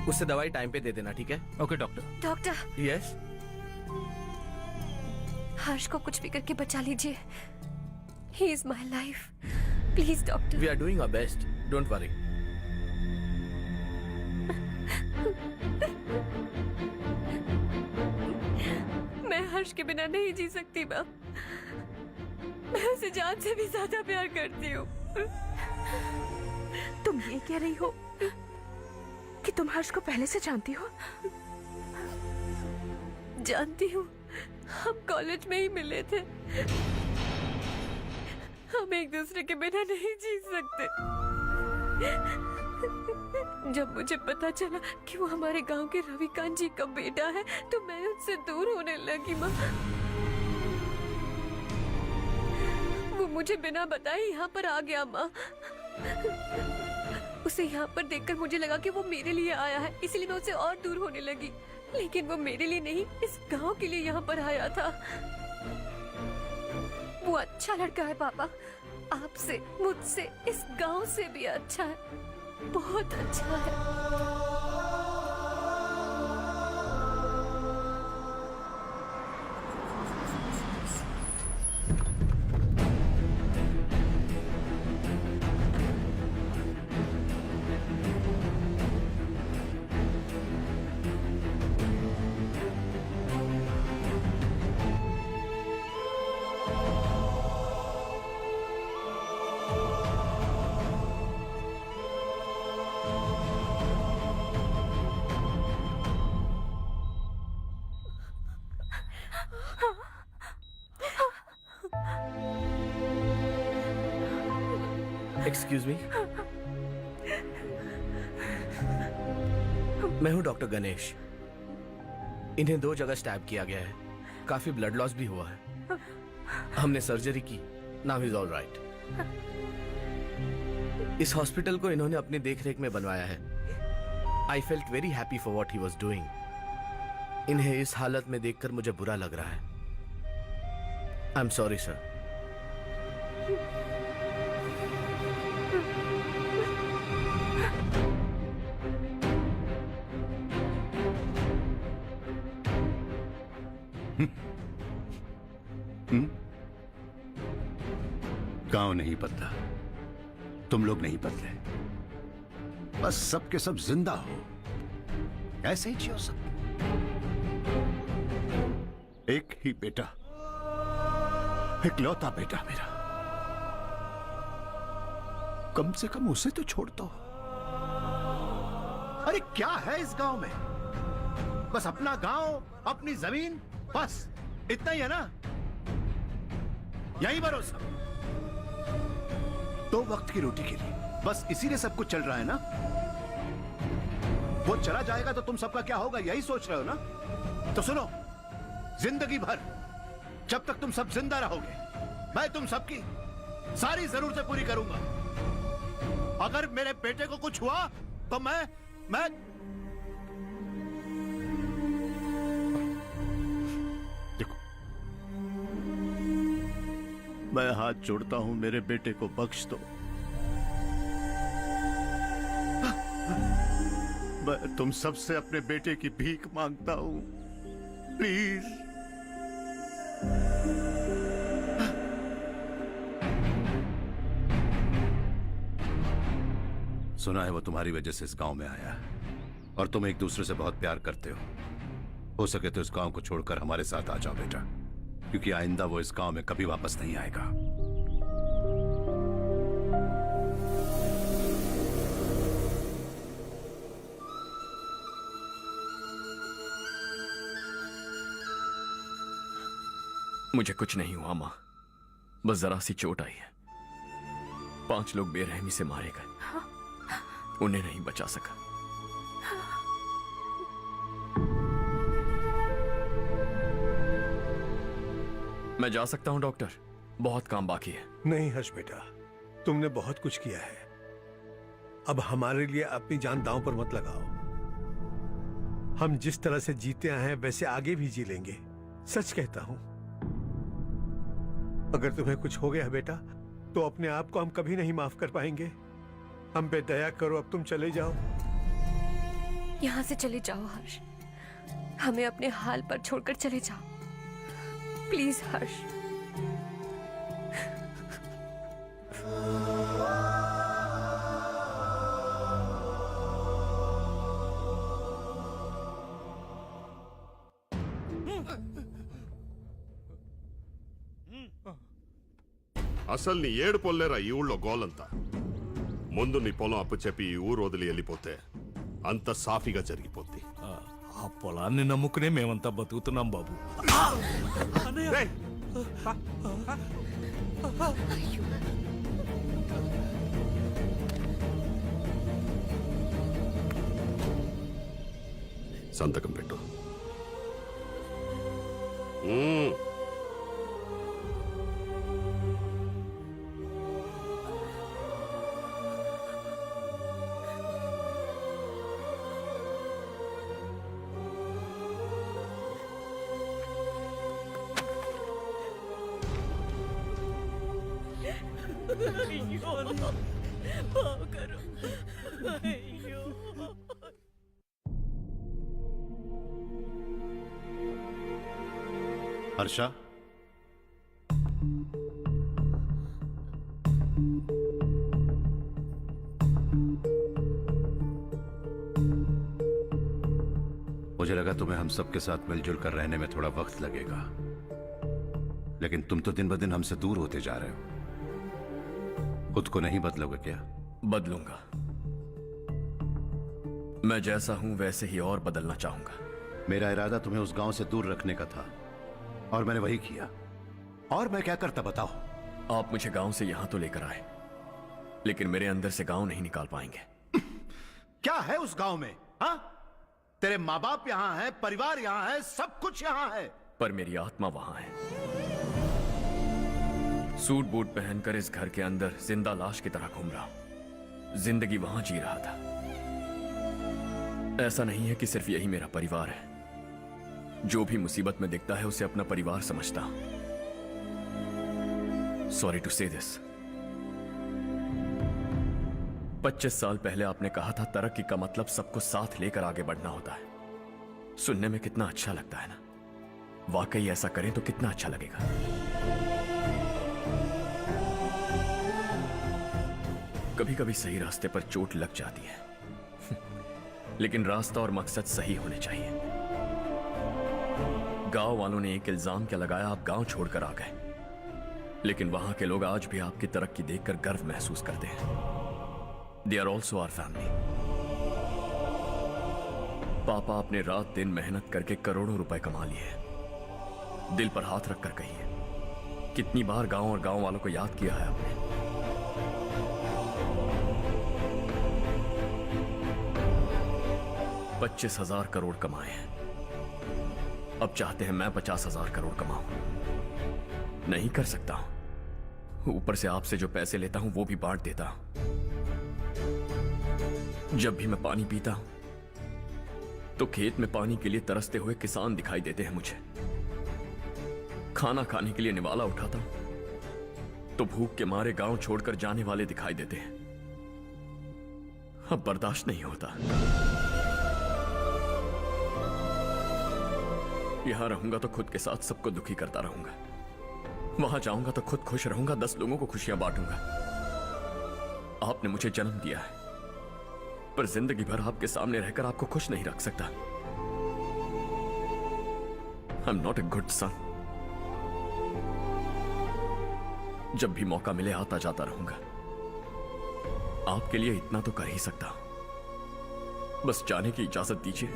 उससे दवाई टाइम पे दे देना, ठीक है? Okay doctor. Doctor, yes. Harsh को कुछ भी करके बचा लीजिए। He is my life, please doctor. We are doing our best, don't worry. मैं हर्ष के बिना नहीं जी सकती माँ। मैं उसे जान से भी ज्यादा प्यार करती हूँ। तुम ये कह रही हो कि तुम हर्ष को पहले से जानती हो? जानती हूँ, हम कॉलेज में ही मिले थे। हम एक दूसरे के बिना नहीं जी सकते। जब मुझे पता चला कि वो हमारे गांव के रविकांत जी का बेटा है तो मैं उससे दूर होने लगी माँ। वो मुझे बिना बताए यहाँ पर आ गया माँ। उसे यहाँ पर देखकर मुझे लगा कि वो मेरे लिए आया है, इसलिए मैं उससे और दूर होने लगी। लेकिन वो मेरे लिए नहीं, इस गांव के लिए यहाँ पर आया था। वो अच्छा लड़का है पापा, आपसे, मुझसे, इस गांव से भी अच्छा है, बहुत अच्छा है। एक्सक्यूज मी, मैं हूं डॉक्टर गणेश। इन्हें 2 जगह स्टैब किया गया है, काफी ब्लड लॉस भी हुआ है। हमने सर्जरी की, now he is all right. इस हॉस्पिटल को इन्होंने अपनी देखरेख में बनवाया है। I felt very happy for what he was doing. इन्हें इस हालत में देखकर मुझे बुरा लग रहा है। I am sorry sir. गांव नहीं बदला, तुम लोग नहीं बदले, बस सबके सब जिंदा हो, ऐसे ही जियो सब। एक ही बेटा, इकलौता बेटा मेरा, कम से कम उसे तो छोड़ दो। अरे क्या है इस गांव में? बस अपना गांव, अपनी जमीन, बस इतना ही है ना? यही भरोसा, 2 वक्त की रोटी के लिए, बस इसीलिए सब कुछ चल रहा है ना? वो चला जाएगा तो तुम सबका क्या होगा, यही सोच रहे हो ना? तो सुनो, जिंदगी भर जब तक तुम सब जिंदा रहोगे, मैं तुम सबकी सारी जरूरतें पूरी करूंगा। अगर मेरे बेटे को कुछ हुआ तो मैं देखो, मैं हाथ जोड़ता हूं, मेरे बेटे को बख्श दो। मैं तुम सबसे अपने बेटे की भीख मांगता हूं, प्लीज। सुना है वो तुम्हारी वजह से इस गांव में आया है और तुम एक दूसरे से बहुत प्यार करते हो सके तो इस गांव को छोड़कर हमारे साथ आ जाओ बेटा, क्योंकि आइंदा वो इस गांव में कभी वापस नहीं आएगा। मुझे कुछ नहीं हुआ माँ, बस जरा सी चोट आई है। 5 लोग बेरहमी से मारे गए, उन्हें नहीं बचा सका। मैं जा सकता हूं डॉक्टर, बहुत काम बाकी है। नहीं हर्ष बेटा, तुमने बहुत कुछ किया है, अब हमारे लिए अपनी जान दांव पर मत लगाओ। हम जिस तरह से जीते आए हैं वैसे आगे भी जी लेंगे, सच कहता हूं। अगर तुम्हें कुछ हो गया बेटा तो अपने आप को हम कभी नहीं माफ कर पाएंगे। हम पे दया करो, अब तुम चले जाओ। यहाँ से चले जाओ हर्ष, हमें अपने हाल पर छोड़कर चले जाओ प्लीज हर्ष। అసలు నీ ఏడు పొల్లేరా ఈ ఊళ్ళో గోలంతా. ముందు నీ పొలం అప్పు చెప్పి ఈ ఊరు వదిలి వెళ్ళిపోతే అంత సాఫీగా జరిగిపోద్ది. ఆ పొలాన్ని నమ్ముకునే మేమంతా బతుకుతున్నాం బాబు. రేయ్! సంతకం పెట్టు. हर्षा, मुझे लगा तुम्हें हम सबके साथ मिलजुल कर रहने में थोड़ा वक्त लगेगा, लेकिन तुम तो दिन ब दिन हमसे दूर होते जा रहे हो. खुद को नहीं बदलोगे क्या? बदलूंगा. मैं जैसा हूं वैसे ही और बदलना चाहूंगा. मेरा इरादा तुम्हें उस गांव से दूर रखने का था और मैंने वही किया. और मैं क्या करता बताओ? आप मुझे गांव से यहां तो लेकर आए, लेकिन मेरे अंदर से गांव नहीं निकाल पाएंगे. क्या है उस गांव में? हाँ? तेरे माँ बाप यहाँ है, परिवार यहाँ है, सब कुछ यहाँ है, पर मेरी आत्मा वहां है. सूट बूट पहनकर इस घर के अंदर जिंदा लाश की तरह घूम रहा हूं. जिंदगी वहां जी रहा था. ऐसा नहीं है कि सिर्फ यही मेरा परिवार है. जो भी मुसीबत में दिखता है उसे अपना परिवार समझता हूं. सॉरी टू से दिस. 25 साल पहले आपने कहा था तरक्की का मतलब सबको साथ लेकर आगे बढ़ना होता है. सुनने में कितना अच्छा लगता है ना. वाकई ऐसा करें तो कितना अच्छा लगेगा. कभी कभी सही रास्ते पर चोट लग जाती है, लेकिन रास्ता और मकसद सही होने चाहिए. गांव वालों ने एक इल्जाम क्या लगाया, आप गांव छोड़कर आ गए, लेकिन वहां के लोग आज भी आपकी तरक्की देखकर गर्व महसूस करते हैं. They are also our family. पापा आपने रात दिन मेहनत करके करोड़ों रुपए कमा लिए. दिल पर हाथ रखकर कहिए, कितनी बार गांव और गांव वालों को याद किया है आपने? 25,000 करोड़ कमाए हैं. अब चाहते हैं मैं 50,000 करोड़ कमाऊं. नहीं कर सकता हूं. ऊपर से आपसे जो पैसे लेता हूं वो भी बांट देता हूं. जब भी मैं पानी पीता हूं तो खेत में पानी के लिए तरसते हुए किसान दिखाई देते हैं मुझे. खाना खाने के लिए निवाला उठाता हूं तो भूख के मारे गांव छोड़कर जाने वाले दिखाई देते हैं. अब बर्दाश्त नहीं होता. यहां रहूंगा तो खुद के साथ सबको दुखी करता रहूंगा. वहां जाऊंगा तो खुद खुश रहूंगा, 10 लोगों को खुशियां बांटूंगा. आपने मुझे जन्म दिया है, पर जिंदगी भर आपके सामने रहकर आपको खुश नहीं रख सकता. I am not a good son. जब भी मौका मिले आता जाता रहूंगा. आपके लिए इतना तो कर ही सकता हूं. बस जाने की इजाजत दीजिए.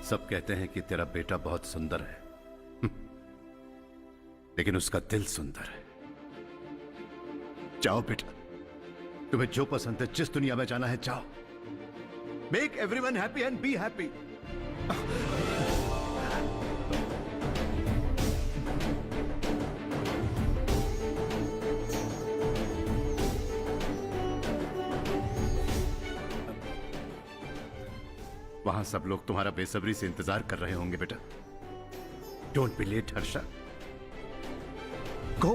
सब कहते हैं कि तेरा बेटा बहुत सुंदर है, लेकिन उसका दिल सुंदर है. जाओ बेटा, तुम्हें जो पसंद है, जिस दुनिया में जाना है जाओ. Make everyone happy and be happy. वहां सब लोग तुम्हारा बेसब्री से इंतजार कर रहे होंगे बेटा. Don't be late Harsha. Go.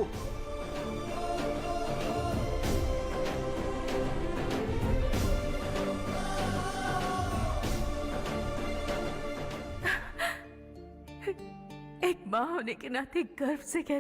एक माँ होने के नाते गर्व से कह